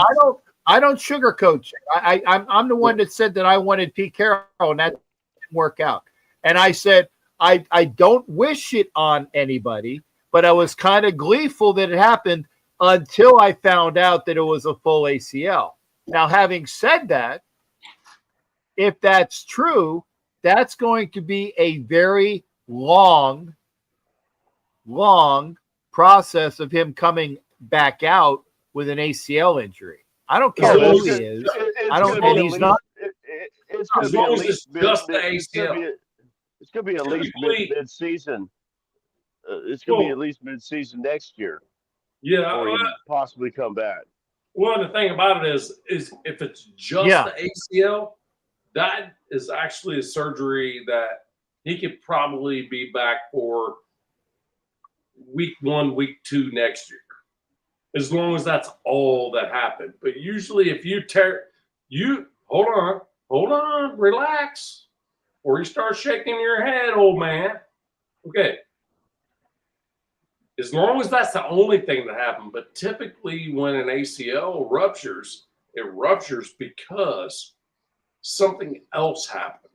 I don't sugarcoat shit. I'm the one that said that I wanted Pete Carroll, and that didn't work out. And I said I don't wish it on anybody, but I was kind of gleeful that it happened until I found out that it was a full ACL. Now, having said that, if that's true, that's going to be a very long process of him coming back out with an ACL injury. I don't care who he is. I don't, and he's not. It's going to be long at as least it's just the ACL. It's going to be at least mid-season. It's going to be at least mid-season next year. Yeah, or he possibly come back. Well, the thing about it is if it's just the ACL, that is actually a surgery that he could probably be back for week 1, week 2 next year, as long as that's all that happened. But usually, if you hold on, relax, or you start shaking your head, old man. Okay. As long as that's the only thing that happened. But typically when an ACL ruptures, it ruptures because something else happened.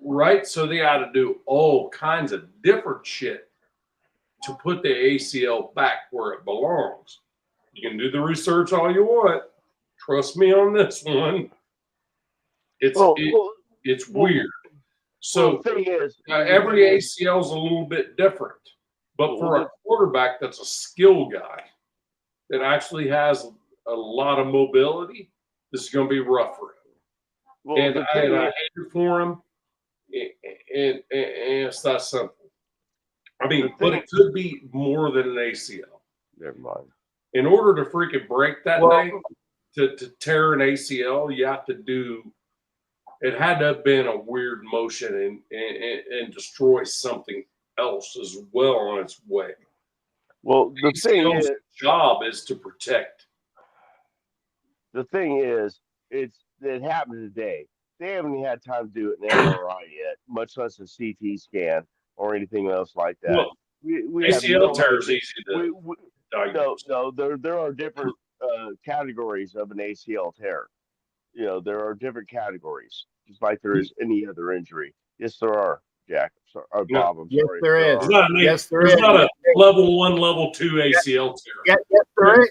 Right? So they got to do all kinds of different shit to put the ACL back where it belongs. You can do the research all you want. Trust me on this one. It's weird. So the thing is, every ACL is a little bit different. But for a quarterback that's a skill guy that actually has a lot of mobility, this is going to be rough for him. And I hate it for him. And it's that simple. I mean, but it could be more than an ACL. Never mind. In order to freaking break that thing, to tear an ACL, you have to do. It had to have been a weird motion and destroy something else as well on its way. Well, the thing is, job is to protect. The thing is, it happened today. They haven't had time to do an MRI yet, much less a CT scan or anything else like that. Well, we ACL tear is easy to diagnose. No, there are different categories of an ACL tear. You know, there are different categories, just like there is any other injury. Yes, there are, Jack. Or Bob, I'm sorry. Yes, there is. There's not a level 1, level 2 ACL tear.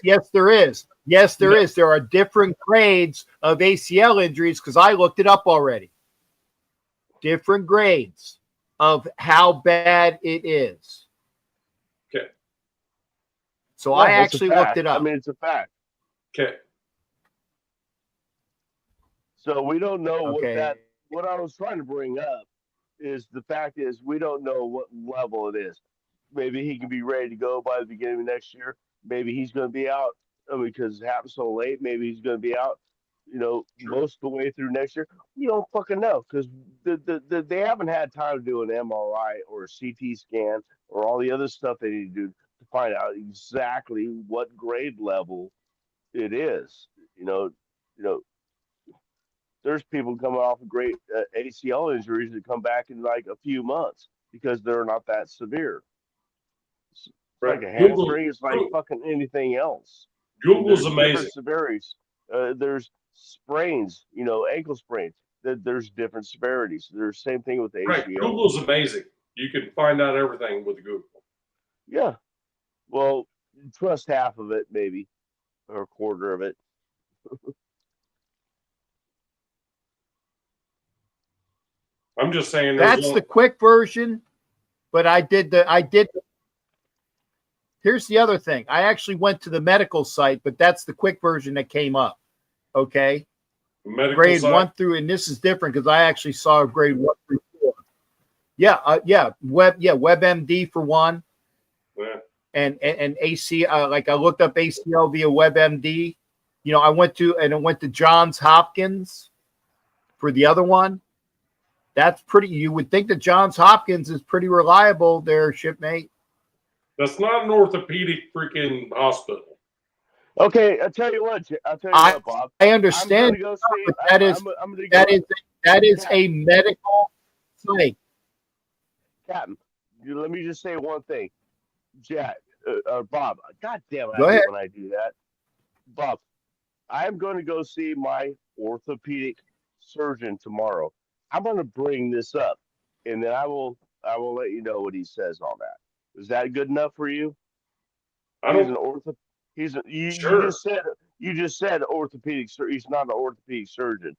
Yes, there is. Yes, there is. There are different grades of ACL injuries because I looked it up already. Different grades of how bad it is. Okay. So I actually looked it up. I mean, it's a fact. Okay. So we don't know what I was trying to bring up is the fact is we don't know what level it is. Maybe he can be ready to go by the beginning of next year. Maybe he's going to be out because it happened so late. Maybe he's going to be out, most of the way through next year. We don't fucking know because they haven't had time to do an MRI or a CT scan or all the other stuff they need to do to find out exactly what grade level it is. There's people coming off of great ACL injuries that come back in like a few months because they're not that severe. It's like a hamstring. It's like fucking anything else. Google's amazing. Different severities. There's sprains, ankle sprains. There's different severities. There's same thing with the ACL. Google's amazing. You can find out everything with Google. Yeah. Well, trust half of it, maybe, or a quarter of it. I'm just saying that's the quick version, but here's the other thing. I actually went to the medical site, but that's the quick version that came up. Okay. Medical Grade side. 1 through, and this is different because I actually saw grade 1 through 4. WebMD for one. Yeah. And AC, like I looked up ACL via WebMD. You know, I went to Johns Hopkins for the other one. That's pretty. You would think that Johns Hopkins is pretty reliable there, shipmate. That's not an orthopedic freaking hospital. Okay, I'll tell you what, Bob. I understand, I'm gonna go see. but that is a medical site. Captain, let me just say one thing, Jack or Bob. God damn it! Go I hate ahead. when I do that. Bob, I am going to go see my orthopedic surgeon tomorrow. I'm going to bring this up, and then I will let you know what he says on that. Is that good enough for you? I He's don't. an ortho. You Sure. just said orthopedic. He's not an orthopedic surgeon.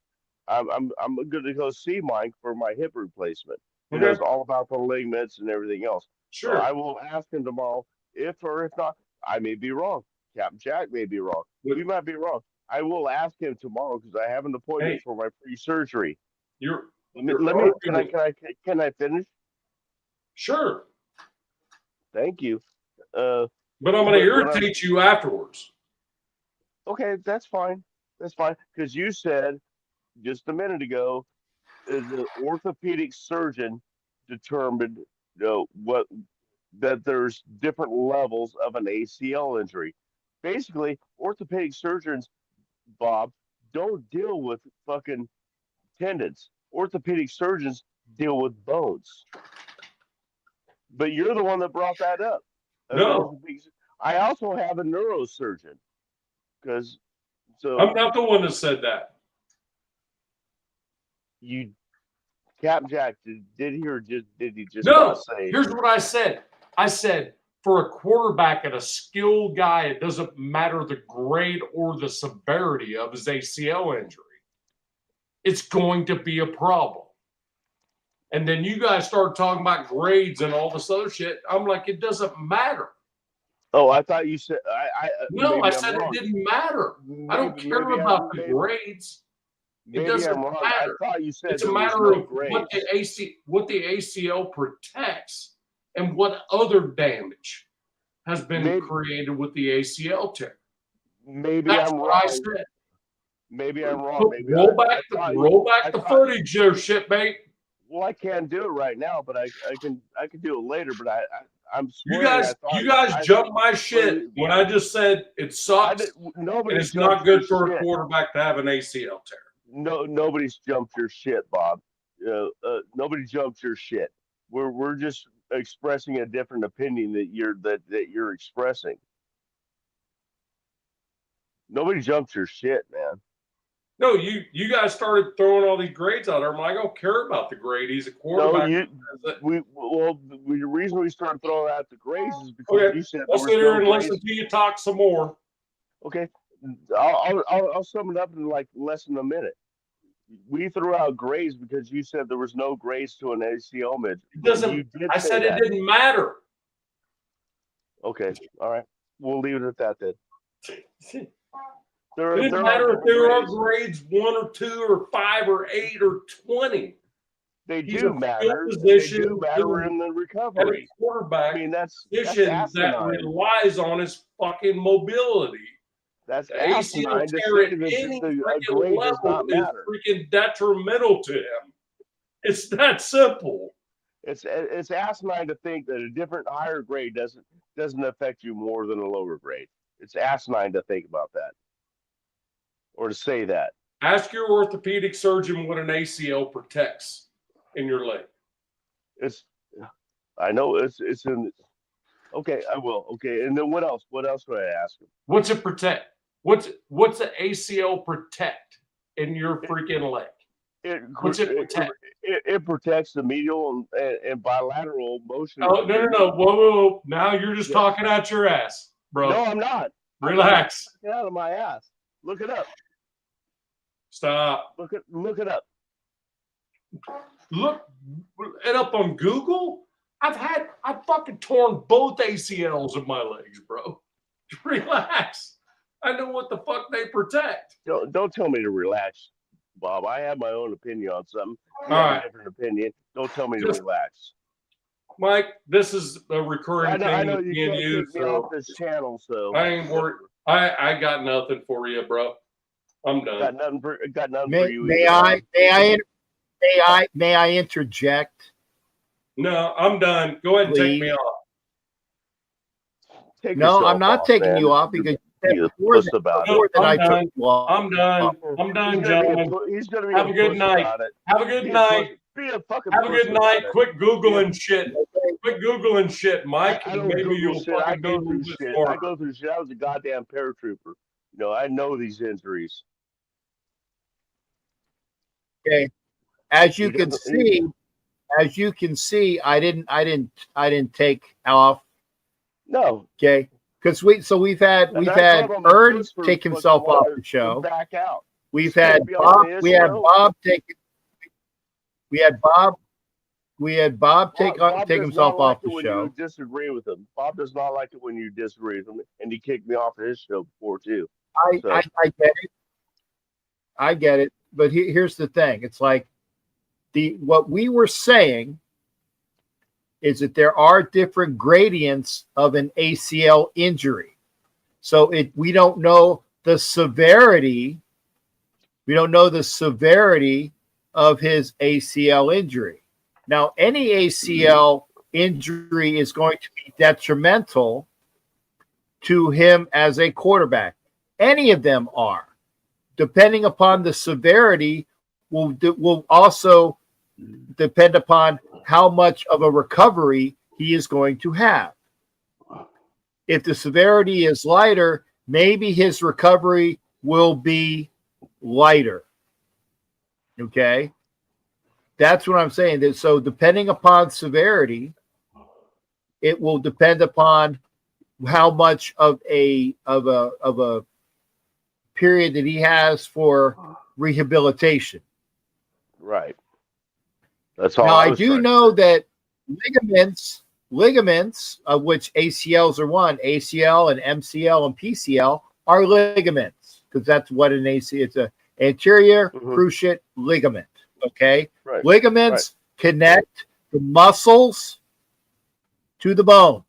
I'm going to go see Mike for my hip replacement. He knows Okay. all about the ligaments and everything else. So Sure. I will ask him tomorrow if not. I may be wrong. Captain Jack may be wrong. We might be wrong. I will ask him tomorrow because I have an appointment for my pre-surgery. You're Let me. Can I finish? Sure. Thank you. But I'm going to irritate you afterwards. Okay, that's fine. That's fine. Because you said just a minute ago, the orthopedic surgeon determined that there's different levels of an ACL injury. Basically, orthopedic surgeons, Bob, don't deal with fucking tendons. Orthopedic surgeons deal with bones. But you're the one that brought that up. No. I also have a neurosurgeon. I'm not the one that said that. Captain Jack, did he or did he just No, not say? Here's what I said. I said, for a quarterback and a skilled guy, it doesn't matter the grade or the severity of his ACL injury. It's going to be a problem. And then you guys start talking about grades and all this other shit. I'm like, it doesn't matter. Oh, I thought you said I said it didn't matter. I don't care about the grades. It doesn't matter. I thought you said it's a matter of what the ACL protects and what other damage has been created with the ACL tear. That's I'm what wrong. I said. Maybe I'm wrong. Roll back the footage there, shipmate. Well, I can't do it right now, but I can do it later. But I'm You swearing. guys jumped my shit when I just said it sucks. And it's not good for a quarterback to have an ACL tear. No, nobody's jumped your shit, Bob. Nobody jumped your shit. We're just expressing a different opinion that you're expressing. Nobody jumped your shit, man. No, you guys started throwing all these grades out there. I don't care about the grade. He's a quarterback. The reason we started throwing out the grades is because you said I'll sit here and listen to you talk some more. Okay, I'll sum it up in like less than a minute. We threw out grades because you said there was no grades to an ACL mid. It doesn't. I said it didn't matter. Okay, all right. We'll leave it at that then. It didn't matter if there are grades 1 or 2 or 5 or 8 or 20. They do matter. They do matter in the recovery. A quarterback, that's position that relies on his fucking mobility. That's asinine to say that a grade does not matter. Is freaking detrimental to him. It's that simple. It's asinine to think that a different higher grade doesn't affect you more than a lower grade. It's asinine to think about that. Or to say that. Ask your orthopedic surgeon what an ACL protects in your leg. I know it's in. Okay, I will. Okay, and then what else? What else would I ask him? What's it protect? What's the ACL protect in your freaking leg? What's it protect? It protects the medial and bilateral motion. Oh, no. Whoa. Now you're just talking out your ass, bro. No, I'm not. Relax. Get out of my ass. Look it up. Stop. Look it up. Look it up on Google. I've fucking torn both ACLs of my legs, bro. Relax. I know what the fuck they protect. Don't tell me to relax, Bob. I have my own opinion on something. You All have right. a different opinion. Don't tell me to Just- relax. Mike, this is a recurring I thing know with you me and can't you, kick me so off this channel, so I ain't worried. I got nothing for you, bro. I'm done. got nothing for May, you may either. I may I may I interject? No, I'm done. Go ahead and take me Please? off. Take No, yourself I'm not off, taking man. you off because you Be said a before puss that, about No, it. before that I I'm took done. you off. I'm done. I'm done, gentlemen. He's gonna be Have a a good puss night. about it. Have a good Be a night. puss. Be a fucking Have a puss good about night. it. Quit Googling shit. Okay. Quit Googling shit, Mike. I and don't maybe Google you'll shit. I fucking be a go little through bit shit. smarter. I go through shit. I was a goddamn paratrooper. I know these injuries. Okay. As you He can doesn't. see, I didn't take off. No, Okay. Because we've had and I called him a Ern puss for take fucking himself off wanting the to show. back out. We've Can't had be on Bob. his We had show. Bob take. We had Bob. We had Bob take Bob take does himself not like off it the when you show. disagree with him. Bob does not like it when you disagree with him, and he kicked me off of his show before too. So I get it. I get it. But here's the thing. It's like what we were saying is that there are different gradients of an ACL injury. So we don't know the severity. We don't know the severity of his ACL injury. Now, any ACL injury is going to be detrimental to him as a quarterback. Any of them are. Depending upon the severity, will also depend upon how much of a recovery he is going to have. If the severity is lighter, maybe his recovery will be lighter. Okay? That's what I'm saying. So depending upon severity, it will depend upon how much of a period that he has for rehabilitation. right. That's all Now, I was do trying to know say. that ligaments, of which ACLs are one, ACL and MCL and PCL are ligaments, because that's what an ACL, it's a anterior cruciate ligament. Okay. Right. Ligaments connect the muscles to the bone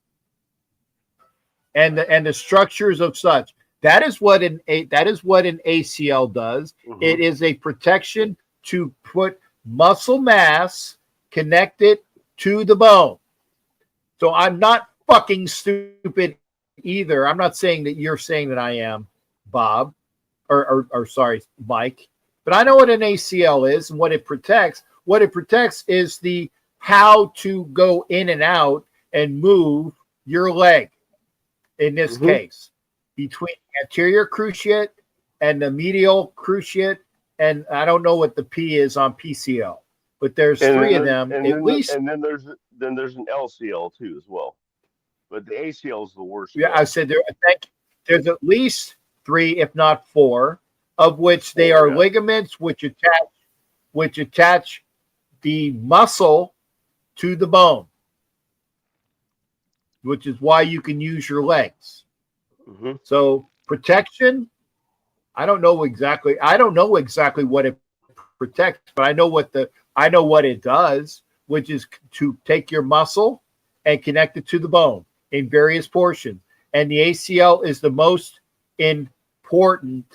and the structures of such. That is what an ACL does. It is a protection to put muscle mass connected to the bone. So I'm not fucking stupid either. I'm not saying that you're saying that I am, Bob, or sorry, Mike. But I know what an ACL is and what it protects. What it protects is the how to go in and out and move your leg. In this case, between anterior cruciate and the medial cruciate, and I don't know what the P is on PCL, but there's three of them at least. And then there's an LCL too as well, but the ACL is the worst. Yeah, I said there's at least three, if not four, of which they are ligaments which attach the muscle to the bone, which is why you can use your legs. So protection, I don't know exactly what it protects, but I know what it does, which is to take your muscle and connect it to the bone in various portions. And the ACL is the most important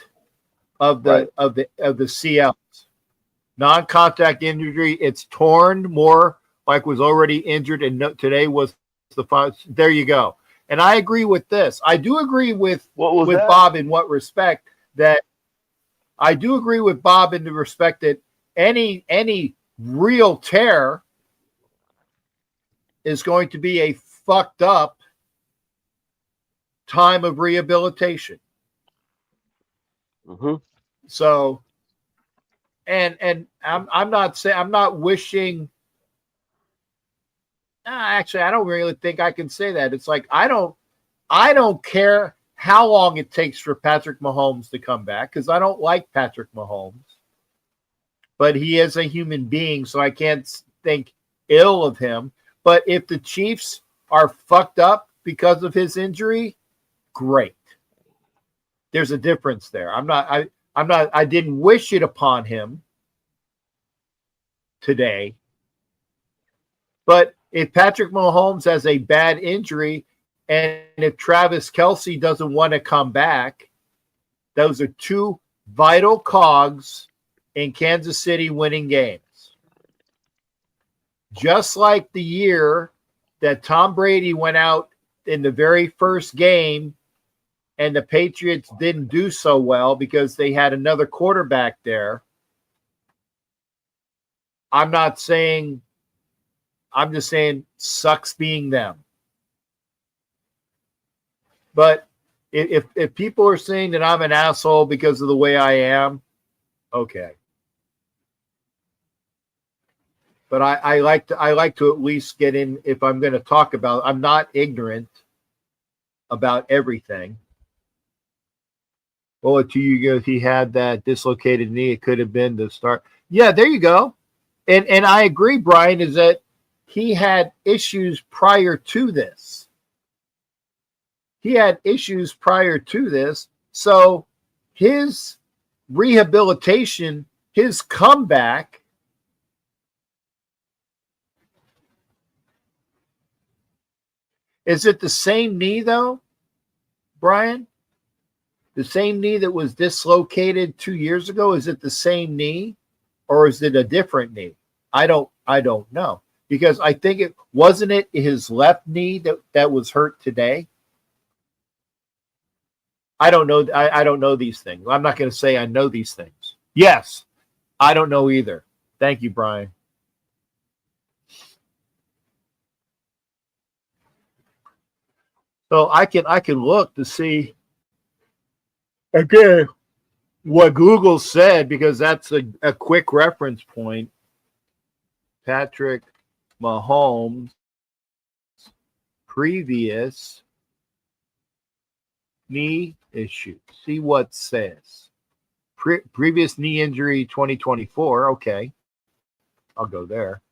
of the CLs. Non-contact injury, it's torn more like was already injured, and today was the fun. There you go. And I agree with this. I do agree with Bob in what respect that I do agree with Bob in the respect that any real tear is going to be a fucked up time of rehabilitation. So, and I'm not wishing. Actually, I don't really think I can say that. It's like I don't care how long it takes for Patrick Mahomes to come back, because I don't like Patrick Mahomes, but he is a human being, so I can't think ill of him. But if the Chiefs are fucked up because of his injury, great. There's a difference there. I didn't wish it upon him today. But if Patrick Mahomes has a bad injury and if Travis Kelce doesn't want to come back, those are two vital cogs in Kansas City winning games. Just like the year that Tom Brady went out in the very first game and the Patriots didn't do so well because they had another quarterback there. I'm just saying sucks being them. But if people are saying that I'm an asshole because of the way I am, okay. But I like to at least get in if I'm going to talk about. I'm not ignorant about everything. Well, to you, if he had that dislocated knee, it could have been the start. Yeah, there you go. And I agree, Brian, is that he had issues prior to this. He had issues prior to this. So his rehabilitation, his comeback, is it the same knee, though, Brian? The same knee that was dislocated 2 years ago? Is it the same knee, or is it a different knee? I don't know, because I think it wasn't it his left knee that was hurt today. I don't know. I don't know these things. I'm not going to say I know these things. Yes, I don't know either. Thank you, Brian. So I can look to see again what Google said, because that's a quick reference point. Patrick Mahomes' previous knee issue. See what it says. Previous knee injury 2024. Okay. I'll go there.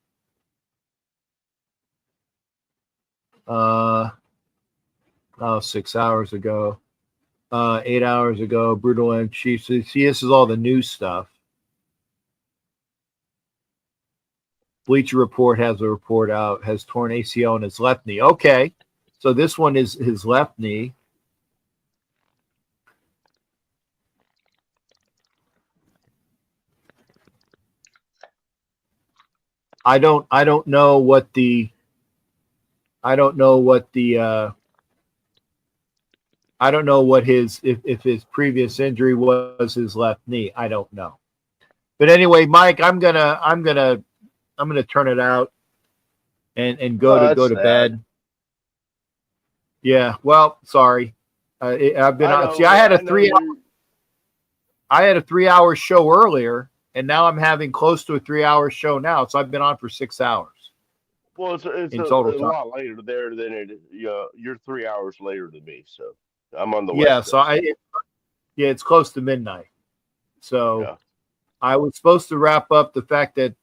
6 hours ago. 8 hours ago, brutal and Chiefs. See, this is all the new stuff. Bleacher Report has a report out, has torn ACL in his left knee. Okay. So this one is his left knee. I don't know what the I don't know what his if his previous injury was his left knee. I don't know. But anyway, Mike, I'm gonna turn it out and go to bed. Yeah. Well, sorry. I've been on. See, I had a 3 hour. I had a 3 hour show earlier, and now I'm having close to a 3 hour show now. So I've been on for 6 hours. Well, it's in a total time. lot later there than it. You're 3 hours later than me, so I'm on the Yeah. West So Coast. it's close to midnight. So Yeah. I was supposed to wrap up the fact that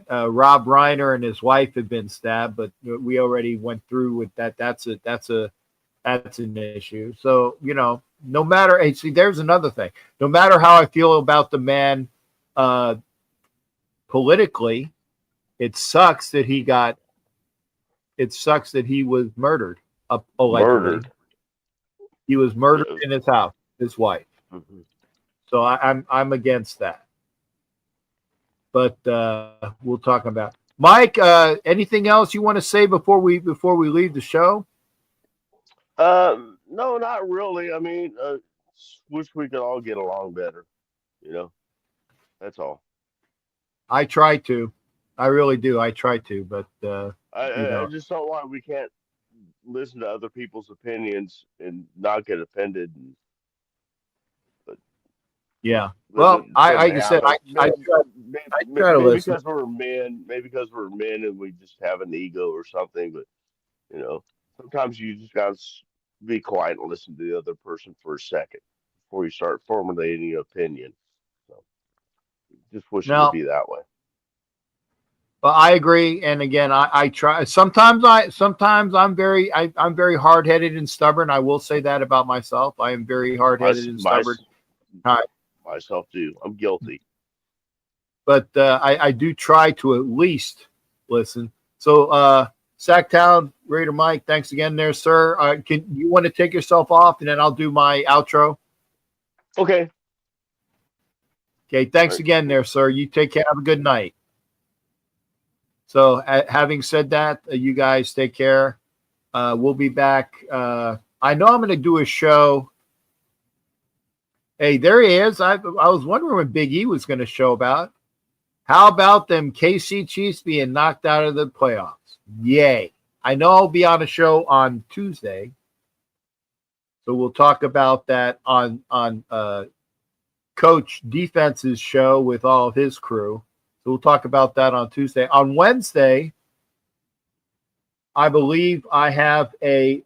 Rob Reiner and his wife had been stabbed, but we already went through with that. That's an issue. So, no matter, hey, see, there's another thing. No matter how I feel about the man politically, it sucks that he was murdered. Allegedly. Murdered. He was murdered in his house, his wife. Mm-hmm. So I'm against that. But we'll talk about Mike. Anything else you want to say before we leave the show? No, not really. I mean, wish we could all get along better. That's all. I try to. I really do. I try to, but I just don't want we can't listen to other people's opinions and not get offended. Yeah. Well, like I said, I try to maybe listen. because we're men, and we just have an ego or something. But sometimes you just gotta be quiet and listen to the other person for a second before you start formulating an opinion. So just wish it could be that way. But I agree, and again, I try. Sometimes I'm very hard headed and stubborn. I will say that about myself. I am very hard My, headed and my, stubborn. Hi. myself too. I'm guilty. But I do try to at least listen. So Sacktown Raider Mike, thanks again, there, sir. Can you want to take yourself off, and then I'll do my outro? Okay. Okay, thanks All right. again, there, sir. You take care. Have a good night. So, having said that, you guys take care. We'll be back. I know I'm going to do a show. Hey, there he is. I was wondering when Big E was going to show about. How about them KC Chiefs being knocked out of the playoffs? Yay. I know I'll be on a show on Tuesday. So we'll talk about that on Coach Defense's show with all of his crew. So we'll talk about that on Tuesday. On Wednesday, I believe I have a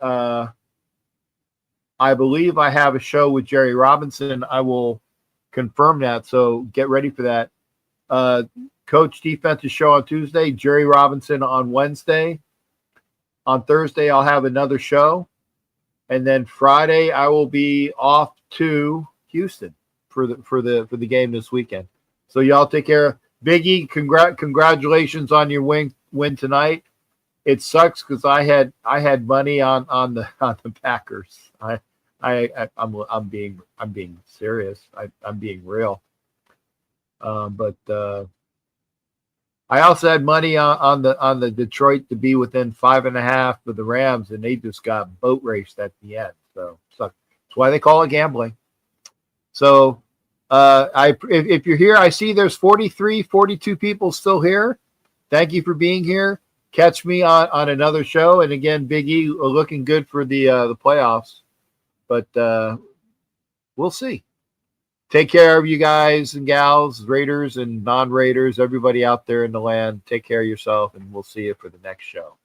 show with Jerry Robinson. I will confirm that. So get ready for that. Coach Defense's show on Tuesday, Jerry Robinson on Wednesday. On Thursday, I'll have another show. And then Friday, I will be off to Houston for the game this weekend. So y'all take care. Biggie, congratulations on your win tonight. It sucks because I had money on the Packers. I'm being serious. I'm being real. But I also had money on the Detroit to be within 5.5 of the Rams, and they just got boat raced at the end. So that's why they call it gambling. So if you're here, I see there's 43, 42 people still here. Thank you for being here. Catch me on another show. And again, Big E looking good for the playoffs. But we'll see. Take care of you guys and gals, Raiders and non-Raiders, everybody out there in the land. Take care of yourself, and we'll see you for the next show.